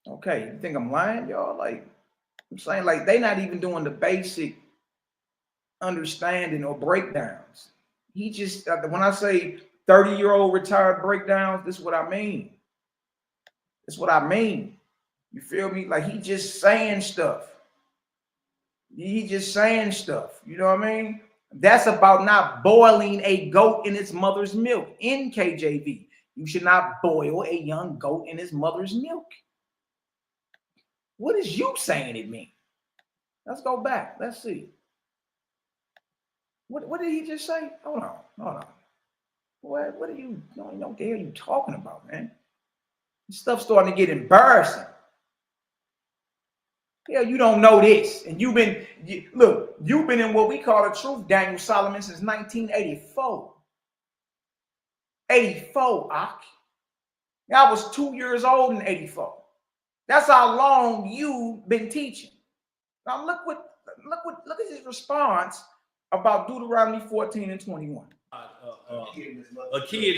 S1: Okay, you think I'm lying, y'all? Like, I'm saying, like, they not even doing the basic understanding or breakdowns. He just, when I say 30-year-old retired breakdowns, this is what I mean. That's what I mean. You feel me? Like, he just saying stuff. You know what I mean? That's about not boiling a goat in its mother's milk. In KJV, you should not boil a young goat in its mother's milk. What is you saying it mean? Let's go back. Let's see. What did he just say? Hold on. What are you, what the hell are you talking about, man? This stuff's starting to get embarrassing. Hell, you don't know this. And you've been in what we call the truth, Daniel Solomon, since 1984. 84, Ak. I was 2 years old in 84. That's how long you've been teaching. Now look at his response about Deuteronomy 14 and 21.
S3: A kid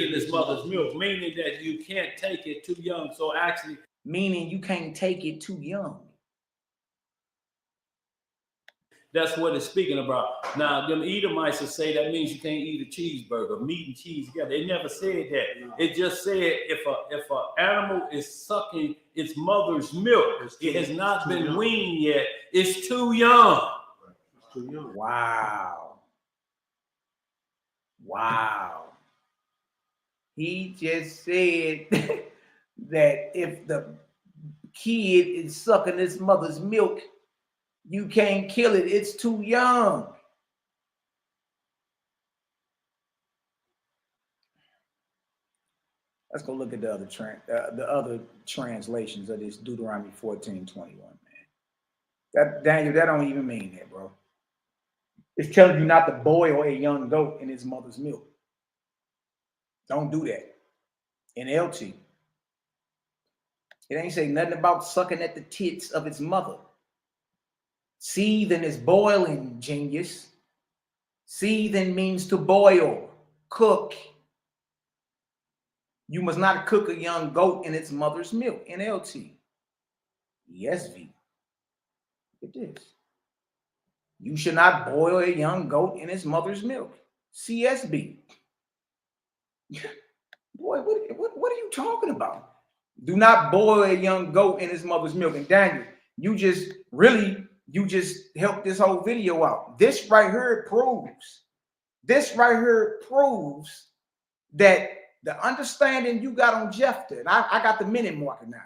S3: in his mother's milk, meaning that you can't take it too young. So actually,
S1: meaning you can't take it too young.
S3: that's what it's speaking about. Now, them Edomites will say that means you can't eat a cheeseburger, meat and cheese together. They never said that. It just said if an animal is sucking its mother's milk, it has not been weaned yet, it's too young.
S5: It's too young.
S1: Wow. He just said that if the kid is sucking its mother's milk, you can't kill it. It's too young. Let's go look at the other translations of this Deuteronomy 14:21, man. That Daniel, that don't even mean that, bro. It's telling you not to boil a young goat in its mother's milk. Don't do that. NLT. It ain't saying nothing about sucking at the tits of its mother. Seething is boiling, genius. Seething means to boil, cook. You must not cook a young goat in its mother's milk. NLT. ESV. Look at this. You should not boil a young goat in its mother's milk. CSB. Boy, what are you talking about? Do not boil a young goat in its mother's milk. And Daniel, you just helped this whole video out. This right here proves that the understanding you got on Jephthah, and I got the minute marker now.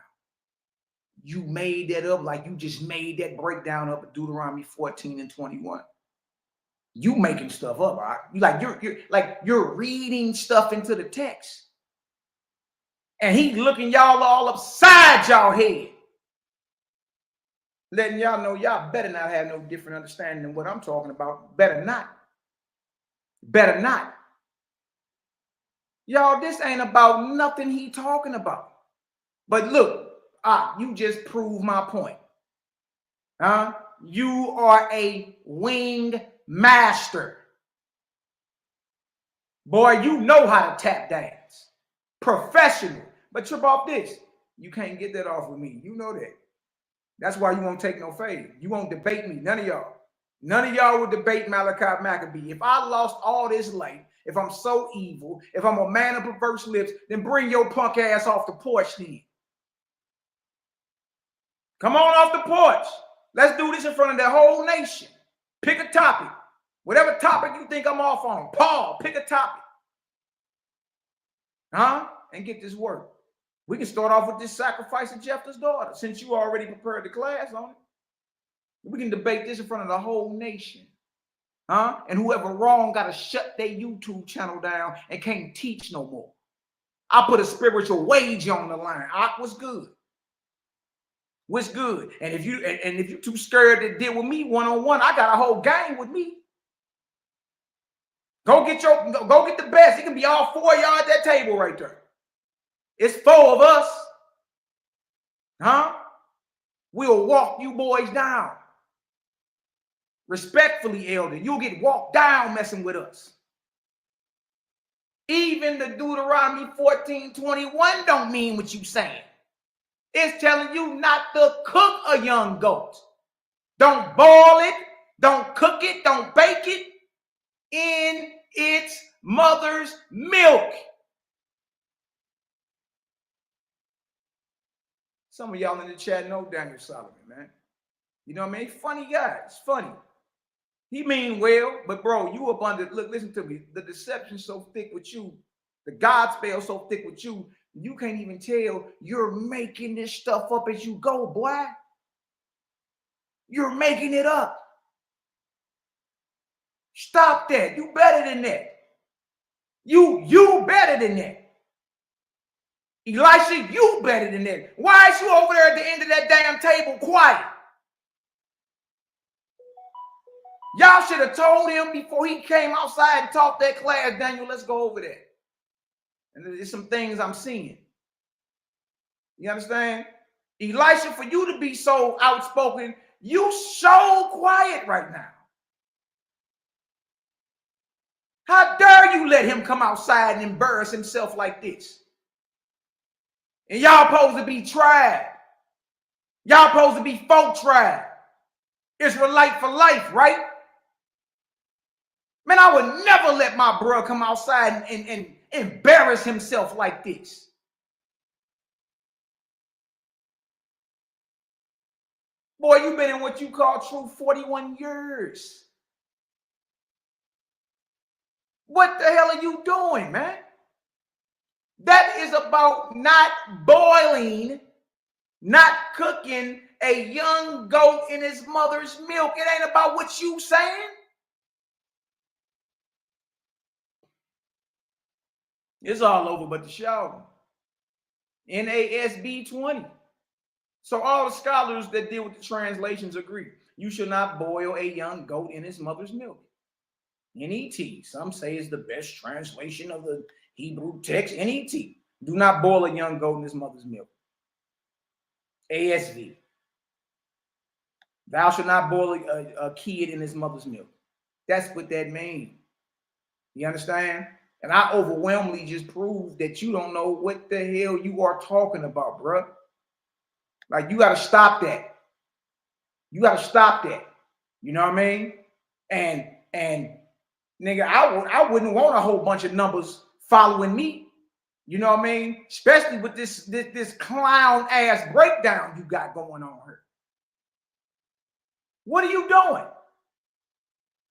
S1: You made that up like you just made that breakdown up of Deuteronomy 14 and 21. You making stuff up, right? You're reading stuff into the text. And he's looking y'all all upside y'all head. Letting y'all know y'all better not have no different understanding than what I'm talking about. Better not. Better not. Y'all, this ain't about nothing he talking about. But look, you just proved my point. You are a winged master. Boy, you know how to tap dance. Professional. But trip off this. You can't get that off with me. You know that. That's why you won't take no fade. You won't debate me. None of y'all. None of y'all will debate Malaki Macabee. If I lost all this light, if I'm so evil, if I'm a man of perverse lips, then bring your punk ass off the porch then. Come on off the porch. Let's do this in front of the whole nation. Pick a topic. Whatever topic you think I'm off on. Paul, pick a topic. And get this work. We can start off with this sacrifice of Jephthah's daughter, since you already prepared the class on it. We can debate this in front of the whole nation. And whoever wrong got to shut their YouTube channel down and can't teach no more. I put a spiritual wager on the line. What's good? What's good? And if you're too scared to deal with me one-on-one, I got a whole gang with me. Go get the best. It can be all four of y'all at that table right there. It's four of us. We'll walk you boys down. Respectfully, elder, you'll get walked down messing with us. Even the Deuteronomy 14:21 don't mean what you saying. It's telling you not to cook a young goat. Don't boil it. Don't cook it. Don't bake it in its mother's milk. Some of y'all in the chat know Daniel Solomon, man. You know what I mean? Funny guy. It's funny. He mean well, but bro, you up under, look, listen to me. The deception's so thick with you. The God spell so thick with you. You can't even tell you're making this stuff up as you go, boy. You're making it up. Stop that. You better than that. You better than that. Elisha, you better than that. Why is you over there at the end of that damn table quiet? Y'all should have told him before he came outside and taught that class, Daniel, let's go over there. And there's some things I'm seeing. You understand? Elisha, for you to be so outspoken, you so quiet right now. How dare you let him come outside and embarrass himself like this? And y'all supposed to be tried. Y'all supposed to be folk tried. Israelite for life, right? Man, I would never let my bro come outside and embarrass himself like this. Boy, you've been in what you call true 41 years. What the hell are you doing, man? That is about not boiling, not cooking a young goat in his mother's milk. It ain't about what you saying. It's all over but the shouting. NASB 20. So all the scholars that deal with the translations agree. You should not boil a young goat in his mother's milk. NET. Some say is the best translation of the Hebrew text. NET. Do not boil a young goat in his mother's milk. ASV. Thou shalt not boil a kid in his mother's milk. That's what that means. You understand? And I overwhelmingly just proved that you don't know what the hell you are talking about, bruh. Like, you got to stop that. You got to stop that. You know what I mean? And nigga, I wouldn't want a whole bunch of numbers following me. You know what I mean? Especially with this clown ass breakdown you got going on here. What are you doing?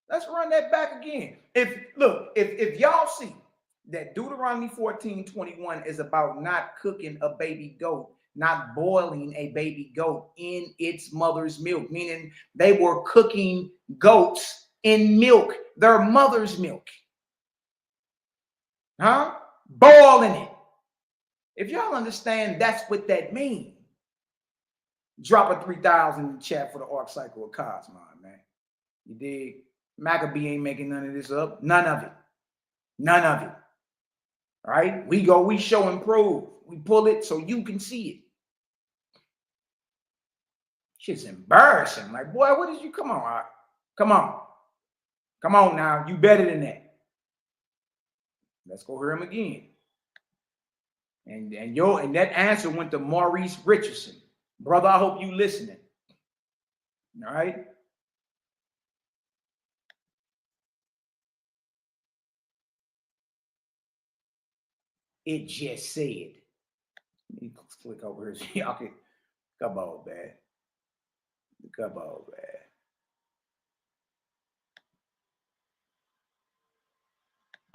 S1: Let's run that back again. If y'all see that Deuteronomy 14:21 is about not cooking a baby goat, not boiling a baby goat in its mother's milk, meaning they were cooking goats in milk, their mother's milk. Huh? Boiling it. If y'all understand that's what that means, drop a 3,000 in the chat for the arc cycle of Cosmon, man. You dig? Macabee ain't making none of this up. None of it. None of it. All right? We show and prove. We pull it so you can see it. Shit's embarrassing. Like, boy, what did you come on? Right? Come on. Come on now. You better than that. Let's go hear him again. And that answer went to Maurice Richardson. Brother, I hope you listening. All right. It just said. Let me click over here. Y'all can come on, man. Come on, man.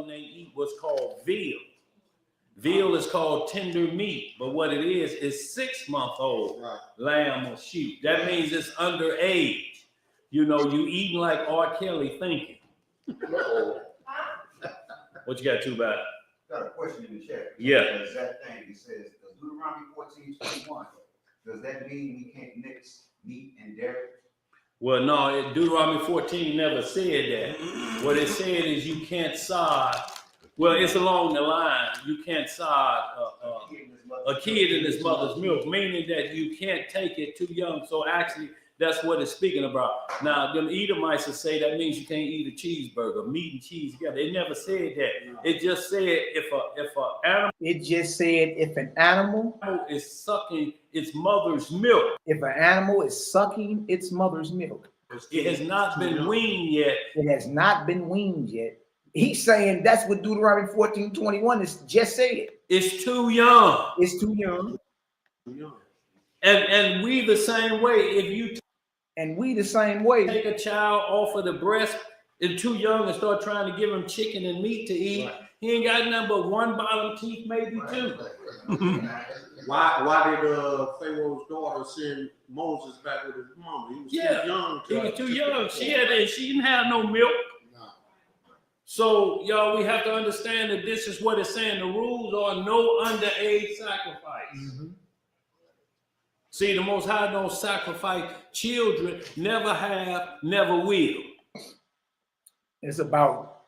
S3: They eat what's called veal. Veal is called tender meat, but what it is 6-month-old lamb or sheep. That means it's underage. You know, you eating like R. Kelly thinking. What you got too bad?
S6: Got a question in the chat.
S3: Yeah.
S6: There's that thing. It says, Deuteronomy 14:21. Does that mean we can't mix meat and dairy?
S3: Well, no, Deuteronomy 14 never said that. What it said is you can't sod. Well, it's along the line. You can't sod a kid in his mother's milk, meaning that you can't take it too young. So actually, that's what it's speaking about. Now, them Edomites will say that means you can't eat a cheeseburger, meat and cheese together. They never said that. It just said if an animal is sucking its mother's milk.
S1: If an animal is sucking its mother's milk.
S3: It has not been weaned yet.
S1: It has not been weaned yet. He's saying that's what Deuteronomy 14:21 is just said.
S3: It's too young.
S1: It's too young.
S3: And we the same way.
S1: We the same way.
S3: Take a child off of the breast and too young and start trying to give him chicken and meat to eat. Right. He ain't got nothing but one bottom teeth, maybe two.
S7: Why did Pharaoh's daughter send Moses back with his mama? He was too young.
S3: He was too young. She didn't have no milk. So, y'all, we have to understand that this is what it's saying. The rules are no underage sacrifice. Mm-hmm. See, the Most High don't sacrifice children, never have, never will.
S1: It's about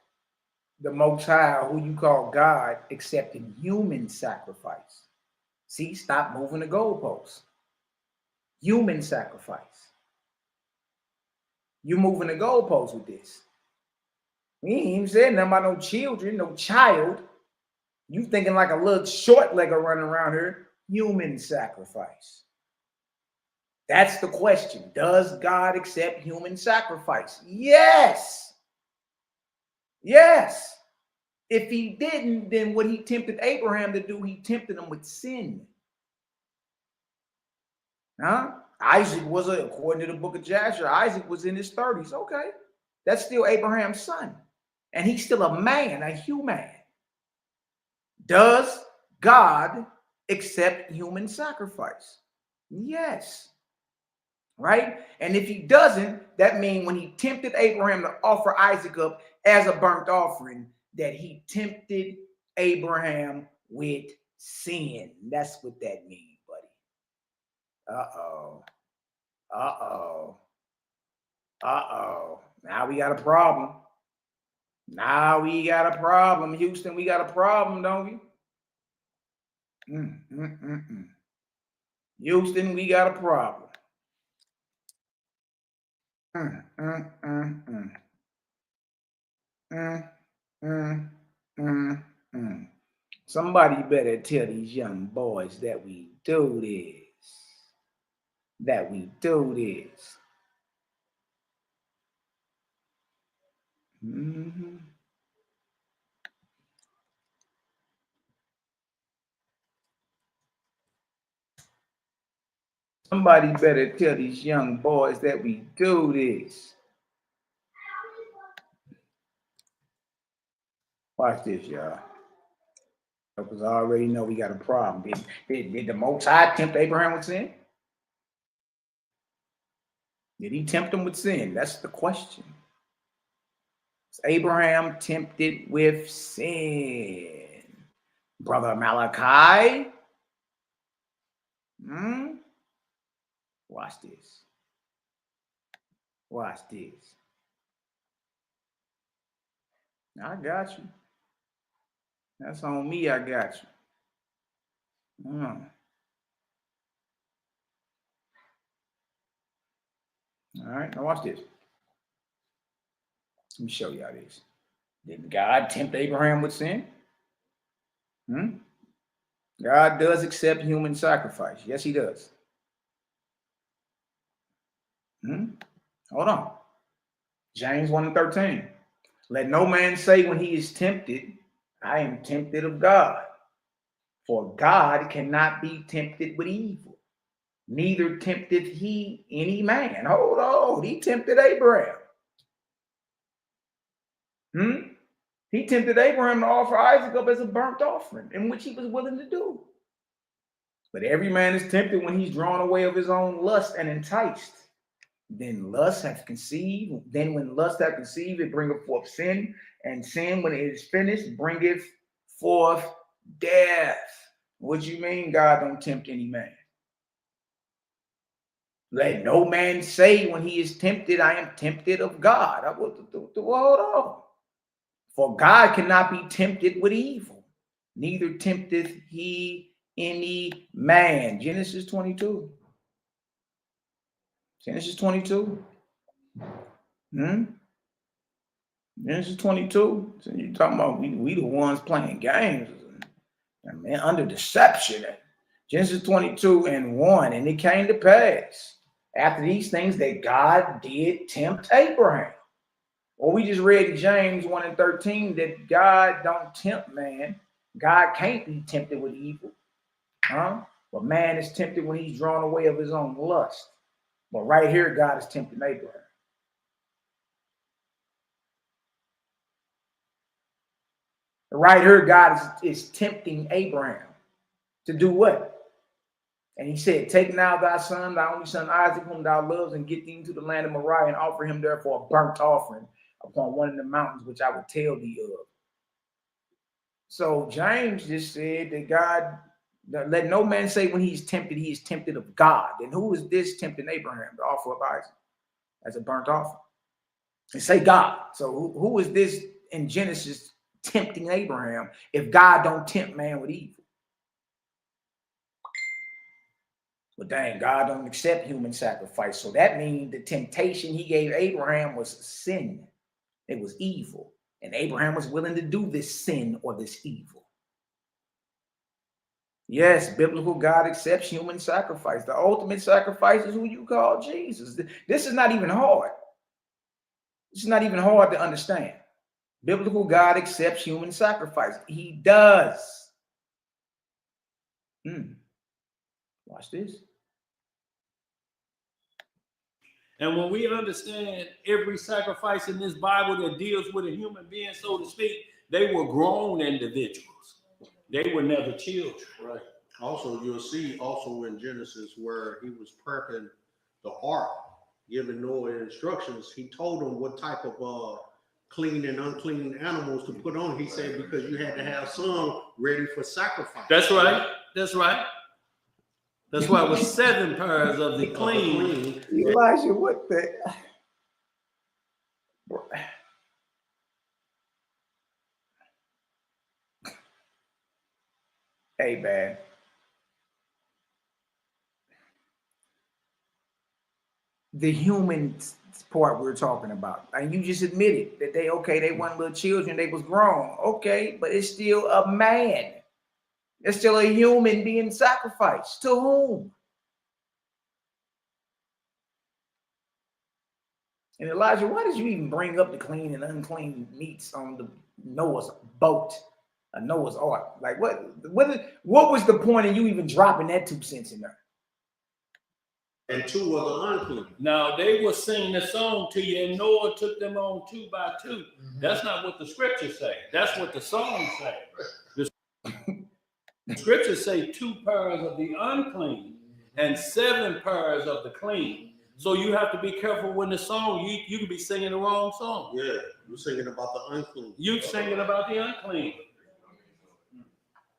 S1: the Most High, who you call God, accepting human sacrifice. See, stop moving the goalposts. Human sacrifice. You're moving the goalposts with this. We ain't even said nothing about no children, no child. You thinking like a little short legger running around here. Human sacrifice. That's the question. Does God accept human sacrifice? Yes. Yes. If he didn't, then what he tempted Abraham to do, he tempted him with sin. Huh? Isaac was, according to the book of Joshua, Isaac was in his 30s. Okay. That's still Abraham's son. And he's still a man, a human. Does God accept human sacrifice? Yes. Right? And if he doesn't, that means when he tempted Abraham to offer Isaac up as a burnt offering, that he tempted Abraham with sin. That's what that means, buddy. Uh-oh. Uh-oh. Uh-oh. Now we got a problem. Now we got a problem. Houston, we got a problem, don't we? Houston, we got a problem. Somebody better tell these young boys that we do this. That we do this. Somebody better tell these young boys that we do this. Watch this, y'all. Because I already know we got a problem. Did the Most High tempt Abraham with sin? Did he tempt him with sin? That's the question. Is Abraham tempted with sin? Brother Malachi? Watch this. Watch this. I got you. That's on me, I got you. All right, now watch this. Let me show y'all this. Did God tempt Abraham with sin? God does accept human sacrifice. Yes, he does. Hold on. James 1:13. Let no man say when he is tempted, I am tempted of God. For God cannot be tempted with evil. Neither tempteth he any man. Hold on. He tempted Abraham. He tempted Abraham to offer Isaac up as a burnt offering, in which he was willing to do. But every man is tempted when he's drawn away of his own lust and enticed. Then lust hath conceived. Then when lust hath conceived, it bringeth forth sin. And sin, when it is finished, bringeth forth death. What you mean God don't tempt any man? Let no man say when he is tempted, I am tempted of God. Hold on. For God cannot be tempted with evil, neither tempteth he any man. Genesis 22. Genesis 22. Genesis 22. So you talking about we the ones playing games. And man, under deception. Genesis 22:1. And it came to pass after these things that God did tempt Abraham. Well, we just read in James 1:13 that God don't tempt man. God can't be tempted with evil. But man is tempted when he's drawn away of his own lust. But right here, God is tempting Abraham. Right here, God is tempting Abraham to do what? And he said, take now thy son, thy only son Isaac, whom thou lovest, and get thee into the land of Moriah, and offer him therefore a burnt offering upon one of the mountains which I will tell thee of. So James just said that God, let no man say when he's tempted, he is tempted of God. Then who is this tempting Abraham to offer up Isaac as a burnt offering? And say God. So who is this in Genesis tempting Abraham if God don't tempt man with evil? But dang, God don't accept human sacrifice. So that means the temptation he gave Abraham was sin. It was evil. And Abraham was willing to do this sin or this evil. Yes, biblical God accepts human sacrifice. The ultimate sacrifice is who you call Jesus. This is not even hard. This is not even hard to understand. Biblical God accepts human sacrifice. He does. Watch this.
S3: And when we understand every sacrifice in this Bible that deals with a human being, so to speak, they were grown individuals. They were never children.
S7: Right. Also, you'll see also in Genesis where he was prepping the ark, giving Noah instructions. He told him what type of clean and unclean animals to put on. He said because you had to have some ready for sacrifice.
S3: That's right. That's right. That's why it was 7 pairs of the clean.
S1: Elijah, what the? Hey, man. The human part we're talking about. And you just admitted that they weren't little children, they was grown. Okay, but it's still a man. It's still a human being sacrificed. To whom? And Elijah, why did you even bring up the clean and unclean meats on the Noah's boat, a Noah's ark? Like, what was the point of you even dropping that 2 cents in there?
S7: And 2 of the unclean.
S3: Now, they were singing a song to you, and Noah took them on 2 by 2. That's not what the scriptures say. That's what the song say. The scriptures say 2 pairs of the unclean and 7 pairs of the clean. So you have to be careful when the song, you could be singing the wrong song.
S7: Yeah, you're singing about the unclean.
S3: You're singing about the unclean.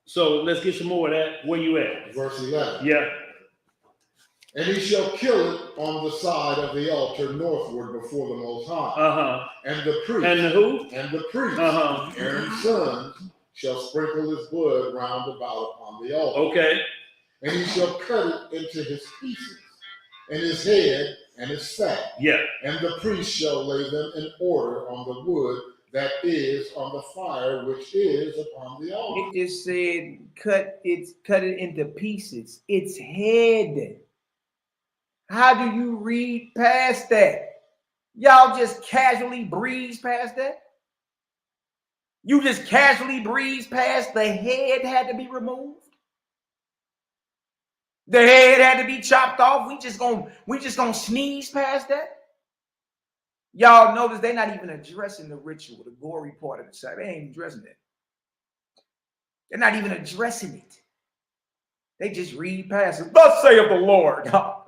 S3: So let's get some more of that. Where you at?
S5: Verse 11.
S3: Yeah.
S5: And he shall kill it on the side of the altar northward before the Most High. And the priest.
S3: And the who?
S5: And the priest. Aaron's sons shall sprinkle his blood round about upon the altar.
S3: Okay.
S5: And he shall cut it into his pieces, and his head and his fat.
S3: Yeah.
S5: And the priest shall lay them in order on the wood that is on the fire, which is upon the altar.
S1: It just said cut it into pieces. Its head. How do you read past that? Y'all just casually breeze past that? You just casually breeze past the head had to be removed? The head had to be chopped off. We just gonna sneeze past that? Y'all notice they're not even addressing the ritual, the gory part of the side. They ain't even addressing it. They're not even addressing it. They just read past it. Thus saith the Lord. You know,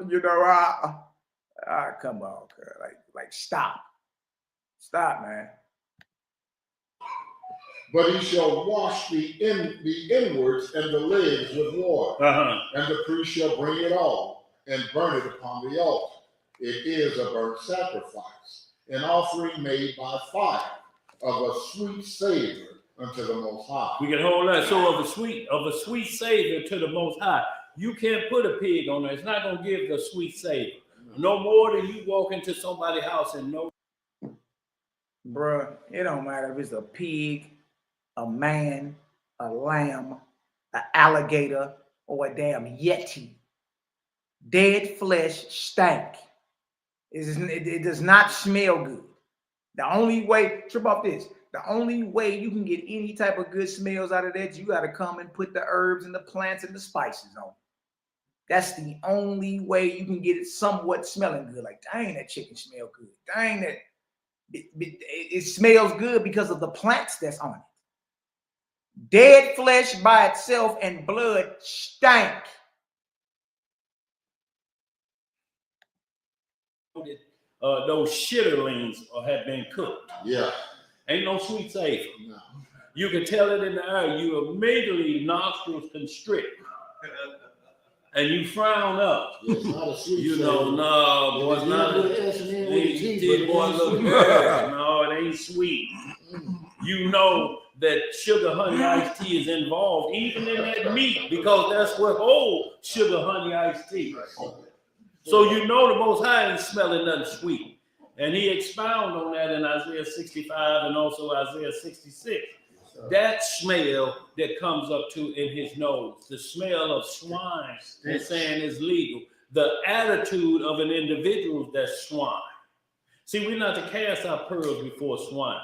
S1: come on, like stop. Stop, man.
S5: But he shall wash the inwards and the legs with water. And the priest shall bring it all and burn it upon the altar. It is a burnt sacrifice, an offering made by fire of a sweet savor unto the Most High.
S3: We can hold that. So of a sweet savor to the Most High. You can't put a pig on there. It's not going to give the sweet savor. No more than you walk into somebody's house and know.
S1: Bruh, it don't matter if it's a pig, a man, a lamb, an alligator, or a damn yeti. Dead flesh stank. It does not smell good. The only way, trip off this, the only way you can get any type of good smells out of that, you got to come and put the herbs and the plants and the spices on. That's the only way you can get it somewhat smelling good. Like, dang, that chicken smell good. Dang, that it smells good because of the plants that's on it. Dead flesh by itself and blood stank.
S3: Those shitterlings have been cooked.
S5: Yeah.
S3: Ain't no sweet savor.
S5: No.
S3: You can tell it in the air. You immediately nostrils constrict. And you frown up.
S5: Yeah, it's not a sweet
S3: you know,
S5: savor.
S3: no, boy, it's not. Tea, boy, look, no, it ain't sweet. You know that sugar honey iced tea is involved, even in that meat, because that's what whole sugar honey iced tea. So you know the Most High ain't smelling nothing sweet. And he expound on that in Isaiah 65 and also Isaiah 66. That smell that comes up to in his nose, the smell of swine, and saying is legal. The attitude of an individual that's swine. See, we're not to cast our pearls before swine.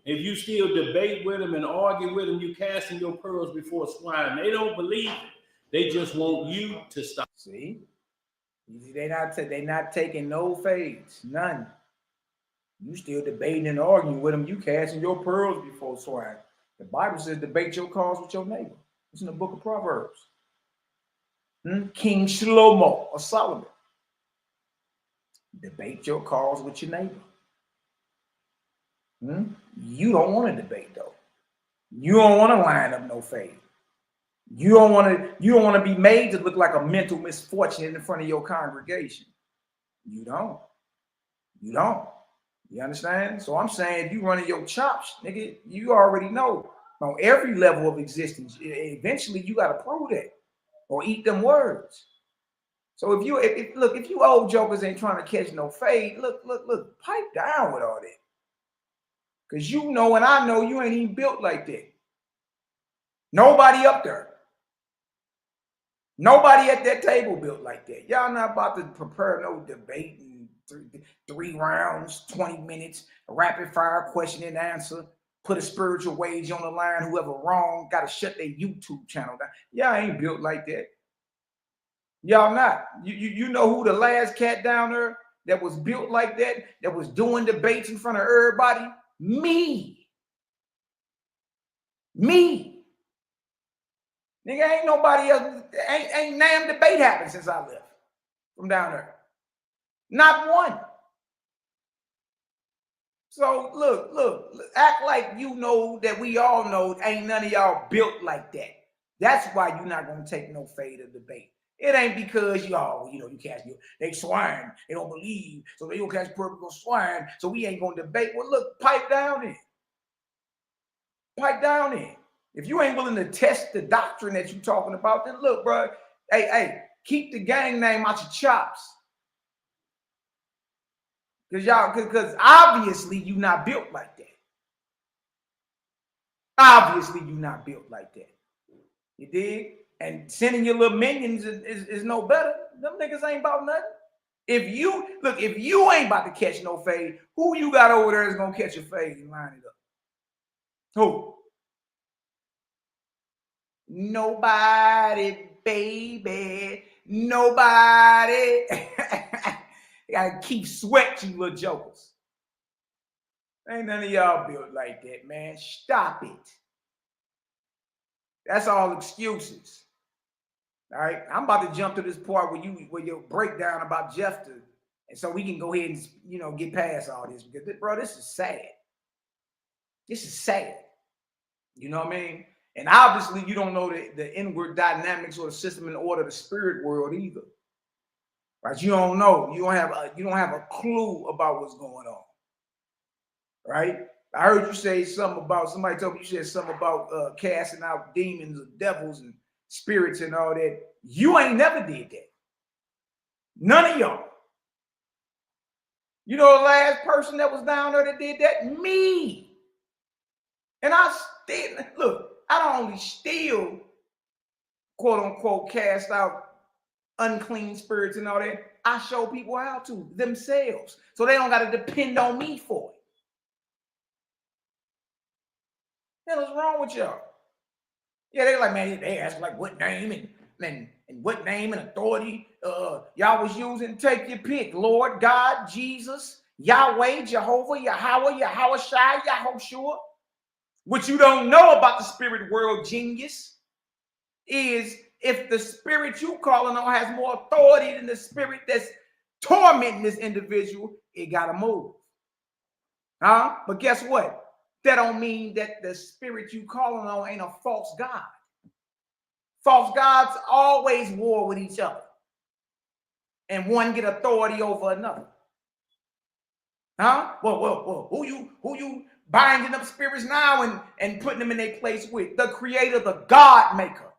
S3: If you still debate with them and argue with them, you casting your pearls before swine. They don't believe it. They just want you to stop.
S1: See, they not taking no fades, none. You still debating and arguing with them. You casting your pearls before swine. The Bible says debate your cause with your neighbor. It's in the book of Proverbs. King Shlomo or Solomon. Debate your cause with your neighbor. You don't want to debate though. You don't want to line up no fade. You don't want to be made to look like a mental misfortune in front of your congregation. You don't. You understand? So I'm saying if you running your chops, nigga, you already know on every level of existence, eventually you got to prove that or eat them words. So if you old jokers ain't trying to catch no fade, look, pipe down with all that. Because you know and I know you ain't even built like that. Nobody up there. Nobody at that table built like that. Y'all not about to prepare no debate in three rounds, 20 minutes, a rapid fire question and answer, put a spiritual wage on the line. Whoever wrong got to shut their YouTube channel down. Y'all ain't built like that. Y'all not. You know who the last cat down there that was built like that was doing debates in front of everybody? Me. Nigga, ain't nobody else, ain't damn debate happened since I left from down there. Not one. So look, act like you know that we all know ain't none of y'all built like that. That's why you're not gonna take no fade of debate. It ain't because you cast they swine, they don't believe, so they don't cast purple swine, so we ain't gonna debate. Well, look, pipe down in. If you ain't willing to test the doctrine that you're talking about, then look, bro, hey, keep the gang name out your chops. Because obviously you're not built like that. You dig? And sending your little minions is no better. Them niggas ain't about nothing. If you ain't about to catch no fade, who you got over there is gonna catch a fade and line it up? Who? Nobody, baby. Nobody. You gotta keep sweating, you little jokers. Ain't none of y'all built like that, man. Stop it. That's all excuses. All right. I'm about to jump to this part where your breakdown about Jephthah. And so we can go ahead and get past all this. Because bro, this is sad. You know what I mean? And obviously you don't know the inward dynamics or the system and order of the spirit world either. Right? You don't know. You don't have a clue about what's going on. Right? I heard you say somebody told me you said something about casting out demons or devils and spirits and all that. You ain't never did that. None of y'all. You know the last person that was down there that did that? Me. And I don't only still, quote unquote, cast out unclean spirits and all that. I show people how to themselves. So they don't got to depend on me for it. What's wrong with y'all? Yeah, they're like, man, they ask like what name and what name and authority y'all was using. Take your pick. Lord, God, Jesus, Yahweh, Jehovah, Yahweh, Yahushua, Yahushua. What you don't know about the spirit world, genius, is if the spirit you calling on has more authority than the spirit that's tormenting this individual, it gotta move. But guess what? That don't mean that the spirit you calling on ain't a false god. False gods always war with each other. And one get authority over another. Huh? Well, who you binding up spirits now and putting them in their place with? The creator, the God maker.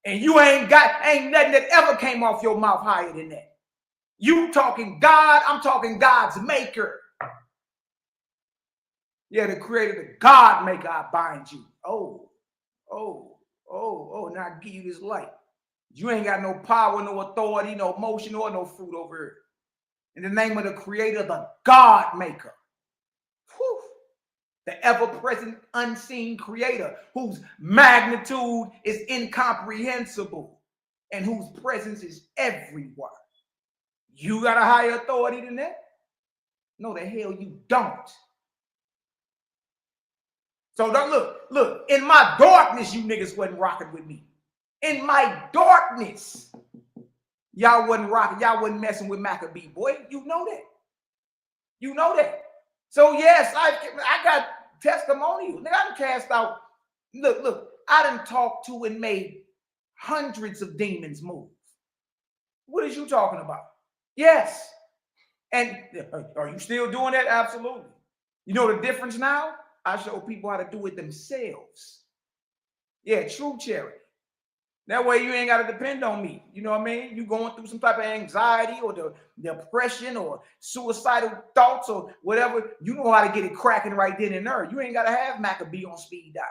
S1: And you ain't nothing that ever came off your mouth higher than that. You talking God, I'm talking God's maker. Yeah, the creator, the God maker, I bind you. Oh, now I give you this light. You ain't got no power, no authority, no motion, or no fruit over here. In the name of the creator, the God maker. Whew. The ever-present, unseen creator, whose magnitude is incomprehensible and whose presence is everywhere. You got a higher authority than that? No, the hell you don't. So don't look, in my darkness, you niggas wasn't rocking with me. In my darkness, y'all wasn't rocking, y'all wasn't messing with Macabee, boy. You know that. You know that. So yes, I got testimonials. Nigga, I done cast out. Look, I done talked to and made hundreds of demons move. What is you talking about? Yes. And are you still doing that? Absolutely. You know the difference now? I show people how to do it themselves. Yeah, true charity. That way you ain't got to depend on me. You know what I mean? You going through some type of anxiety or the depression or suicidal thoughts or whatever. You know how to get it cracking right then and there. You ain't got to have Maccabee on speed dial.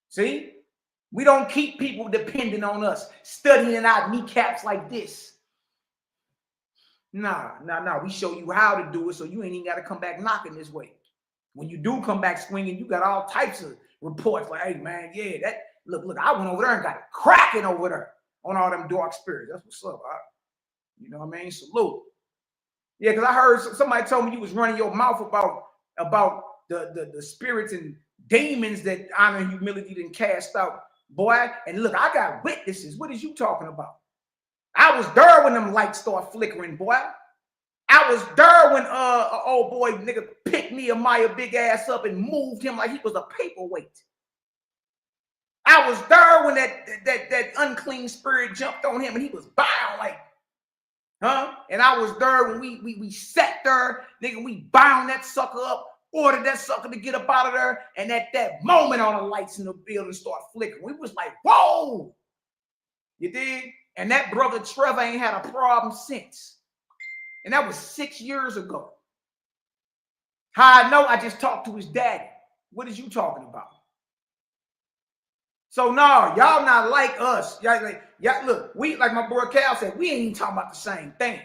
S1: See? We don't keep people dependent on us, studying our kneecaps like this. Nah. We show you how to do it so you ain't even got to come back knocking this way. When you do come back swinging, you got all types of reports like, hey, man, yeah, that, look, I went over there and got it cracking over there on all them dark spirits. That's what's up. You know what I mean? Salute. Yeah, because I heard somebody told me you was running your mouth about the spirits and demons that honor and humility didn't cast out, boy. And look, I got witnesses. What is you talking about? I was there when them lights start flickering, boy. I was there when old boy nigga picked Nehemiah big ass up and moved him like he was a paperweight. I was there when that unclean spirit jumped on him and he was bound like, huh? And I was there when we sat there, nigga, we bound that sucker up, ordered that sucker to get up out of there, and at that moment all the lights in the building start flickering. We was like, whoa! You dig? And that brother Trevor ain't had a problem since. And that was 6 years ago. How I know? I just talked to his daddy. What is you talking about? So no, y'all not like us. Y'all look, we, like my boy Cal said, we ain't even talking about the same thing.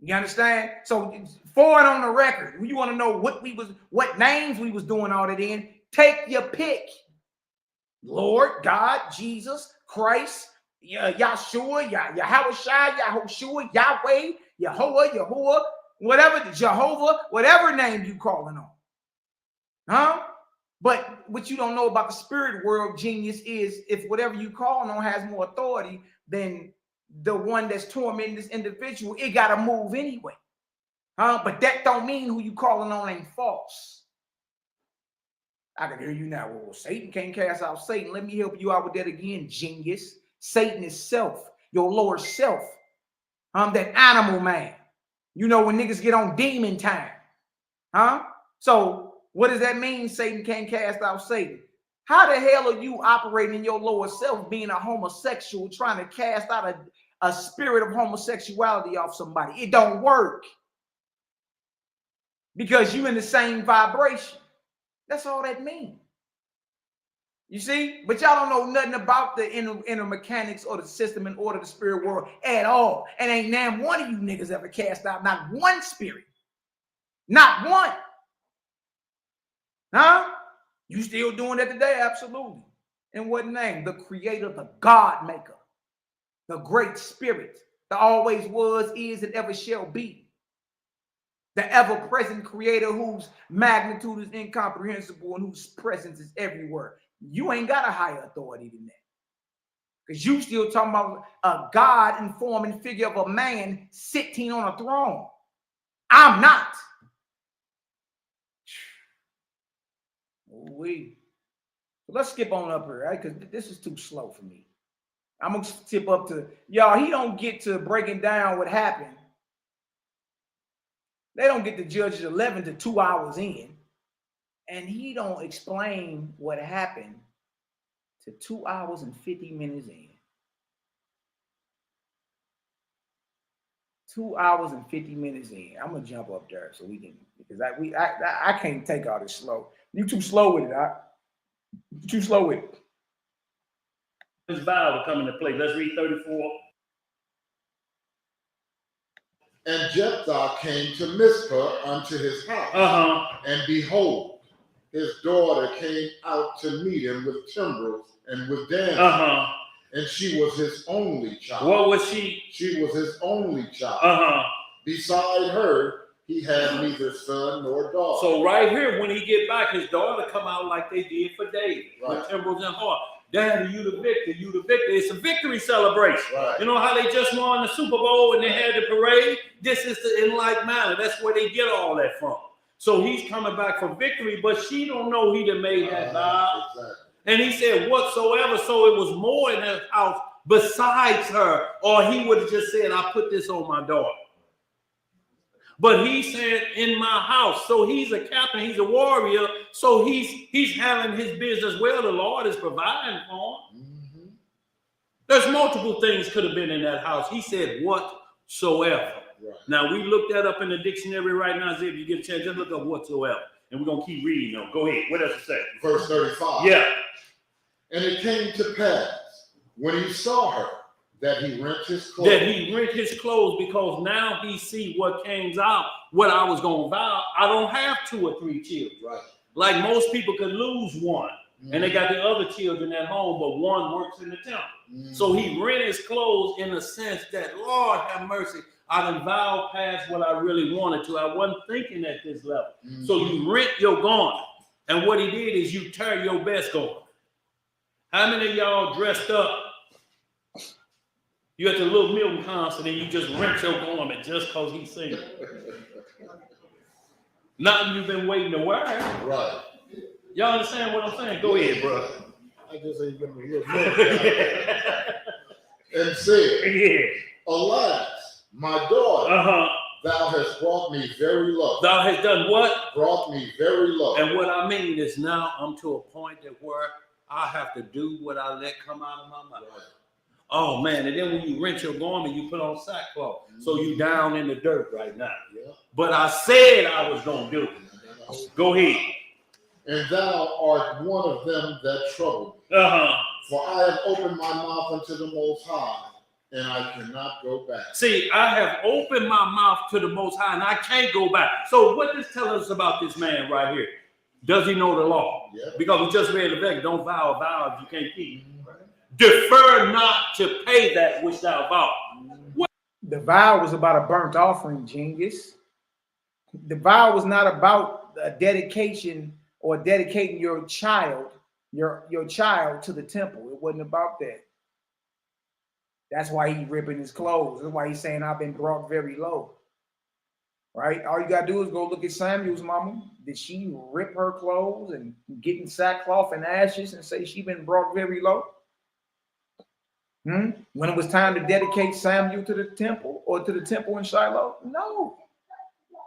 S1: You understand? So for it on the record, you want to know what names we was doing all that in, take your pick. Lord, God, Jesus, Christ, Yahshua, Yahushua, Yahushua, Yahweh, Yahuwah, whatever, Jehovah, whatever name you calling on. Huh? But what you don't know about the spirit world, genius, is if whatever you calling on has more authority than the one that's tormenting this individual, it got to move anyway. Huh? But that don't mean who you calling on ain't false. I can hear you now. Well, Satan can't cast out Satan. Let me help you out with that again, genius. Satan is self, your lower self. That animal man. You know when niggas get on demon time. Huh? So what does that mean? Satan can't cast out Satan. How the hell are you operating in your lower self, being a homosexual, trying to cast out a spirit of homosexuality off somebody? It don't work. Because you in the same vibration. That's all that means. You see? But y'all don't know nothing about the inner mechanics or the system and order of the spirit world at all. And ain't damn one of you niggas ever cast out not one spirit. Not one. Huh? You still doing that today? Absolutely. In what name? The creator, the God maker, the great spirit, the always was, is, and ever shall be. The ever-present creator whose magnitude is incomprehensible and whose presence is everywhere. You ain't got a higher authority than that. Because you still talking about a God in form and figure of a man sitting on a throne. I'm not. Let's skip on up here, right? Because this is too slow for me. I'm going to tip up to, y'all, he don't get to breaking down what happened They don't get to Judges 11 to 2 hours in, and he don't explain what happened to 2 hours and 50 minutes in. 2 hours and 50 minutes in. I'm gonna jump up there so we can, because I can't take all this slow. You too slow with it. You too slow with it.
S3: This vow will come into play. Let's read 34.
S5: And Jephthah came to Mizpah unto his house. And behold, his daughter came out to meet him with timbrels and with dances. And she was his only child.
S3: What was she?
S5: She was his only child. Beside her, he had neither son nor daughter.
S3: So right here, when he get back, his daughter come out like they did for David, with timbrels and harp. Daddy, you the victor, you the victor. It's a victory celebration.
S5: Right.
S3: You know how they just won the Super Bowl and they had the parade? This is in like manner. That's where they get all that from. So he's coming back for victory, but she don't know he done made that vow.
S5: Exactly.
S3: And he said, whatsoever. So it was more in the house besides her, or he would have just said, I put this on my daughter. But he said, in my house. So he's a captain, he's a warrior. So he's handling his business well. The Lord is providing for him. There's multiple things could have been in that house. He said, whatsoever.
S5: Right.
S3: Now, we looked that up in the dictionary right now. So if you get a chance, just look up whatsoever. And we're going to keep reading them. Go ahead. What else it say?
S5: Verse 35.
S3: Yeah.
S5: And it came to pass, when he saw her, that he rent his clothes.
S3: That he rent his clothes, because now he see what came out, what I was going to vow. I don't have 2 or 3 children.
S5: Right.
S3: Like most people could lose one. And they got the other children at home, but one works in the temple. So he rent his clothes in the sense that, Lord have mercy, I done vowed past what I really wanted to. I wasn't thinking at this level. So you rent your garment. And what he did is you tear your best garment. How many of y'all dressed up? You at the little Milton concert and you just rent your garment just because he's singing. Nothing you've been waiting to wear.
S5: Right.
S3: Y'all understand what I'm saying? Go ahead, bro.
S5: I just say you're going to and said, alas, my daughter, thou hast brought me very low.
S3: Thou hast done what?
S5: Brought me very low.
S3: And what I mean is now I'm to a point that where I have to do what I let come out of my mouth. Right. Oh man, and then when you rent your garment, you put on sackcloth. So you down in the dirt right now.
S5: Yeah.
S3: But I said I was going to do it. Go ahead.
S5: And thou art one of them that trouble me. For I have opened my mouth unto the Most High, and I cannot go back.
S3: See, I have opened my mouth to the Most High, and I can't go back. So what does tell us about this man right here? Does he know the law?
S5: Yeah.
S3: Because we just read the Leviticus, don't vow a vow if you can't keep. Defer not to pay that which thou vowest.
S1: The vow was about a burnt offering, Genghis. The vow was not about a dedication or dedicating your child, your child to the temple. It wasn't about that. That's why he's ripping his clothes. That's why he's saying, I've been brought very low. Right? All you got to do is go look at Samuel's mama. Did she rip her clothes and get in sackcloth and ashes and say she been brought very low? When it was time to dedicate Samuel to the temple or to the temple in Shiloh? No.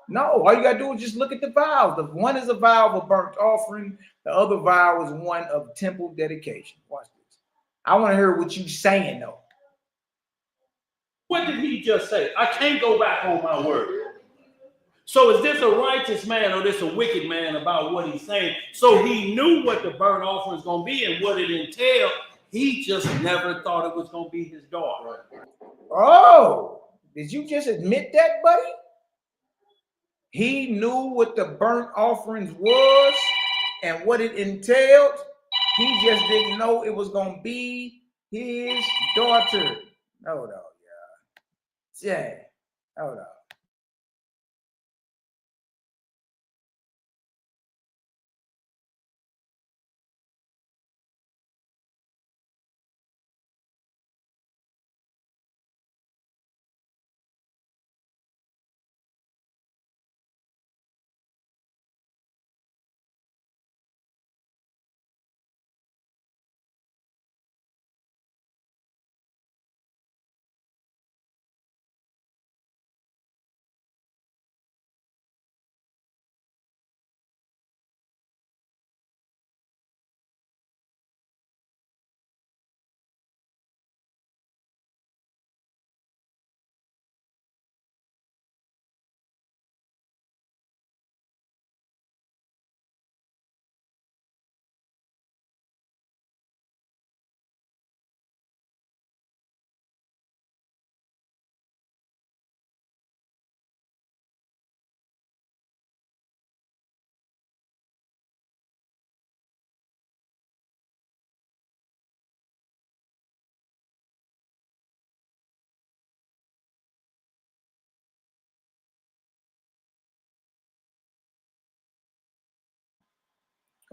S1: No. All you got to do is just look at the vows. The one is a vow of a burnt offering. The other vow is one of temple dedication. Watch this. I want to hear what you saying, though.
S3: What did he just say? I can't go back on my word. So is this a righteous man or this a wicked man about what he's saying? So he knew what the burnt offering is going to be and what it entailed. He just never thought it was going to be his daughter.
S1: Oh, did you just admit that, buddy? He knew what the burnt offerings was and what it entailed. He just didn't know it was going to be his daughter. Hold on, y'all. Yeah, hold on.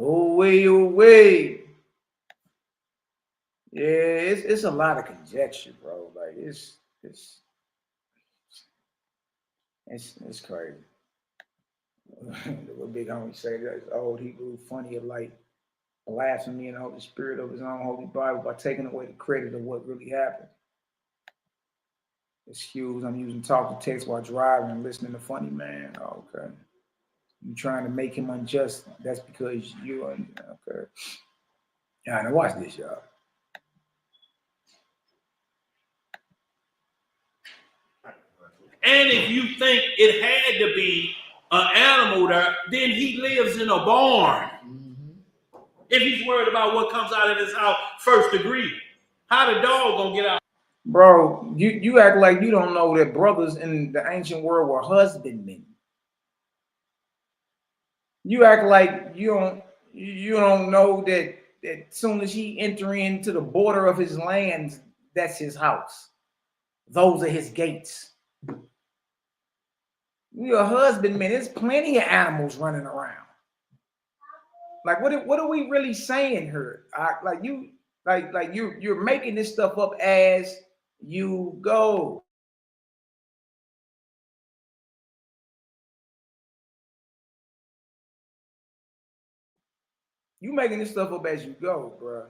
S1: Oh way. Yeah, it's a lot of conjecture, bro. Like it's crazy. What big homie say that old Hebrew funny of like blasphemy in the Holy Spirit of his own Holy Bible by taking away the credit of what really happened. Excuse, I'm using talk to text while driving and listening to funny man. Oh, okay. You trying to make him unjust. That's because you are okay. All right, now watch this, y'all.
S3: And if you think it had to be an animal there, then he lives in a barn. If he's worried about what comes out of his house, first degree, how the dog gonna get out?
S1: Bro, you act like you don't know that brothers in the ancient world were husbandmen. You act like you don't know that as soon as he enter into the border of his lands, that's his house. Those are his gates. You're a husbandman. There's plenty of animals running around. Like what are we really saying here? You're making this stuff up as you go. You making this stuff up as you go, bro.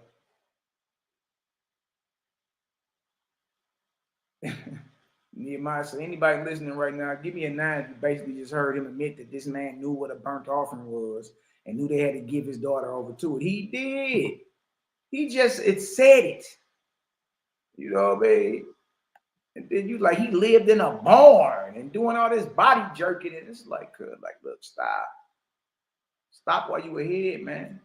S1: Nehemiah, so anybody listening right now, give me a 9 if you basically just heard him admit that this man knew what a burnt offering was and knew they had to give his daughter over to it. He did. It said it. You know what I mean? And then you like, he lived in a barn and doing all this body jerking. And it's like, look, stop. Stop while you ahead, man.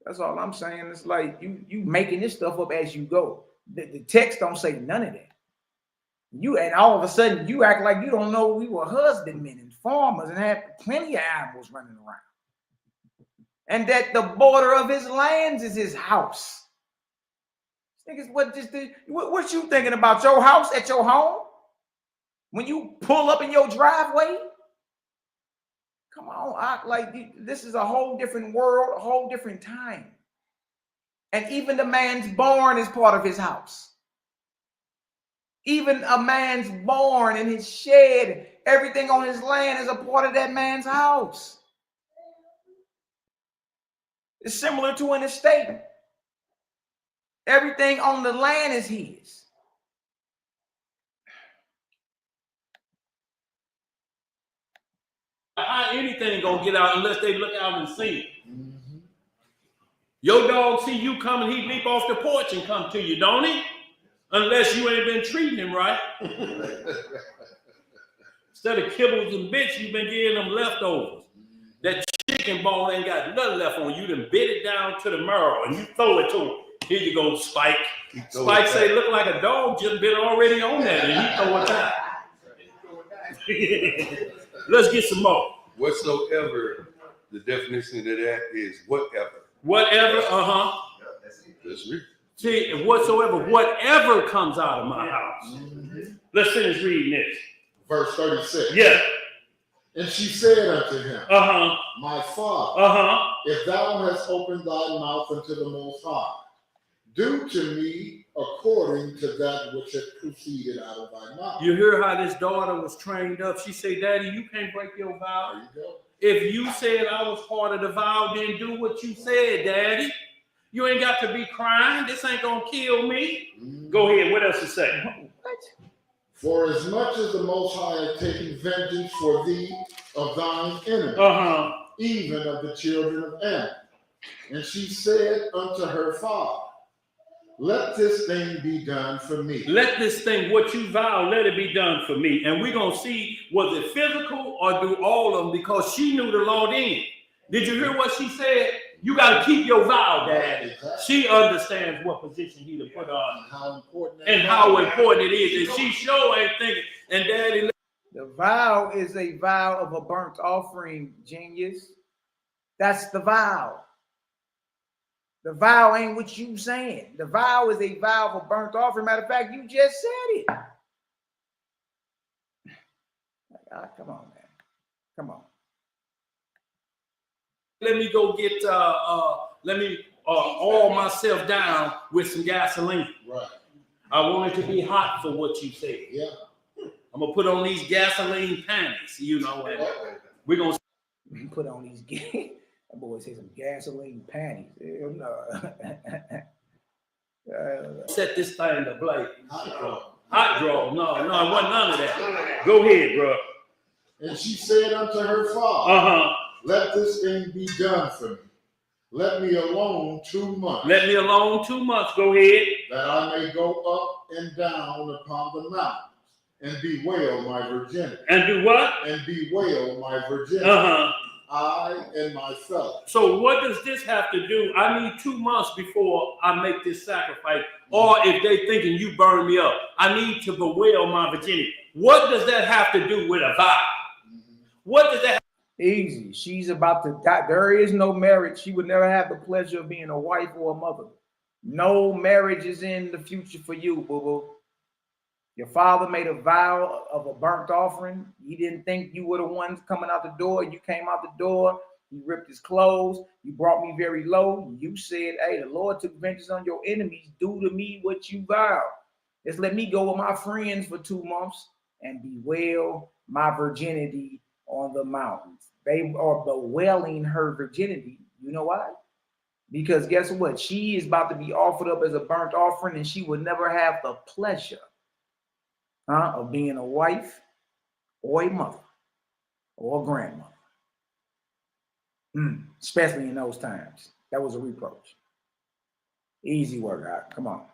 S1: That's all I'm saying. It's like you making this stuff up as you go. The text don't say none of that. And all of a sudden you act like you don't know we were husbandmen and farmers and had plenty of animals running around. And that the border of his lands is his house. Niggas, what you thinking about your house at your home? When you pull up in your driveway? Come on, act like this is a whole different world, a whole different time. And even the man's barn is part of his house. Even a man's barn and his shed, everything on his land is a part of that man's house. It's similar to an estate. Everything on the land is his.
S3: How anything gonna get out unless they look out and see it? Your dog see you coming, he leap off the porch and come to you, don't he? Unless you ain't been treating him right. Instead of kibbles and bits, you've been giving them leftovers. That chicken bone ain't got nothing left on you. Done bit it down to the marrow and you throw it to him. Here you go, Spike. Spike say, look like a dog just been already on that and he throw it down. Let's get some more.
S8: Whatsoever, the definition of that is whatever.
S3: Whatever,
S8: That's it.
S3: See, whatever comes out of my house. Let's finish reading this.
S5: Verse 36.
S3: Yeah.
S5: And she said unto him, My father, if thou hast opened thy mouth unto the Most High, do to me according to that which hath proceeded out of thy mouth.
S3: You hear how this daughter was trained up. She said, Daddy, you can't break your vow.
S5: There you go.
S3: If you said I was part of the vow, then do what you said, Daddy. You ain't got to be crying. This ain't going to kill me. Go ahead. What else to say?
S1: What?
S5: For as much as the Most High hath taken vengeance for thee of thine enemies, even of the children of Ammon. And she said unto her father, let this thing be done for me.
S3: Let this thing, what you vow, let it be done for me. And we're going to see, was it physical or do all of them? Because she knew the law then. Did you hear what she said? You got to keep your vow, Dad. Exactly. She understands what position he to put on and how important it is. And she sure ain't thinking. And Daddy,
S1: the vow is a vow of a burnt offering, genius. That's the vow. The vow ain't what you saying. The vow is a vow of a burnt offering. Matter of fact, you just said it. Come on, man. Come on.
S3: let me go get let me oil myself down with some gasoline.
S5: Right.
S3: I want it to be hot for what you said.
S5: Yeah.
S3: I'm gonna put on these gasoline panties, you know, and we're gonna
S1: put on these that boy say some gasoline panties. Hell no.
S3: set this thing to blaze. Hot draw. No, it wasn't none of that. Go ahead, bro.
S5: And she said unto her father,
S3: Uh-huh.
S5: let this thing be done for me. Let me alone 2 months.
S3: Let me alone 2 months. Go ahead.
S5: That I may go up and down upon the mountains and bewail my virginity.
S3: And do what?
S5: And bewail my virginity.
S3: Uh-huh.
S5: I and my fellows.
S3: So what does this have to do? I need 2 months before I make this sacrifice. Or if they thinking you burn me up, I need to bewail my virginity. What does that have to do with a vow? What does that?
S1: Easy. She's about to die. There is no marriage. She would never have the pleasure of being a wife or a mother. No marriage is in the future for you, boo-boo. Your father made a vow of a burnt offering. He didn't think you were the ones coming out the door. You came out the door. He ripped his clothes. You brought me very low. You said, hey, the Lord took vengeance on your enemies. Do to me what you vowed. Just let me go with my friends for 2 months and bewail my virginity on the mountains. They are bewailing her virginity. You know why? Because guess what? She is about to be offered up as a burnt offering, and she would never have the pleasure of being a wife or a mother or a grandmother. Especially in those times. That was a reproach. Easy work out. Come on.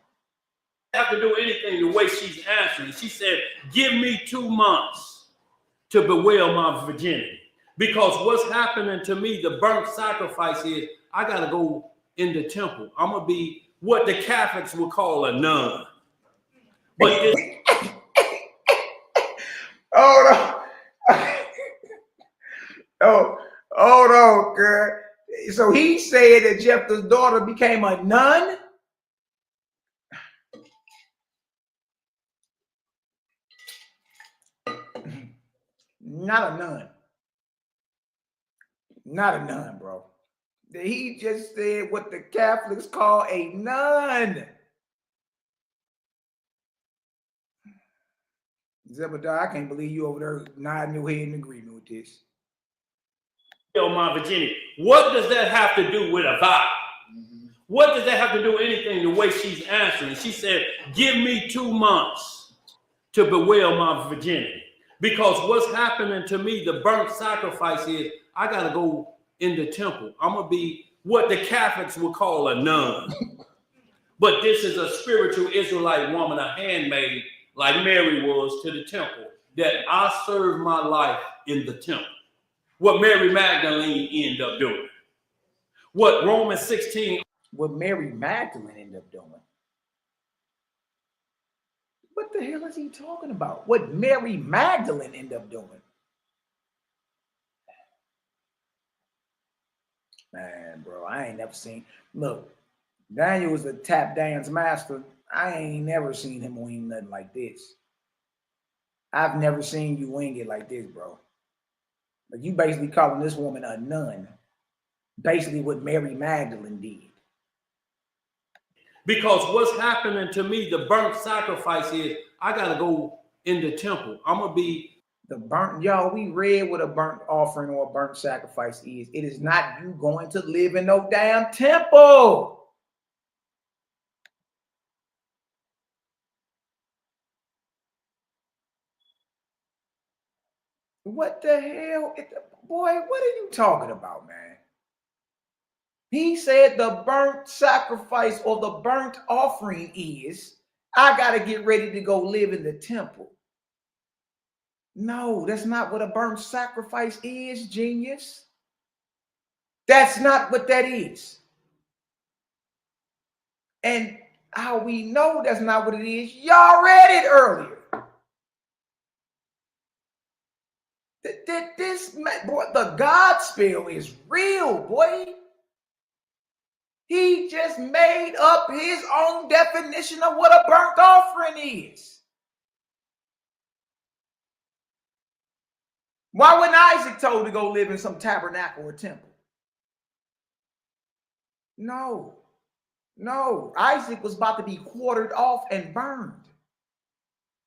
S3: Have to do anything the way she's answering. She said, give me 2 months to bewail my virginity. Because what's happening to me, the burnt sacrifice is, I got to go in the temple. I'm going to be what the Catholics would call a nun. But this...
S1: Hold on, girl. So he said that Jephthah's daughter became a nun? Not a nun. Not a nun, bro. He just said what the Catholics call a nun. Zebediah, I can't believe you over there nodding your head in agreement with this.
S3: My virginity. What does that have to do with a vow? What does that have to do with anything the way she's answering? She said, give me 2 months to bewail my virginity. Because what's happening to me, the burnt sacrifice is, I got to go in the temple. I'm going to be what the Catholics would call a nun. But this is a spiritual Israelite woman, a handmaid, like Mary was to the temple, that I serve my life in the temple. What Mary Magdalene ended up doing. What Romans 16.
S1: What Mary Magdalene ended up doing. What the hell is he talking about? What Mary Magdalene ended up doing. Man, bro, I ain't never seen. Look, Daniel was a tap dance master. I ain't never seen him wing nothing like this. I've never seen you wing it like this, bro. But you basically calling this woman a nun. Basically what Mary Magdalene did.
S3: Because what's happening to me, the burnt sacrifice is, I got to go in the temple. I'm going to be.
S1: The burnt, y'all, we read what a burnt offering or a burnt sacrifice is. It is not you going to live in no damn temple. What the hell? Boy, what are you talking about, man? He said the burnt sacrifice or the burnt offering is, I got to get ready to go live in the temple. No, that's not what a burnt sacrifice is, genius. That's not what that is. And how we know that's not what it is, y'all read it earlier. This, boy, the God spell is real, boy. He just made up his own definition of what a burnt offering is. Why wasn't Isaac told to go live in some tabernacle or temple? No. Isaac was about to be quartered off and burned.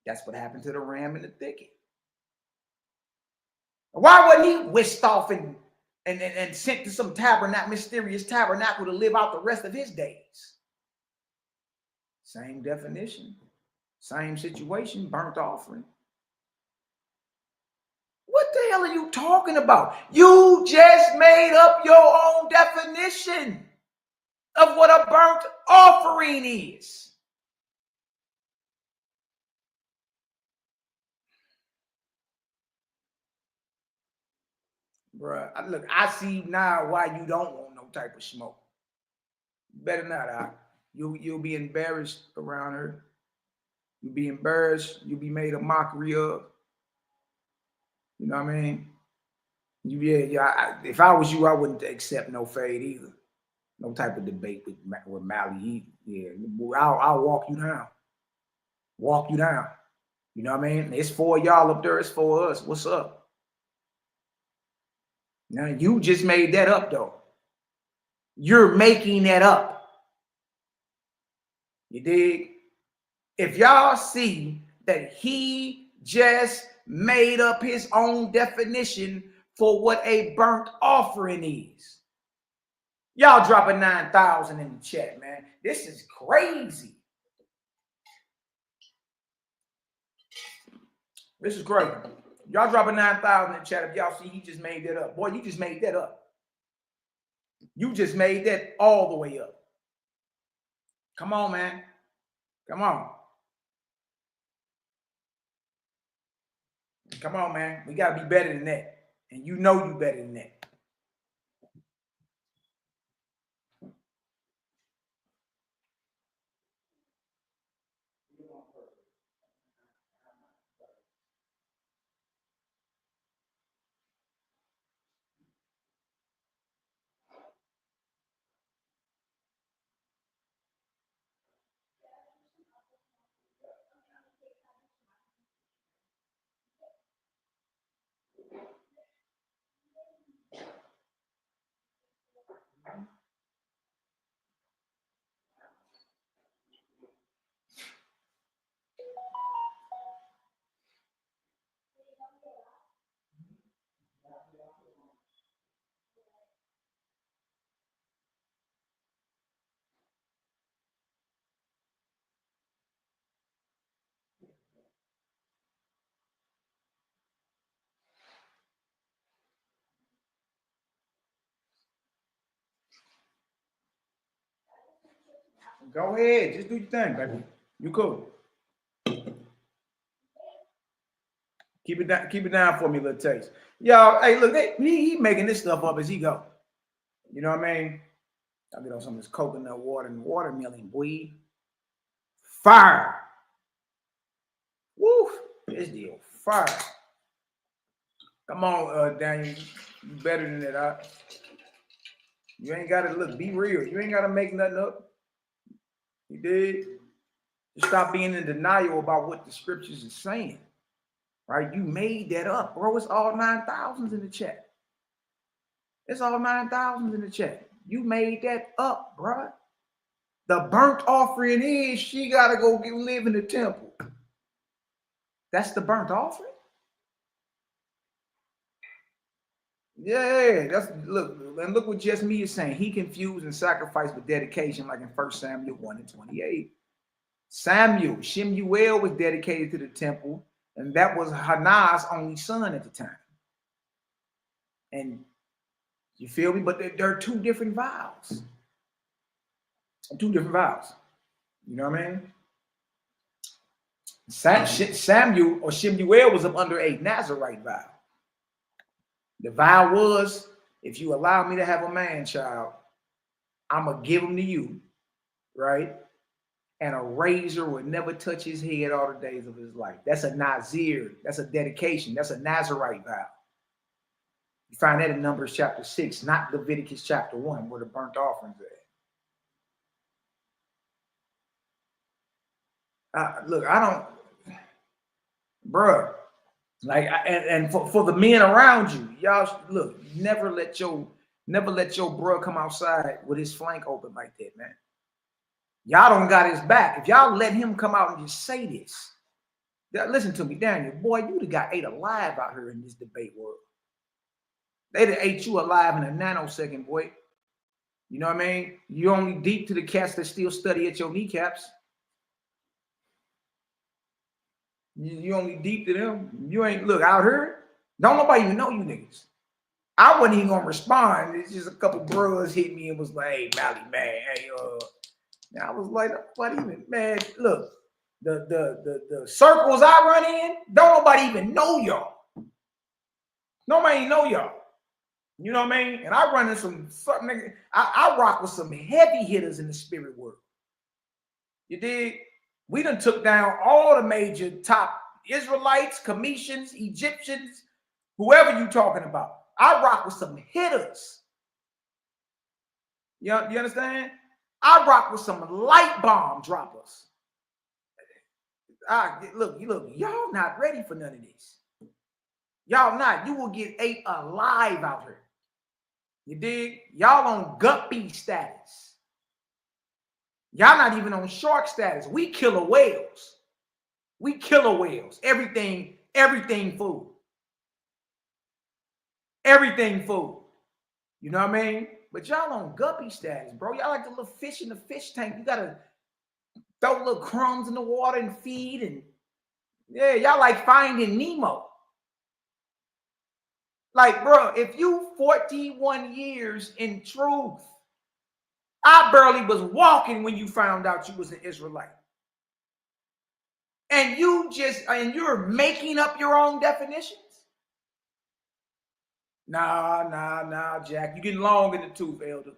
S1: That's what happened to the ram in the thicket. Why wasn't he whisked off and sent to some mysterious tabernacle to live out the rest of his days? Same definition, same situation, burnt offering. What the hell are you talking about? You just made up your own definition of what a burnt offering is. Bruh, look, I see now why you don't want no type of smoke. Better not, you'll be embarrassed around her. You'll be embarrassed. You'll be made a mockery of. You know what I mean? If I was you, I wouldn't accept no fade either. No type of debate with Mally. Yeah, I'll walk you down. Walk you down. You know what I mean? It's for y'all up there. It's for us. What's up? Now, you just made that up, though. You're making that up. You dig? If y'all see that he just made up his own definition for what a burnt offering is, y'all dropping 9,000 in the chat, man. This is crazy. This is crazy. Y'all dropping 9,000 in the chat if y'all see he just made that up. Boy, you just made that up. You just made that all the way up. Come on, man. Come on. Come on, man. We got to be better than that. And you know you better than that. Go ahead. Just do your thing, baby. You cool. Keep it down for me, little taste. Y'all, hey, look, he making this stuff up as he go. You know what I mean? I'll get on some of this coconut water and watermelon, boy. Fire. Woo, this deal, fire. Come on, Daniel. You better than that, You ain't got to look, be real. You ain't got to make nothing up. You did. Just stop being in denial about what the scriptures is saying. Right? You made that up, bro. It's all 9,000s in the chat. It's all 9,000s in the chat. You made that up, bro. The burnt offering is she got to go live in the temple. That's the burnt offering? Yeah, look what just me is saying. He confused and sacrificed with dedication, like in 1 Samuel 1:28. Shemuel was dedicated to the temple, and that was Hannah's only son at the time. And you feel me? But there are two different vows. Two different vows. You know what I mean? Samuel or Shemuel was up under a Nazarite vow. The vow was, if you allow me to have a man child, I'm going to give him to you, right? And a razor would never touch his head all the days of his life. That's a Nazir. That's a dedication. That's a Nazarite vow. You find that in Numbers chapter 6, not Leviticus chapter 1, where the burnt offerings are. Look, I don't, bruh. Like, and for the men around you, y'all, look, never let your Never let your bro come outside with his flank open like that, man. Y'all don't got his back. If y'all let him come out and just say this, listen to me, Daniel, boy, you'd have got ate alive out here in this debate world. They'd have ate you alive in a nanosecond, boy. You know what I mean? You're only deep to the cats that still study at your kneecaps. You only deep to them. You ain't, look, out here, don't nobody even know you niggas. I wasn't even gonna respond. It's just a couple bros hit me and was like, hey, Mally, man, hey, and I was like, what even, man, look, the circles I run in, don't nobody even know y'all. Nobody even know y'all. You know what I mean? And I run in something. I rock with some heavy hitters in the spirit world. You dig? We done took down all the major top Israelites, Cometians, Egyptians, whoever you talking about. I rock with some hitters. You understand? I rock with some light bomb droppers. Look, y'all not ready for none of this. Y'all not. You will get ate alive out here. You dig? Y'all on guppy status. Y'all not even on shark status. We killer whales. We killer whales. Everything food. Everything food. You know what I mean? But y'all on guppy status, bro. Y'all like the little fish in the fish tank. You gotta throw little crumbs in the water and feed. And yeah, y'all like Finding Nemo. Like, bro, if you 41 years in truth, I barely was walking when you found out you was an Israelite. And you're making up your own definitions? Nah, Jack. You getting long in the tooth, Elder.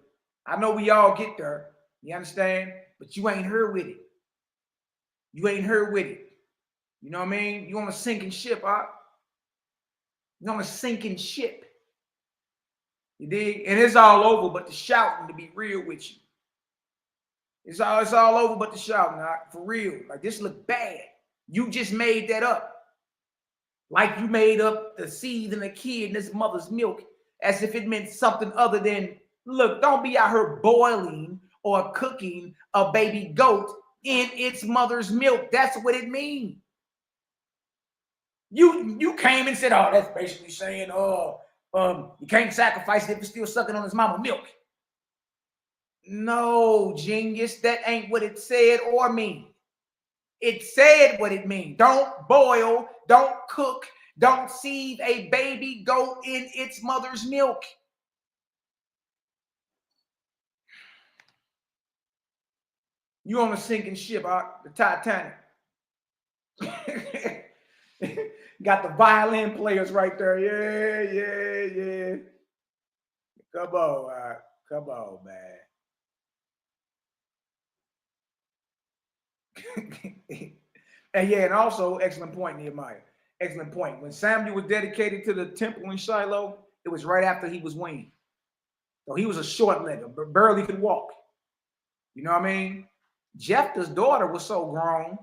S1: I know we all get there. You understand? But you ain't here with it. You ain't here with it. You know what I mean? You on a sinking ship, huh? You on a sinking ship. You dig? And it's all over but the shouting, to be real with you. It's all over but the shouting, for real. Like, this look bad. You just made that up. Like you made up the seed in a kid in his mother's milk as if it meant something other than, look, don't be out here boiling or cooking a baby goat in its mother's milk. That's what it means. You came and said, oh, that's basically saying, you can't sacrifice it if it's still sucking on his mama milk. No, genius, that ain't what it said or mean. It said what it means. Don't boil, don't cook, don't seethe a baby goat in its mother's milk. You on a sinking ship, the Titanic. Got the violin players right there. Yeah. Come on, man. And also, excellent point, Nehemiah. Excellent point. When Samuel was dedicated to the temple in Shiloh, it was right after he was weaned. So he was a short legger, but barely could walk. You know what I mean? Jephthah's daughter was so grown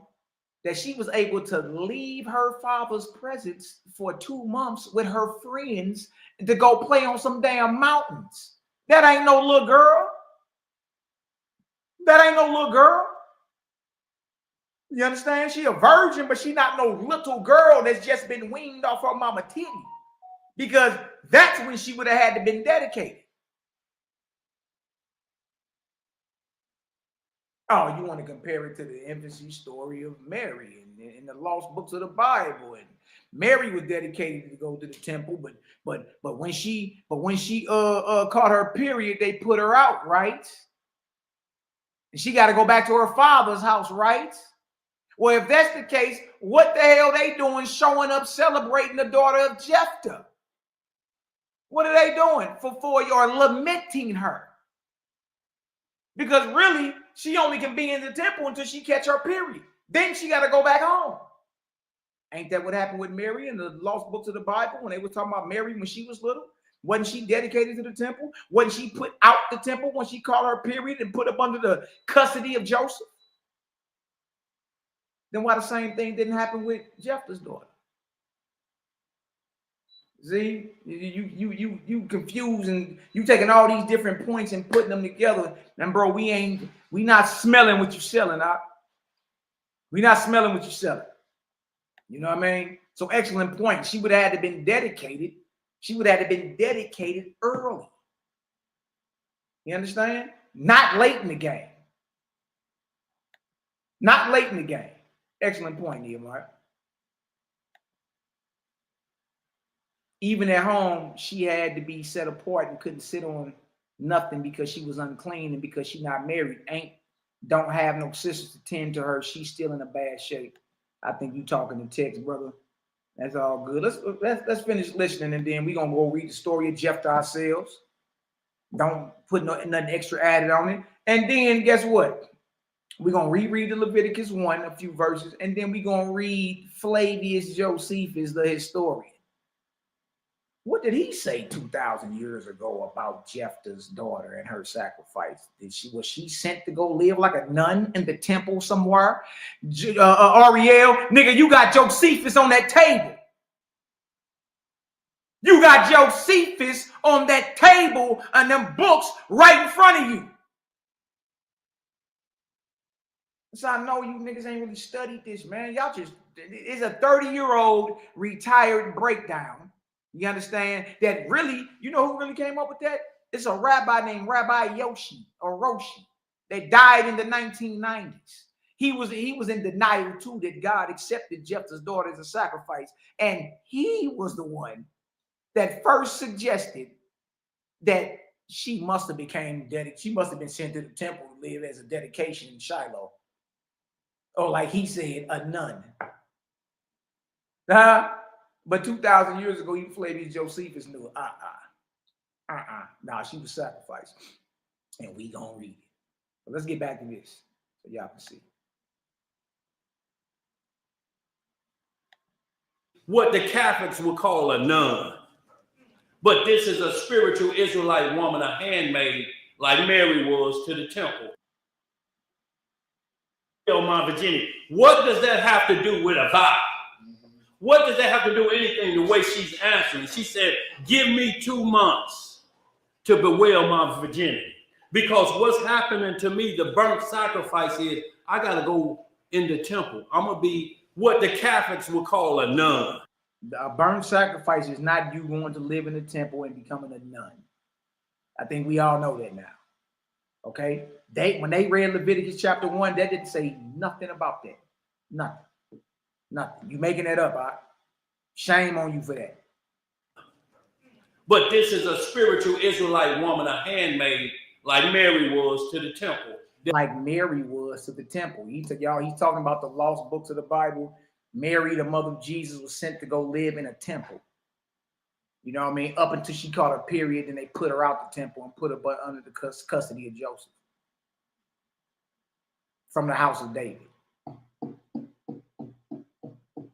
S1: that she was able to leave her father's presence for 2 months with her friends to go play on some damn mountains. That ain't no little girl. You understand? She a virgin, but she not no little girl that's just been weaned off her mama titty. Because that's when she would have had to been dedicated. Oh, you want to compare it to the infancy story of Mary in the lost books of the Bible. And Mary was dedicated to go to the temple, but when she caught her period, they put her out, right? And she got to go back to her father's house, right? Well, if that's the case, what the hell they doing showing up celebrating the daughter of Jephthah? What are they doing for you're lamenting her? Because really, she only can be in the temple until she catch her period. Then she got to go back home. Ain't that what happened with Mary in the lost books of the Bible when they were talking about Mary when she was little? Wasn't she dedicated to the temple? Wasn't she put out the temple when she caught her period and put up under the custody of Joseph? Then why the same thing didn't happen with Jephthah's daughter? See, you confusing, you taking all these different points and putting them together. And bro, we not smelling what you're selling, we not smelling what you're selling. You know what I mean? So excellent point. She would have had to been dedicated. She would have had to been dedicated early. You understand? Not late in the game. Not late in the game. Excellent point, Nehemiah. Even at home, she had to be set apart and couldn't sit on nothing because she was unclean and because she's not married. Don't have no sisters to tend to her. She's still in a bad shape. I think you talking to text, brother. That's all good. Let's finish listening, and then we're gonna go read the story of Jephthah ourselves. Don't put nothing extra added on it. And then guess what? We're gonna reread the Leviticus 1, a few verses, and then we're gonna read Flavius Josephus, the historian. What did he say 2,000 years ago about Jephthah's daughter and her sacrifice? Was she sent to go live like a nun in the temple somewhere? Ariel, nigga, you got Josephus on that table. You got Josephus on that table and them books right in front of you. So I know you niggas ain't really studied this, man. Y'all just, it's a 30-year-old retired breakdown. You understand? That really, you know who really came up with that? It's a rabbi named Rabbi Yoshi or Roshi that died in the 1990s. He was in denial too that God accepted Jephthah's daughter as a sacrifice. And he was the one that first suggested that she must have she must have been sent to the temple to live as a dedication in Shiloh. Or like he said, a nun. But 2,000 years ago, even Flavius Josephus knew, nah, she was sacrificed. And we gonna read it. But let's get back to this so y'all can see.
S3: What the Catholics would call a nun. But this is a spiritual Israelite woman, a handmaid, like Mary was to the temple. My virginity. What does that have to do with a vow? What does that have to do with anything? The way she's answering, she said, "Give me 2 months to bewail my virginity." Because what's happening to me, the burnt sacrifice is I gotta go in the temple. I'm gonna be what the Catholics would call a nun.
S1: A burnt sacrifice is not you going to live in the temple and becoming a nun. I think we all know that now. Okay, when they read Leviticus chapter 1, that didn't say nothing about that. Nothing. You making that up, huh? Shame on you for that.
S3: But this is a spiritual Israelite woman, a handmaid, like Mary was to the temple.
S1: Like Mary was to the temple. He's talking about the lost books of the Bible. Mary, the mother of Jesus, was sent to go live in a temple. You know what I mean? Up until she caught her period, then they put her out the temple and put her under the custody of Joseph from the house of David.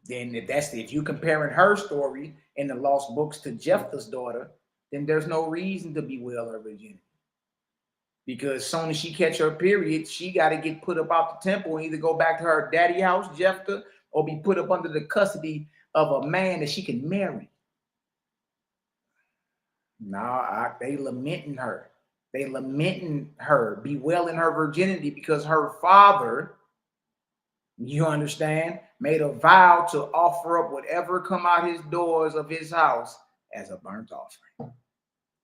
S1: Then if you're comparing her story in the lost books to Jephthah's daughter, then there's no reason to bewail her virginity. Because as soon as she catch her period, she got to get put up out the temple and either go back to her daddy house, Jephthah, or be put up under the custody of a man that she can marry. They lamenting her. They lamenting her, bewailing her virginity because her father, you understand, made a vow to offer up whatever come out his doors of his house as a burnt offering.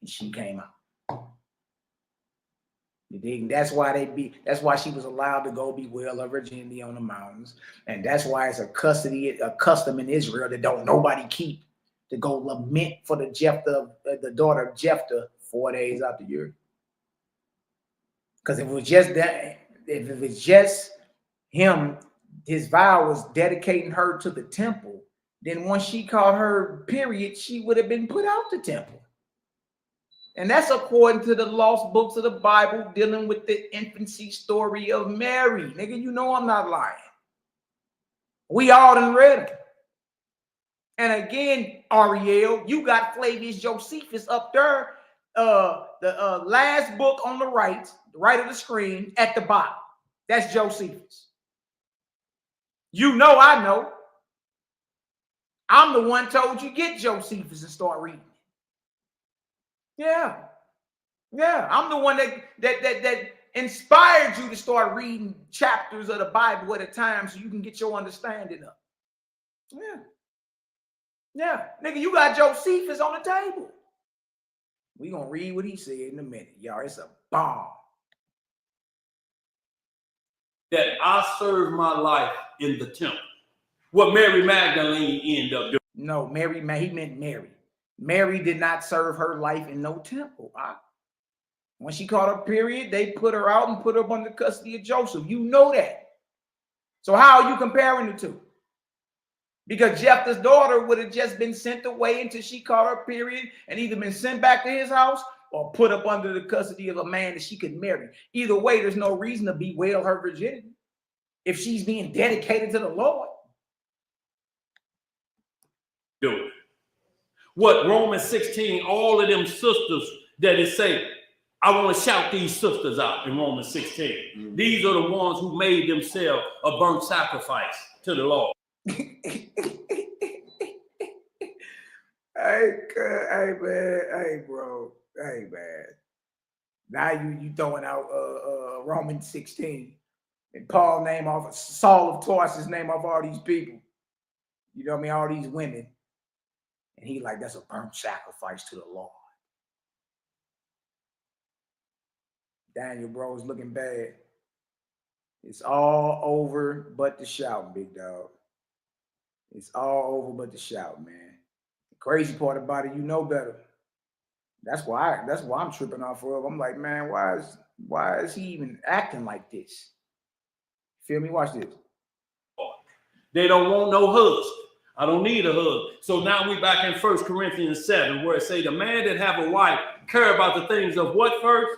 S1: And she came out. You dig? That's why she was allowed to go bewail her virginity on the mountains. And that's why it's a custom in Israel that don't nobody keep, to go lament for the daughter of Jephthah 4 days out the year. Because if it was just him, his vow was dedicating her to the temple, then once she caught her period, she would have been put out the temple. And that's according to the lost books of the Bible dealing with the infancy story of Mary. Nigga, you know I'm not lying. We all done read it. And again, Ariel, you got Flavius Josephus up there, the last book on the right of the screen at the bottom. That's Josephus. You know I know. I'm the one told you get Josephus and start reading. Yeah. Yeah. I'm the one that inspired you to start reading chapters of the Bible at a time so you can get your understanding up. Yeah. Yeah. Nigga, you got Josephus on the table. We gonna read what he said in a minute. Y'all, it's a bomb.
S3: That I serve my life in the temple. What Mary Magdalene ended up doing.
S1: No, Mary, he meant Mary. Mary did not serve her life in no temple. When she caught her period, they put her out and put her under custody of Joseph. You know that. So how are you comparing the two? Because Jephthah's daughter would have just been sent away until she caught her period and either been sent back to his house or put up under the custody of a man that she could marry. Either way, there's no reason to bewail her virginity if she's being dedicated to the Lord.
S3: Do it. What Romans 16, all of them sisters that it say, I want to shout these sisters out in Romans 16. Mm-hmm. These are the ones who made themselves a burnt sacrifice to the Lord.
S1: Hey, man, bro, hey, man. Now you throwing out Romans 16 and Paul name off Saul of Tarsus name off all these people. You know what I mean? All these women. And he like, that's a burnt sacrifice to the Lord. Daniel, bro, is looking bad. It's all over but the shouting, big dog. It's all over but the shout, man. The crazy part about it, you know better. That's why I'm tripping off of. I'm like, man, why is he even acting like this? Feel me? Watch this.
S3: They don't want no husband. I don't need a husband. So now we back in 1 Corinthians 7, where it say the man that have a wife care about the things of what first?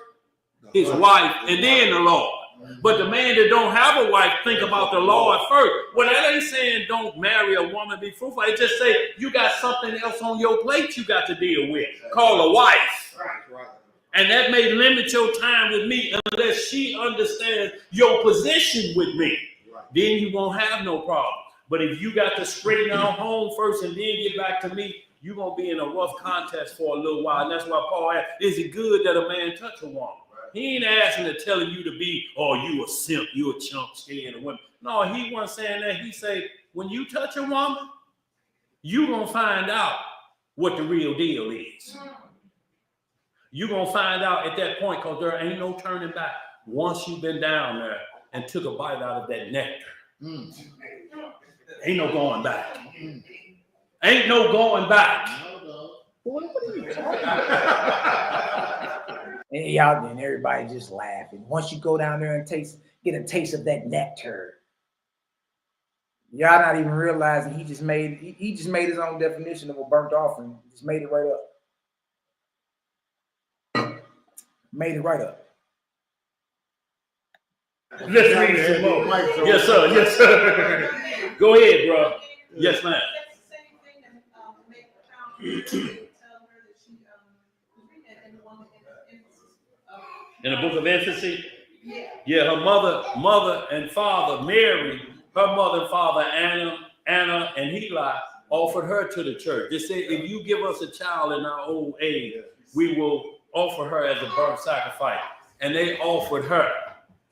S3: His wife, and then the Lord. But the man that don't have a wife think about the Lord first. Well, that ain't saying don't marry a woman, be fruitful. It just say you got something else on your plate you got to deal with, called a wife. Right. And that may limit your time with me unless she understands your position with me. Right. Then you won't have no problem. But if you got to straighten out home first and then get back to me, you're going to be in a rough contest for a little while. And that's why Paul asked, is it good that a man touch a woman? He ain't asking to telling you to be, oh, you a simp, you a chump, scared of women. No, he wasn't saying that. He said, when you touch a woman, you're going to find out what the real deal is. You're going to find out at that point because there ain't no turning back. Once you've been down there and took a bite out of that nectar, ain't no going back. Ain't no going back.
S1: What are you talking about? And y'all, then everybody just laughing. Once you go down there and get a taste of that nectar, y'all not even realizing he just made his own definition of a burnt offering. He just made it right up. Made it right up.
S3: Let's read some more. Yes, sir. Yes, sir. Go ahead, bro. Yes, ma'am. In the book of infancy? Yeah, her mother and father, Mary, her mother and father, Anna and Heli, offered her to the church. They said, if you give us a child in our old age, we will offer her as a burnt sacrifice. And they offered her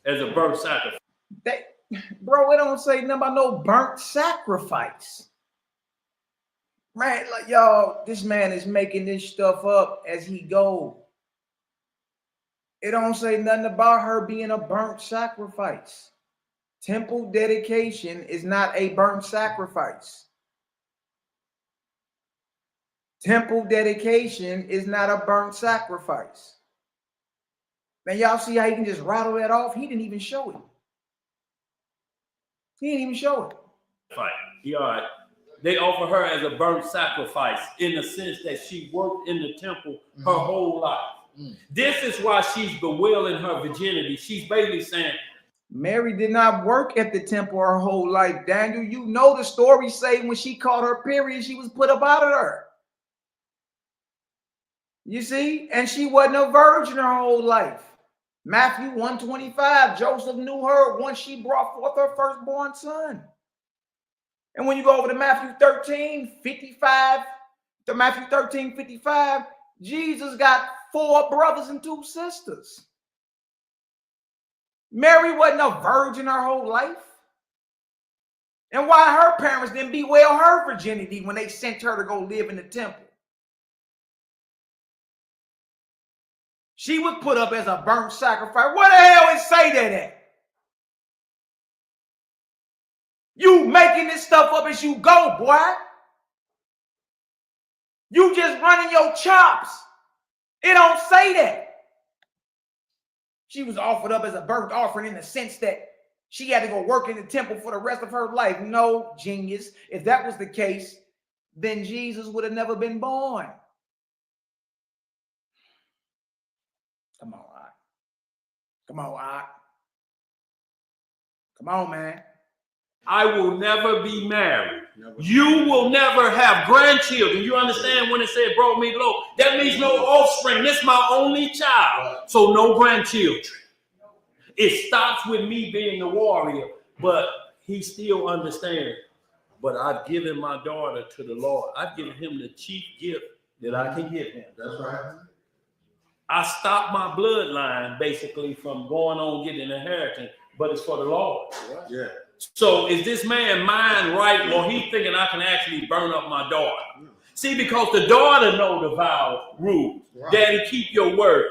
S3: as a burnt sacrifice.
S1: Bro, it don't say nothing about no burnt sacrifice. Man, like, y'all, this man is making this stuff up as he goes. It don't say nothing about her being a burnt sacrifice. Temple dedication is not a burnt sacrifice. Temple dedication is not a burnt sacrifice. Man, y'all see how he can just rattle that off? He didn't even show it. He didn't even show it.
S3: Fine. Yeah, all right. They offer her as a burnt sacrifice in the sense that she worked in the temple her whole life. This is why she's bewailing her virginity. She's basically saying,
S1: Mary did not work at the temple her whole life. Daniel, you know the story say when she caught her period, she was put up out of her. You see? And she wasn't a virgin her whole life. Matthew 1:25, Joseph knew her once she brought forth her firstborn son. And when you go over to Matthew 13:55, to Matthew 13:55, Jesus got 4 brothers and 2 sisters. Mary wasn't a virgin her whole life. And why her parents didn't bewail her virginity when they sent her to go live in the temple? She was put up as a burnt sacrifice. What the hell is say that at? You making this stuff up as you go, boy. You just running your chops. It don't say that. She was offered up as a burnt offering in the sense that she had to go work in the temple for the rest of her life. No, genius. If that was the case, then Jesus would have never been born. Come on, Art. Come on, Art. Come on, man.
S3: I will never be married. You will never have grandchildren. You understand when it said brought me low? That means no offspring. This is my only child. So no grandchildren. It stops with me being the warrior, but he still understands. But I've given my daughter to the Lord. I've given him the chief gift that I can give him.
S5: That's right.
S3: I stopped my bloodline basically from going on getting an inheritance, but it's for the Lord.
S7: Yeah.
S3: So is this man mind right, or he thinking I can actually burn up my daughter? See, because the daughter know the vow rule. Right. Daddy, keep your word.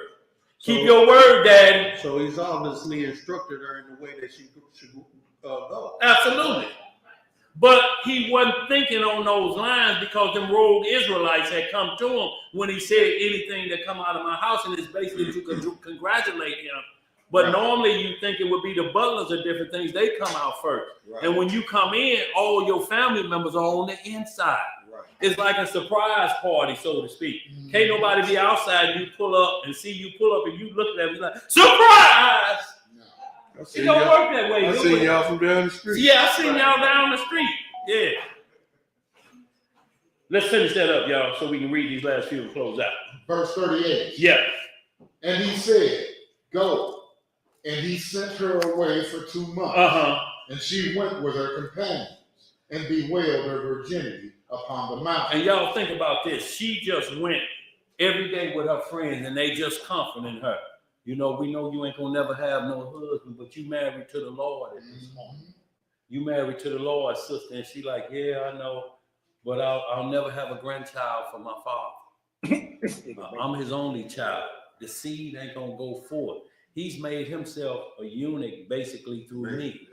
S3: Keep your word, Daddy.
S7: So he's obviously instructed her in the way that she should go.
S3: Absolutely. But he wasn't thinking on those lines because them rogue Israelites had come to him when he said anything that come out of my house, and it's basically to congratulate him. But normally you think it would be the butlers or different things. They come out first. Right. And when you come in, all your family members are on the inside. Right. It's like a surprise party, so to speak. Mm-hmm. Can't nobody be outside. You pull up and see you pull up and you look at them like, surprise! No. It don't work that way.
S8: I seen y'all from down the street.
S3: Yeah, I seen y'all down the street. Yeah. Let's finish that up, y'all, so we can read these last few and close out.
S5: Verse 38.
S3: Yeah.
S5: And he said, go. And he sent her away for 2 months. And she went with her companions and bewailed her virginity upon the mountain.
S3: And y'all think about this. She just went every day with her friends and they just comforting her. You know, we know you ain't gonna never have no husband, but you married to the Lord at this moment. You married to the Lord, sister. And she like, yeah, I know, but I'll never have a grandchild from my father. I'm his only child. The seed ain't gonna go forth. He's made himself a eunuch basically through me,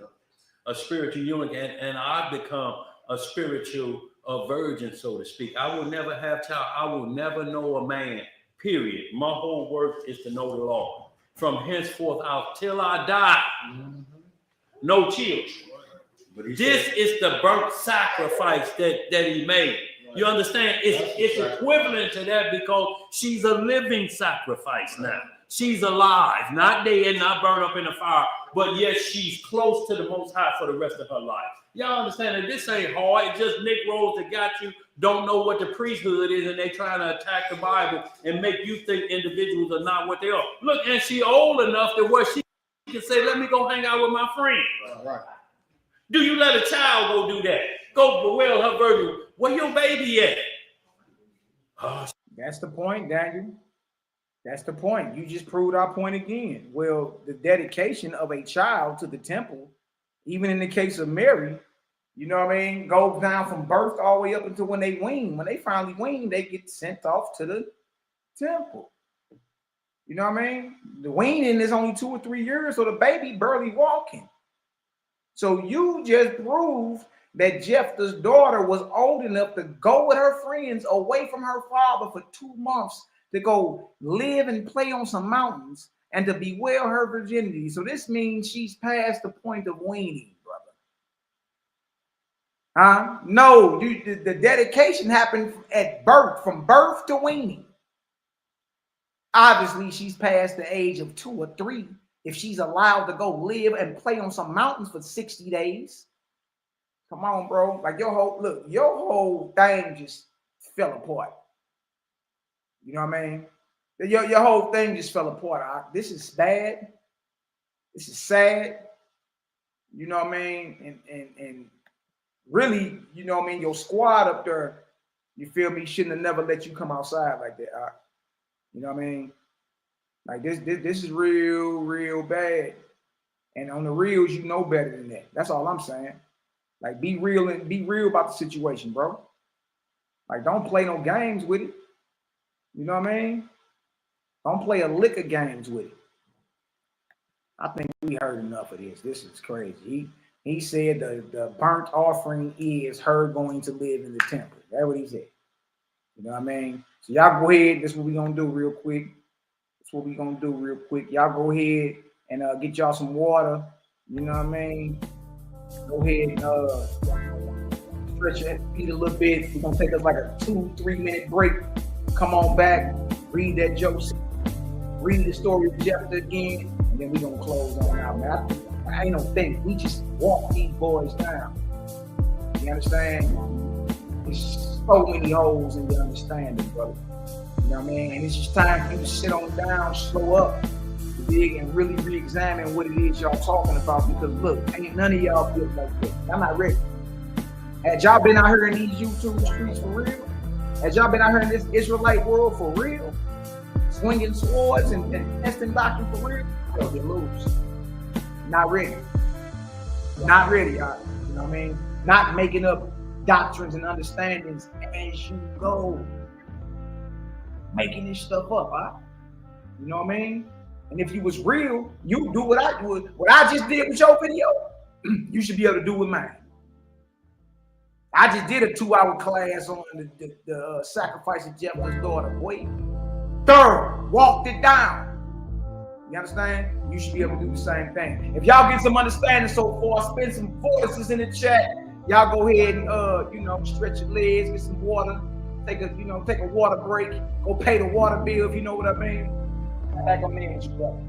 S3: a spiritual eunuch, and I've become a spiritual virgin, so to speak. I will never have child. I will never know a man, period. My whole work is to know the Lord. From henceforth out till I die, no children. This is the burnt sacrifice that he made. You understand? It's equivalent to that because she's a living sacrifice now. She's alive, not dead, not burned up in the fire, but yet she's close to the Most High for the rest of her life. Y'all understand that this ain't hard. It's just Nick Rose that got you, don't know what the priesthood is, and they trying to attack the Bible and make you think individuals are not what they are. Look, and she old enough that where she can say, let me go hang out with my friend. Right. Do you let a child go do that? Go bewail her virgin. Where your baby at?
S1: That's the point, Daniel. That's the point. You just proved our point again. Well, the dedication of a child to the temple, even in the case of Mary, you know what I mean, goes down from birth all the way up until when they wean. When they finally wean, they get sent off to the temple. You know what I mean? The weaning is only 2 or 3 years, so the baby barely walking. So you just proved that Jephthah's daughter was old enough to go with her friends away from her father for 2 months to go live and play on some mountains and to bewail her virginity. So this means she's past the point of weaning, brother. No, the dedication happened at birth, from birth to weaning. Obviously, she's past the age of 2 or 3 if she's allowed to go live and play on some mountains for 60 days. Come on, bro. Like your whole thing just fell apart. You know what I mean? Your whole thing just fell apart. This is bad. This is sad. You know what I mean? And really, you know what I mean, your squad up there, you feel me, shouldn't have never let you come outside like that. You know what I mean? Like this is real bad. And on the reels, you know better than that. That's all I'm saying. Like be real about the situation, bro. Like don't play no games with it. You know what I mean? Don't play a lick of games with it. I think we heard enough of this. This is crazy. He said the burnt offering is her going to live in the temple. That's what he said. You know what I mean? So y'all go ahead. This is what we're going to do real quick. Y'all go ahead and get y'all some water. You know what I mean? Go ahead and stretch your feet a little bit. We're going to take us like a 2-3 minute break. Come on back. Read that Joseph. Read the story of Jephthah again. And then we're going to close on out, man. I ain't no thing. We just walk these boys down. You understand? There's so many holes in your understanding, brother. You know what I mean? And it's just time for you to sit on down, slow up, dig, and really re-examine what it is y'all talking about. Because look, ain't none of y'all built like this. I'm not ready. Had y'all been out here in these YouTube streets for real? Had y'all been out here in this Israelite world for real? Swinging swords and testing doctrine for real? Yo, you lose. Not ready. Not ready, y'all. You know what I mean? Not making up doctrines and understandings as you go. Making this stuff up, huh? You know what I mean? And if you was real, you do what I do. What I just did with your video, you should be able to do with mine. I just did a 2-hour class on the sacrifice of Jephthah's daughter. Boy, thorough, walked it down. You understand? You should be able to do the same thing. If y'all get some understanding so far, spend some voices in the chat. Y'all go ahead and stretch your legs, get some water, take a water break, go pay the water bill if you know what I mean. Back on there, brother.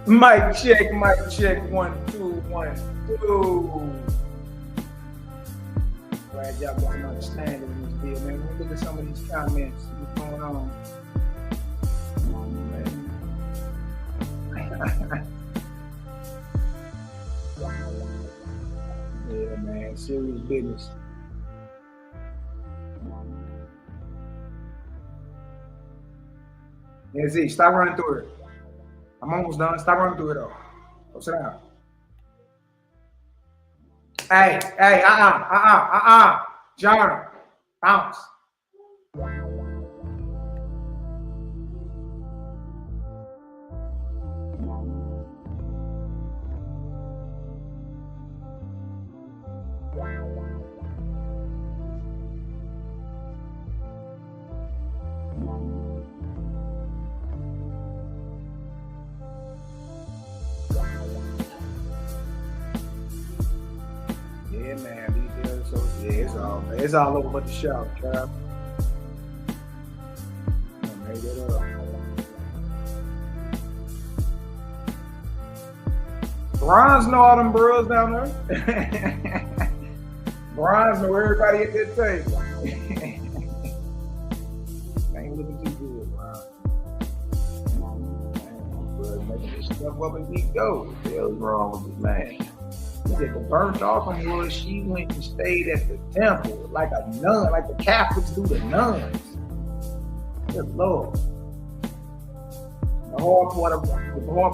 S1: Mic check, 1, 2, 1, 2. Glad y'all got some understanding in this video, man. Let me look at some of these comments. What's going on? Yeah, man. Serious business. Yeah, Z, stop running through it. I'm almost done. Stop running through it though. Go sit down. Hey, John, bounce. Yeah, man, it's all over but the shout, Cap. Make it up. Bronze know all them bros down there. Bronze know everybody at that table. Ain't looking too good, Bron. Making this stuff up and we go. What the hell's wrong with this man? He said the burnt offering was she went and stayed at the temple like a nun, like the Catholics do the nuns. Good Lord. The hard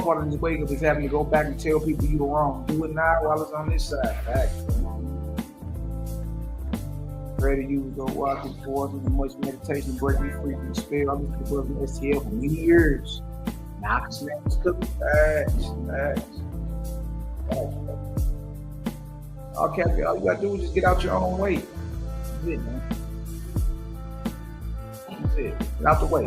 S1: part of this wake up is having to go back and tell people you were wrong. Do it now while it's on this side. Ready to use the walking forth and much meditation, break me free from the spell. I've been working STL for many years. Now I can snap this cookie. Facts. Okay, all you gotta do is just get out your own way. That's it, man. That's it. Get out the way.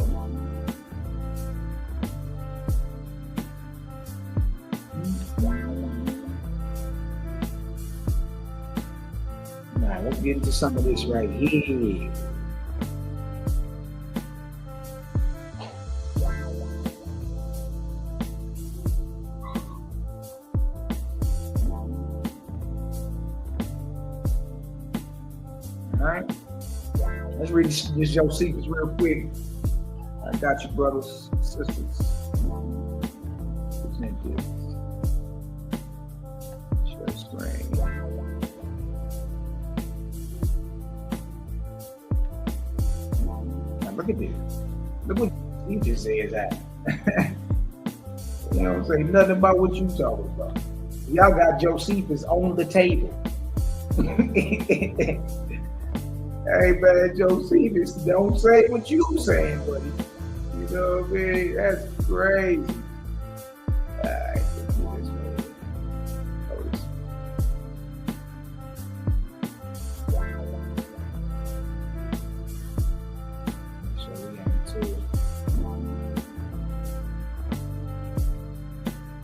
S1: Now let's get into some of this right here. All right. Let's read this Josephus real quick. I got you, brothers, sisters. Present this. Share screen. Now look at this. Look what he just says that. You know what I'm saying? Nothing about what you talking about. Y'all got Josephus on the table. Hey man, Josephus, don't say what you saying, buddy. You know what I mean? That's crazy. Alright, let's do this, man. So we got to.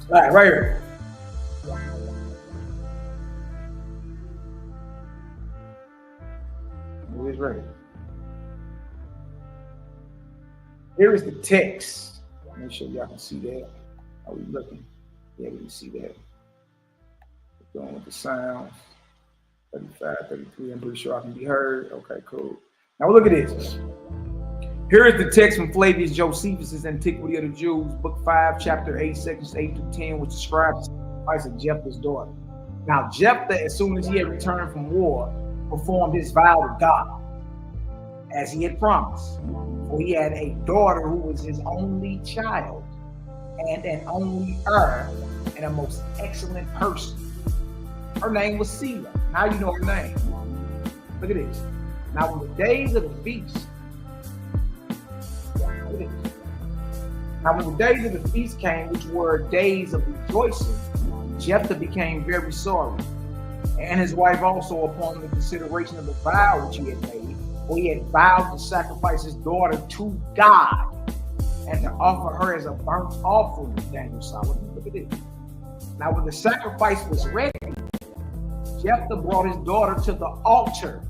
S1: Alright, right here. Who is ready? Here is the text. Make sure y'all can see that. Are we looking? Yeah, we can see that. We're going with the sounds. 35, 33. I'm pretty sure I can be heard. Okay, cool. Now look at this. Here is the text from Flavius Josephus' Antiquity of the Jews, Book 5, Chapter 8, Sections 8 to 10, which describes the sacrifice of Jephthah's daughter. Now, Jephthah, as soon as he had returned from war, performed his vow to God, as he had promised. For he had a daughter who was his only child, and an only heir, and a most excellent person. Her name was Selah. Now you know her name. Look at this. Now, when the days of the feast, Now, when the days of the feast came, which were days of rejoicing, Jephthah became very sorry, and his wife also, upon the consideration of the vow which he had made, for he had vowed to sacrifice his daughter to God and to offer her as a burnt offering. Daniel Solomon, look at this. Now, when the sacrifice was ready, Jephthah brought his daughter to the altar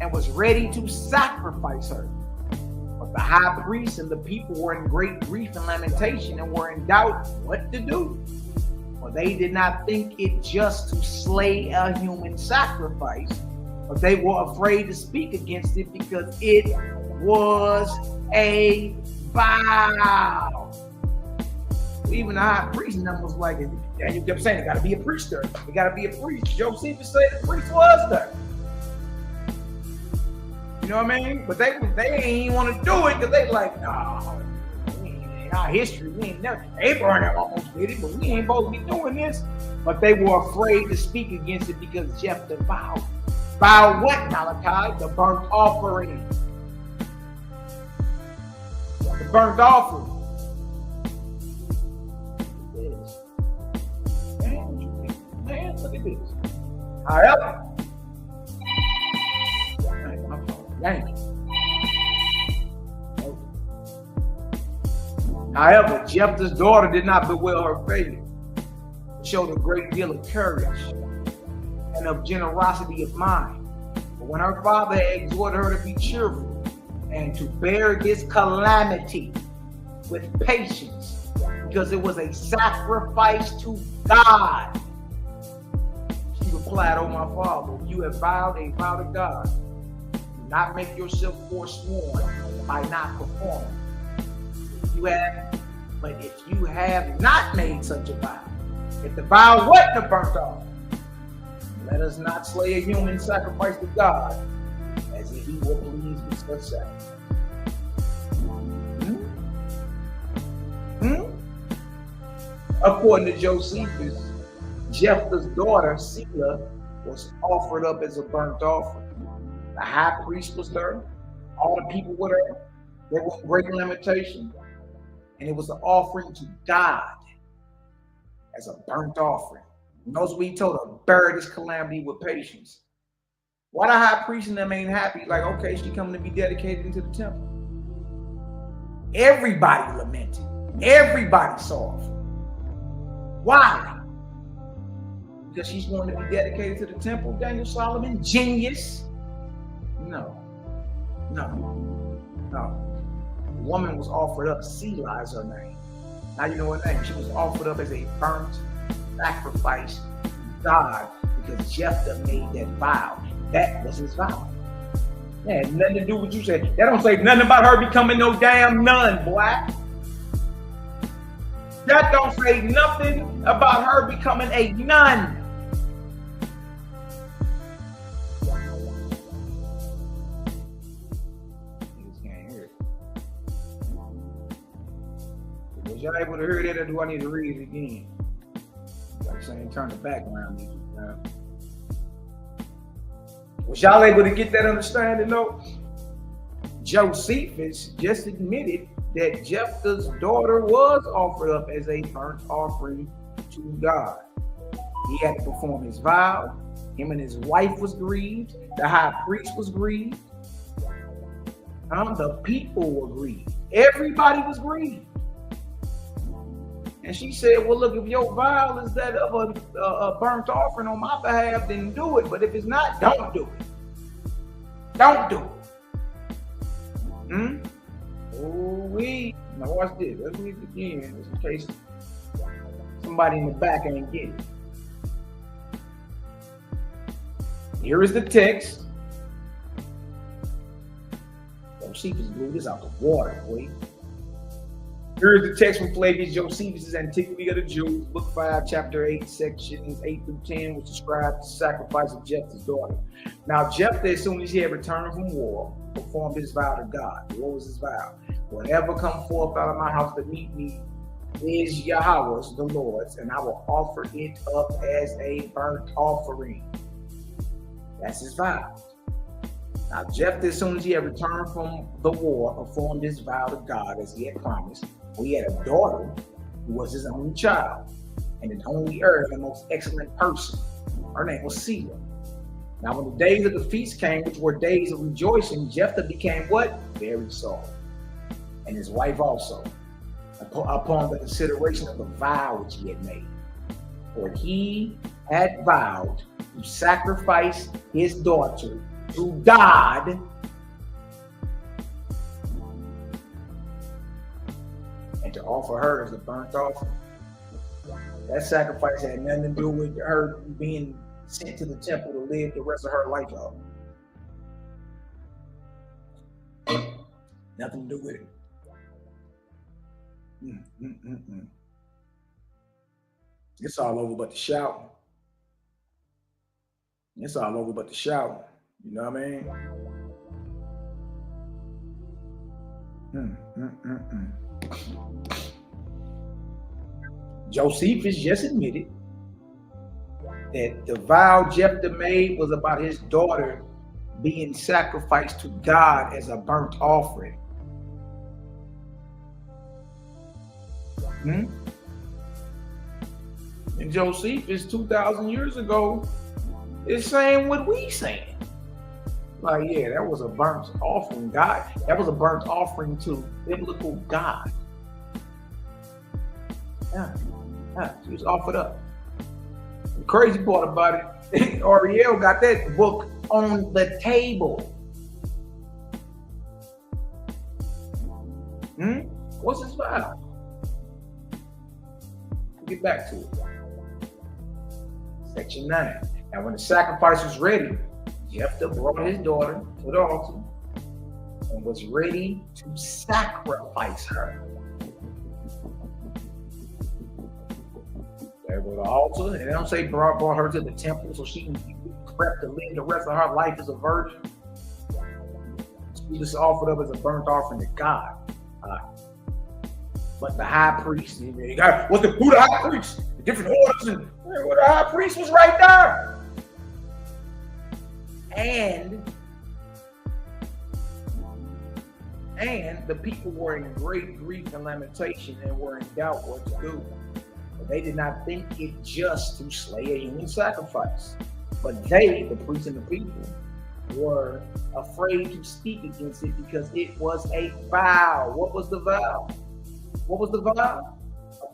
S1: and was ready to sacrifice her. But the high priest and the people were in great grief and lamentation and were in doubt what to do. For they did not think it just to slay a human sacrifice, but they were afraid to speak against it because it was a vow. Even the high priest and them was like, and you kept saying, it got to be a priest there. It got to be a priest. Josephus said the priest was there. You know what I mean? But they ain't want to do it because they like, no, in our history, we ain't never, Abraham almost did it, but we ain't supposed to be doing this. But they were afraid to speak against it because Jephthah vowed. Vowed what, Malachi? The burnt offering. The burnt offering. Man, look at this. However, However, Jephthah's daughter did not bewail her failure, but showed a great deal of courage and of generosity of mind. But when her father exhorted her to be cheerful and to bear this calamity with patience, because it was a sacrifice to God, she replied, "Oh, my father, you have vowed a vow to God. Do not make yourself forsworn by not performing. If you have not made such a vow, if the vow wasn't a burnt offering, let us not slay a human sacrifice to God, as if he were pleased with such sacrifice." According to Josephus, Jephthah's daughter, Selah, was offered up as a burnt offering. The high priest was there. All the people were there. There was great lamentation. And it was an offering to God as a burnt offering. And those we told her, bear this calamity with patience. Why the high priest and them ain't happy? Like, okay, she coming to be dedicated into the temple. Everybody lamented. Everybody sorrowful. Why? Because she's going to be dedicated to the temple, Daniel Solomon? Genius? No. The woman was offered up, Selah is her name. Now you know her name. She was offered up as a burnt sacrifice to God because Jephthah made that vow. That was his vow. That had nothing to do with what you said. That don't say nothing about her becoming no damn nun, boy. That don't say nothing about her becoming a nun. Niggas can't hear it. Was y'all able to hear that, or do I need to read it again? Like saying, turn the background music down. Was y'all able to get that understanding though? Josephus just admitted that Jephthah's daughter was offered up as a burnt offering to God. He had to perform his vow. Him and his wife was grieved. The high priest was grieved. The people were grieved. Everybody was grieved. And she said, well, look, if your vow is that of a burnt offering on my behalf, then do it. But if it's not, don't do it. Don't do it. Now watch this. Let's read it again, just in case somebody in the back ain't getting it. Here is the text. Josephus blew this out the water, boy. Here is the text from Flavius Josephus' Antiquity of the Jews, Book 5, Chapter 8, sections 8 through 10, which describes the sacrifice of Jephthah's daughter. Now, Jephthah, as soon as he had returned from war, performed his vow to God. What was his vow? Whatever come forth out of my house to meet me is Yahweh's, the Lord's, and I will offer it up as a burnt offering. That's his vow. Now, Jephthah, as soon as he had returned from the war, performed his vow to God as he had promised. He had a daughter who was his only child and his only heir, the most excellent person. Her name was Selah. Now, when the days of the feast came, which were days of rejoicing, Jephthah became what? Very sorrowful. And his wife also, upon the consideration of the vow which he had made. For he had vowed to sacrifice his daughter to God and to offer her as a burnt offering. That sacrifice had nothing to do with her being sent to the temple to live the rest of her life out. Nothing to do with it. It's all over but the shouting. It's all over but the shouting. You know what I mean? Josephus just admitted that the vow Jephthah made was about his daughter being sacrificed to God as a burnt offering. And Josephus 2,000 years ago is saying what we saying. Like, yeah, that was a burnt offering. God, that was a burnt offering to biblical God. Yeah, she was offered up. The crazy part about it, Ariel got that book on the table. What's his vow? Get back to it. Section 9. Now, when the sacrifice was ready, Jephthah brought his daughter to the altar and was ready to sacrifice her. There go the altar, and they don't say brought her to the temple so she can be prepped to live the rest of her life as a virgin. She was offered up as a burnt offering to God. But the high priest, who the high priest? The different orders, and well, the high priest was right there. And the people were in great grief and lamentation and were in doubt what to do. But they did not think it just to slay a human sacrifice. But they, the priests and the people, were afraid to speak against it because it was a vow. What was the vow? What was the vow?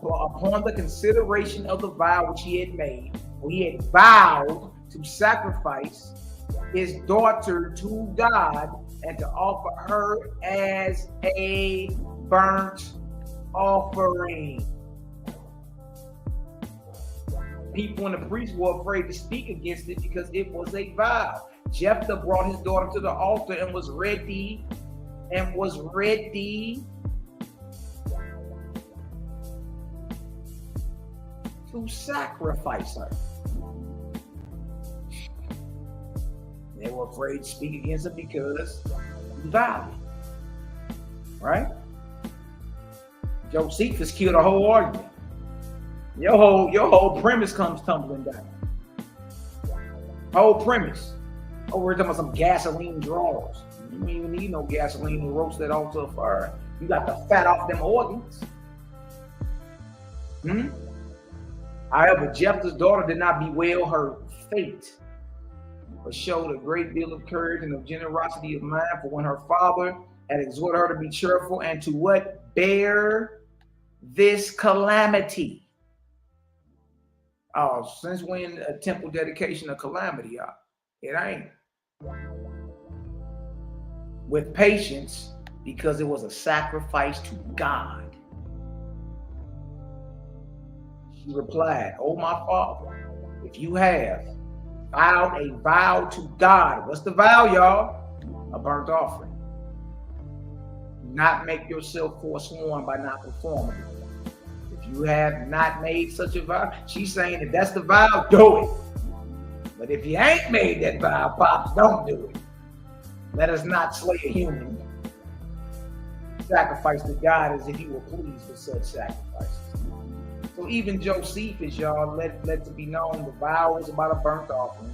S1: Upon the consideration of the vow which he had made, he had vowed to sacrifice his daughter to God and to offer her as a burnt offering. People and the priests were afraid to speak against it because it was a vow. Jephthah brought his daughter to the altar and was ready to sacrifice her. They were afraid to speak against him because he vowed it. Right? Josephus killed a whole argument. Your whole premise comes tumbling down. Whole premise. Oh, we're talking about some gasoline drawers. You don't even need no gasoline to roast that altar of fire. You got the fat off them organs. However, Jephthah's daughter did not bewail her fate, but showed a great deal of courage and of generosity of mind. For when her father had exhorted her to be cheerful and to what? Bear this calamity. Oh, since when a temple dedication a calamity? It ain't. With patience, because it was a sacrifice to God. She replied, "Oh, my father, if you have vowed a vow to God," what's the vow, y'all? A burnt offering. Do not make yourself forsworn by not performing it. If you have not made such a vow, she's saying if that's the vow, do it. But if you ain't made that vow, Pops, don't do it. Let us not slay a human. Sacrifice to God as if he were pleased with such sacrifices. So even Josephus, y'all, let it be known the vow was about a burnt offering.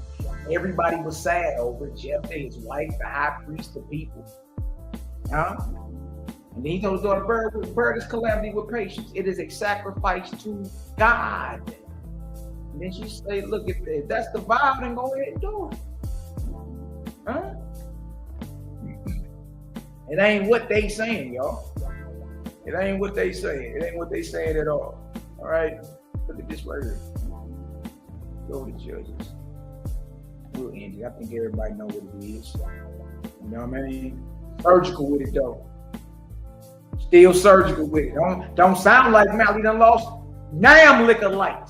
S1: Everybody was sad over it. Jephthah, his wife, the high priest, the people. And then he told his daughter, bear this calamity with patience. It is a sacrifice to God. And then she said, look, if that's the vow, then go ahead and do it. It ain't what they saying, y'all. It ain't what they saying. It ain't what they saying at all. All right? Look at this right here. Go to Judges. We'll end it. I think everybody know what it is. You know what I mean? Surgical with it, though. Still surgical with it. Don't sound like Malaki done lost damn liquor light.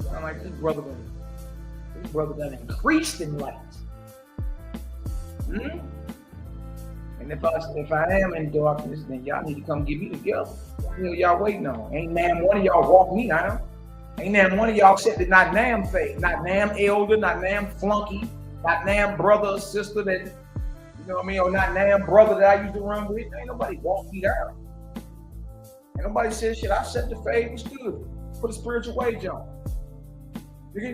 S1: Sound like this brother done increased in light. And if I am in darkness, then y'all need to come get me together. What y'all waiting on? Ain't damn one of y'all walk me down. Ain't damn one of y'all accepted not damn faith, not damn elder, not damn flunky, not damn brother or sister that, you know what I mean, or not damn brother that I used to run with. Ain't nobody walk me down. Ain't nobody said shit. I said the faith was good. Put a spiritual wage on.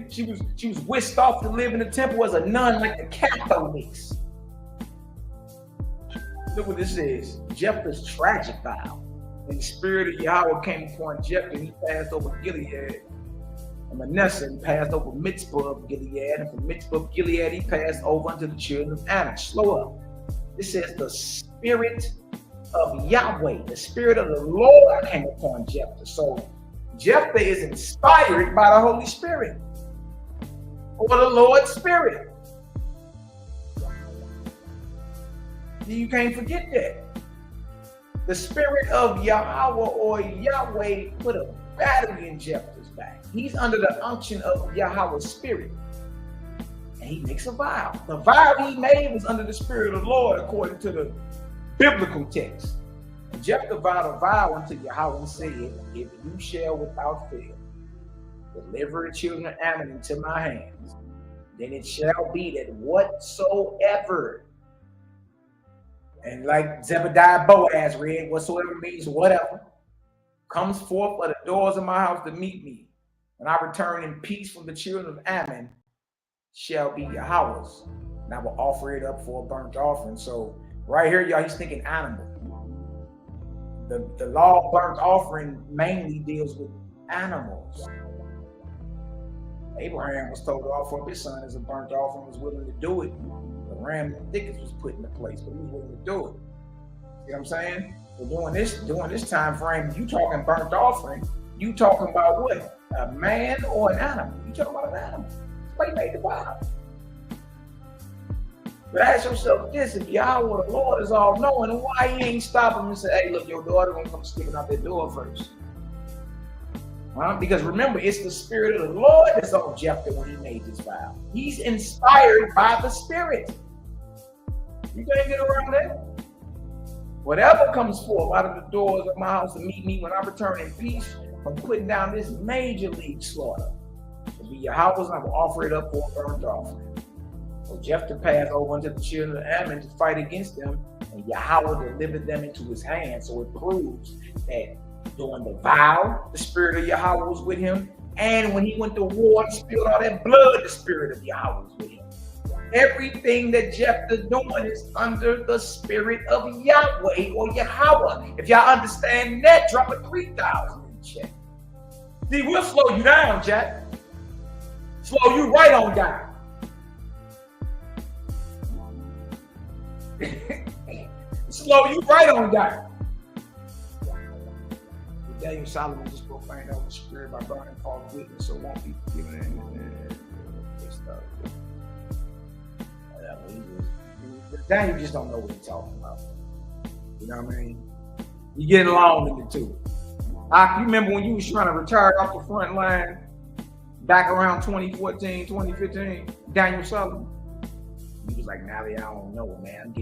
S1: She was whisked off to live in the temple as a nun like the Catholics. Look what this is. Jephthah's tragic vow. And the spirit of Yahweh came upon Jephthah, and he passed over Gilead. And Manasseh passed over Mitzvah of Gilead. And from Mitzvah of Gilead, he passed over unto the children of Anak. Slow up. It says the spirit of Yahweh, the spirit of the Lord came upon Jephthah. So Jephthah is inspired by the Holy Spirit or the Lord's Spirit. You can't forget that. The spirit of Yahweh or Yahweh put a battery in Jephthah's back. He's under the unction of Yahweh's spirit. And he makes a vow. The vow he made was under the spirit of the Lord according to the biblical text. And Jephthah vowed a vow unto Yahweh and said, if you shall without fail deliver the children of Ammon into my hands, then it shall be that whatsoever, and like Zebediah Boaz read, whatsoever means whatever, comes forth of the doors of my house to meet me, when I return in peace from the children of Ammon, shall be Yahweh's, and I will offer it up for a burnt offering. So right here, y'all, he's thinking animal. The law of burnt offering mainly deals with animals. Abraham was told to offer up his son as a burnt offering, was willing to do it. The ram and thickets was put into place, but he was willing to do it. See what I'm saying? So during this time frame, you talking burnt offering, you talking about what? A man or an animal? You talking about an animal. That's why he made the vow. But ask yourself this, if Yahweh the Lord is all knowing, why he ain't stop him and say, hey, look, your daughter gonna come skipping out that door first? Because remember, it's the spirit of the Lord that's on Jephthah when he made this vow. He's inspired by the spirit. You can't get around that. Whatever comes forth out of the doors of my house to meet me when I return in peace from putting down this major league slaughter will be Yahweh's, and I will offer it up for a burnt offering. So Jephthah passed over unto the children of Ammon to fight against them, and Yahweh delivered them into his hand. So it proves that during the vow, the spirit of Yahweh was with him, and when he went to war and spilled all that blood, the spirit of Yahweh was with him. Everything that Jephthah doing is under the spirit of Yahweh or Yahweh. If y'all understand that, drop a 3,000 in the chat. See, we'll slow you down, Jack. Slow you right on down. Slow you right on down. Daniel Solomon just profaned over the spirit by burning false witness, so won't be given any stuff. Daniel just don't know what he's talking about. You know what I mean? You getting along with it too. You remember when you was trying to retire off the front line back around 2014, 2015, Daniel Solomon? He was like, now I don't know, man.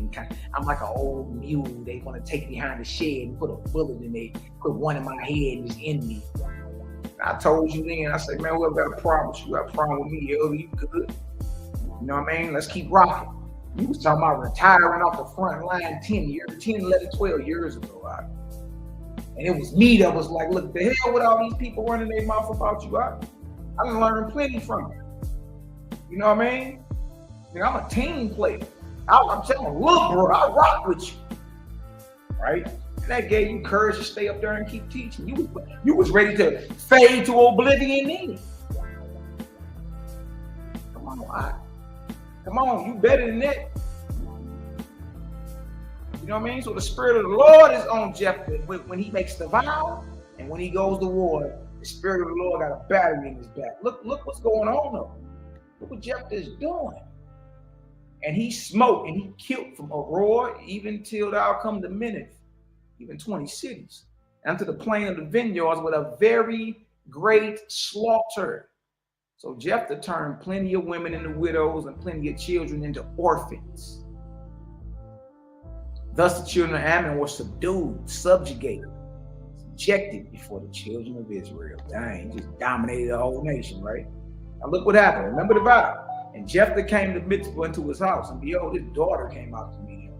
S1: I'm like an old mule. They want to take behind the shed and put a bullet in it, put one in my head and it's in me. I told you then, I said, man, whoever got a problem with you, got a problem with me, yo, you good. You know what I mean? Let's keep rocking. You was talking about retiring off the front line 10, 11, 12 years ago. Right? And it was me that was like, look, the hell with all these people running their mouth about you. I done learned plenty from you. You know what I mean? I'm a team player. I'm telling you, look, bro, I rock with you. Right? And that gave you courage to stay up there and keep teaching. You was ready to fade to oblivion then. Come on, come on, you better than that. You know what I mean? So the spirit of the Lord is on Jephthah when he makes the vow, and when he goes to war, the spirit of the Lord got a battery in his back. Look what's going on though. Look what Jephthah is doing. And he smote and he killed from Aurora even till thou come to Minnith, even 20 cities, and to the plain of the vineyards with a very great slaughter. So Jephthah turned plenty of women into widows and plenty of children into orphans. Thus the children of Ammon were subdued, subjugated, subjected before the children of Israel. Dang, just dominated the whole nation, right? Now look what happened. Remember the Bible. And Jephthah came to Mitzvah into his house, and behold, his daughter came out to meet him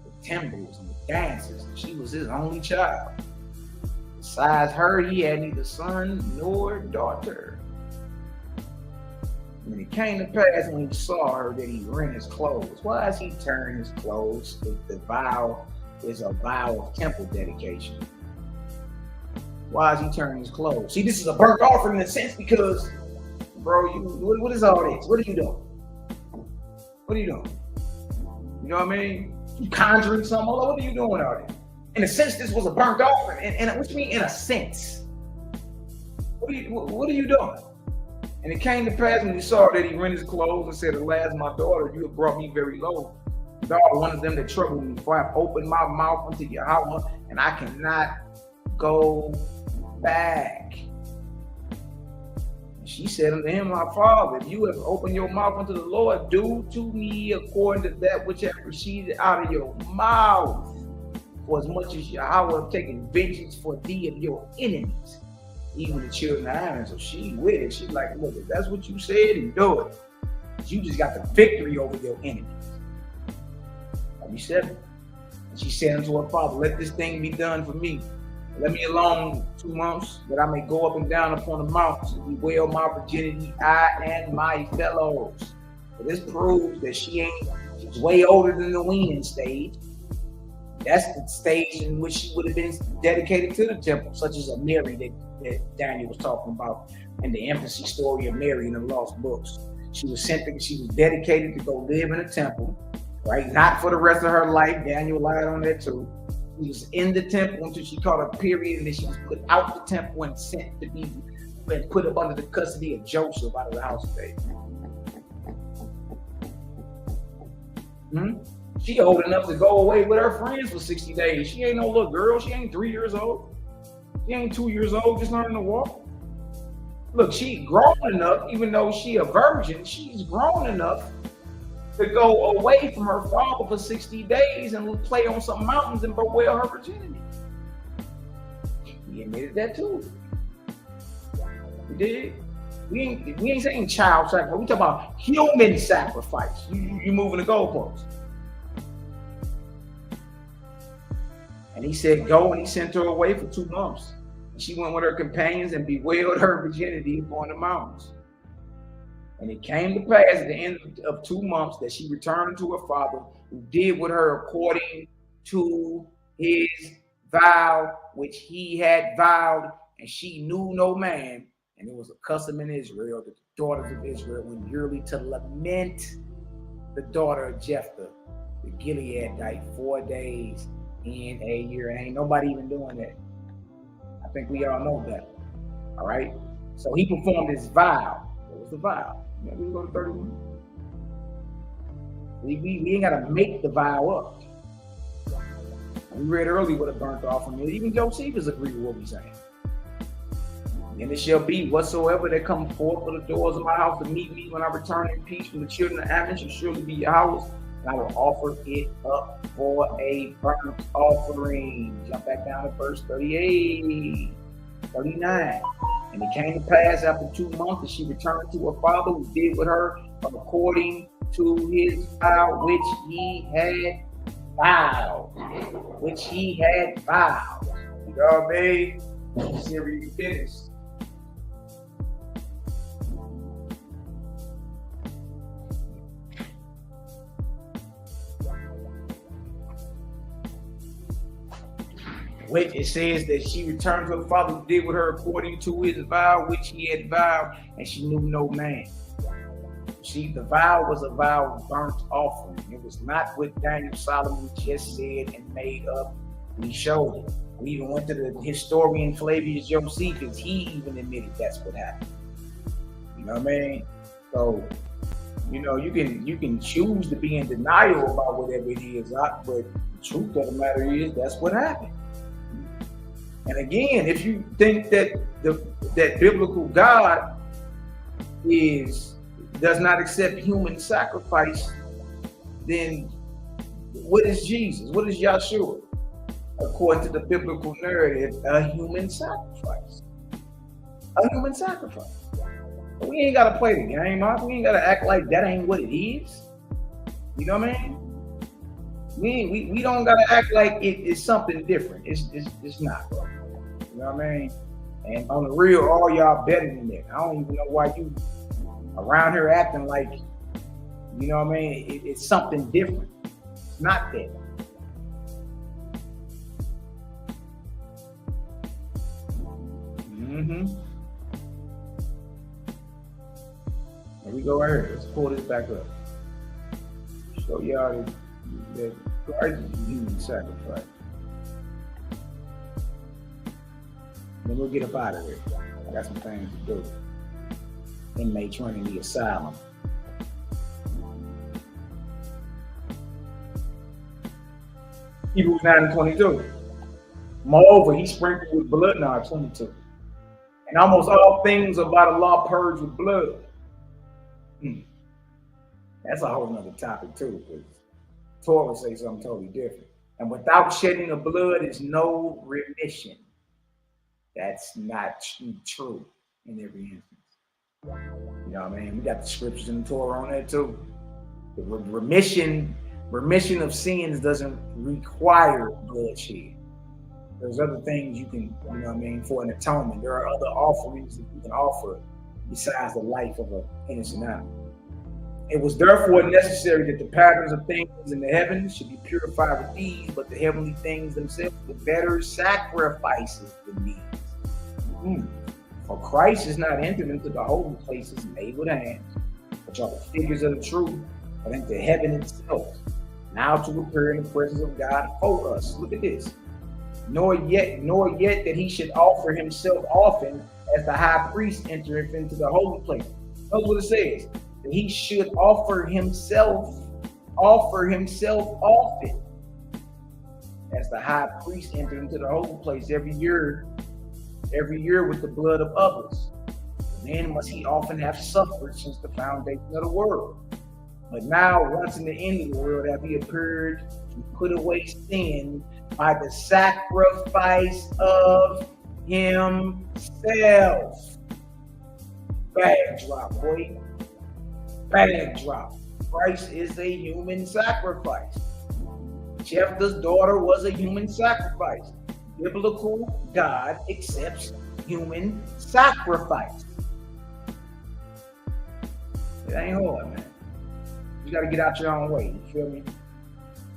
S1: with timbrels and with dances, and she was his only child. Besides her, he had neither son nor daughter. And it came to pass when he saw her that he rent his clothes. Why is he tearing his clothes? The vow is a vow of temple dedication. Why is he tearing his clothes? See, this is a burnt offering in a sense because, bro, what is all this? What are you doing? What are you doing? You know what I mean? You conjuring something? What are you doing out there? In a sense, this was a burnt offering. And what you mean in a sense? What are you doing? And it came to pass when he saw that he rent his clothes and said, alas, my daughter, you have brought me very low. Thou art one of them that trouble me, for I have opened my mouth unto Yahweh, and I cannot go back. And she said unto him, my father, if you have opened your mouth unto the Lord, do to me according to that which hath proceeded out of your mouth. For as much as Yahweh have taken vengeance for thee of your enemies, even the children of Ammon. So she with it. She's like, look, if that's what you said, and do it. You just got the victory over your enemies. 37. And she said unto her father, let this thing be done for me. Let me alone 2 months, that I may go up and down upon the mountains and bewail my virginity, I and my fellows. But this proves that she's way older than the weaning stage. That's the stage in which she would have been dedicated to the temple, such as a Mary that Daniel was talking about in the infancy story of Mary in the lost books. She was dedicated to go live in a temple, right? Not for the rest of her life. Daniel lied on that too. She was in the temple until she caught a period, and then she was put out the temple and sent to be and put up under the custody of Joseph out of the house of David. She old enough to go away with her friends for 60 days. She ain't no little girl. She ain't 3 years old. She ain't 2 years old, just learning to walk. Look, she's grown enough, even though she a virgin, she's grown enough to go away from her father for 60 days and play on some mountains and bewail her virginity. He admitted that too. He did. We ain't saying child sacrifice. We talk about human sacrifice. You moving the goalposts. And he said, go, and he sent her away for 2 months. And she went with her companions and bewailed her virginity upon the mountains. And it came to pass at the end of 2 months that she returned to her father, who did with her according to his vow, which he had vowed, and she knew no man. And it was a custom in Israel that the daughters of Israel went yearly to lament the daughter of Jephthah, the Gileadite, 4 days in a year. And ain't nobody even doing that. I think we all know that. All right. So he performed his vow. What was the vow? We can go to 31. We ain't got to make the vow up. We read earlier what a burnt offering is. Even Josephus agreed with what we're saying. And it shall be whatsoever that come forth for the doors of my house to meet me when I return in peace from the children of Ammon shall surely be your house, and I will offer it up for a burnt offering. Jump back down to verse 38, 39. And it came to pass after 2 months that she returned to her father, who did with her according to his vow, which he had vowed. Which he had vowed. You know what I mean? See where you finish. Which it says that she returned to her father, who did with her according to his vow, which he had vowed, and she knew no man. See, the vow was a vow of burnt offering. It was not what Daniel Solomon just said and made up. We showed it. We even went to the historian Flavius Josephus. He even admitted that's what happened. You know what I mean? So, you know, you can choose to be in denial about whatever it is, but the truth of the matter is that's what happened. And again, if you think that that biblical God does not accept human sacrifice, then what is Jesus? What is Yahshua? According to the biblical narrative, a human sacrifice. A human sacrifice. But we ain't got to play the game, huh? We ain't got to act like that ain't what it is. You know what I mean? We don't got to act like it is something different. It's not, bro. You know what I mean? And on the real, all y'all better than that. I don't even know why you around here acting like, you know what I mean? It's something different. It's not that. Here we go right here. Let's pull this back up. Show y'all that Christ is a human sacrifice. Then we'll get up out of here. I got some things to do. Inmates running the asylum. Hebrews 9 and 22. Moreover, he sprinkled with blood. Now 22. And almost all things are by the law purged with blood. That's a whole nother topic too, because Torah will say something totally different. And without shedding of blood is no remission. That's not true in every instance. You know what I mean? We got the scriptures in the Torah on that too. The remission of sins doesn't require bloodshed. There's other things you can, you know what I mean, for an atonement. There are other offerings that you can offer besides the life of an innocent animal. It was therefore necessary that the patterns of things in the heavens should be purified with these, but the heavenly things themselves with better sacrifices than these. For Christ is not entered into the holy places made with hands, which are the figures of the truth, but into heaven itself, now to appear in the presence of God for us. Look at this. Nor yet that he should offer himself often, as the high priest entereth into the holy place. Notice what it says. That he should offer himself often, as the high priest entered into the holy place every year every year with the blood of others. Then must he often have suffered since the foundation of the world. But now, once in the end of the world, have he appeared to put away sin by the sacrifice of himself. Bad drop, boy. Bad drop. Christ is a human sacrifice. Jephthah's daughter was a human sacrifice. Biblical God accepts human sacrifice. It ain't hard, man. You got to get out your own way. You feel me?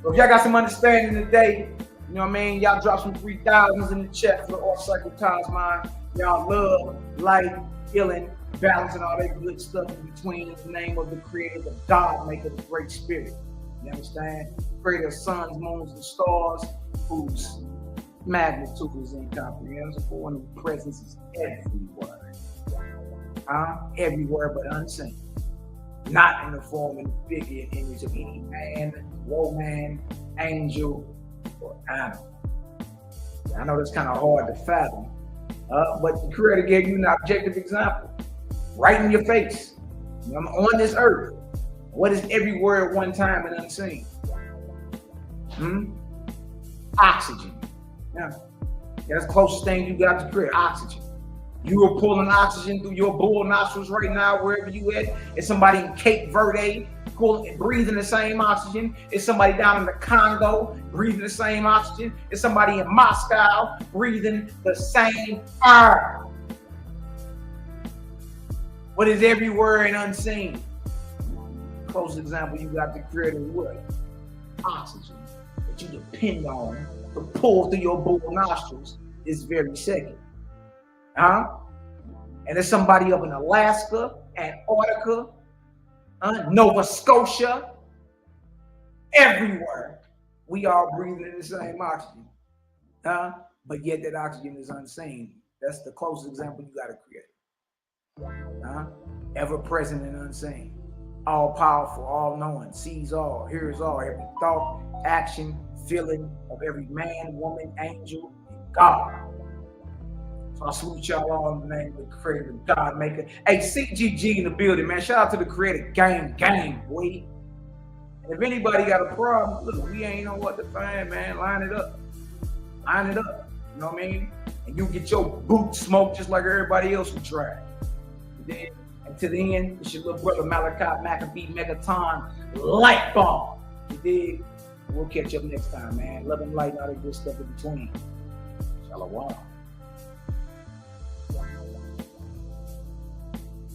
S1: So if y'all got some understanding today, you know what I mean? Y'all drop some 3,000s in the chat for the Off Cycle Cosmine. Y'all love, life, healing, balance, and all that good stuff in between. In the name of the Creator, the God Maker, the Great Spirit. You understand? Creator of suns, moons, and stars, whose magnitude is incomprehensible and whose presence is everywhere. Everywhere but unseen. Not in the form and figure and image of any man, woman, angel, or animal. I know that's kind of hard to fathom, but the Creator gave you an objective example, right in your face. I'm on this earth. What is everywhere at one time and unseen? Oxygen. Yeah, that's the closest thing you got to create, oxygen. You are pulling oxygen through your bull nostrils right now, wherever you at. It's somebody in Cape Verde breathing the same oxygen. It's somebody down in the Congo breathing the same oxygen. It's somebody in Moscow breathing the same air. What is everywhere and unseen? Closest example you got to create is what? Oxygen that you depend on to pull through your bull nostrils this very second. And there's somebody up in Alaska, Antarctica, Nova Scotia, everywhere. We all breathing in the same oxygen. But yet that oxygen is unseen. That's the closest example you got to create. Ever present and unseen. All powerful, all knowing, sees all, hears all, every thought, action, feeling of every man, woman, angel, and God. So I salute y'all all in the name of the Creator, the God Maker. Hey, CGG in the building, man. Shout out to the Creator. Gang, boy. And if anybody got a problem, look, we ain't know what to find, man. Line it up. You know what I mean? And you get your boot smoked just like everybody else who tried. And to the end, it's your little brother Malaki Macabee Megaton Light Bomb. You dig? We'll catch up next time, man. Love and light and all that good stuff in between. Shalom.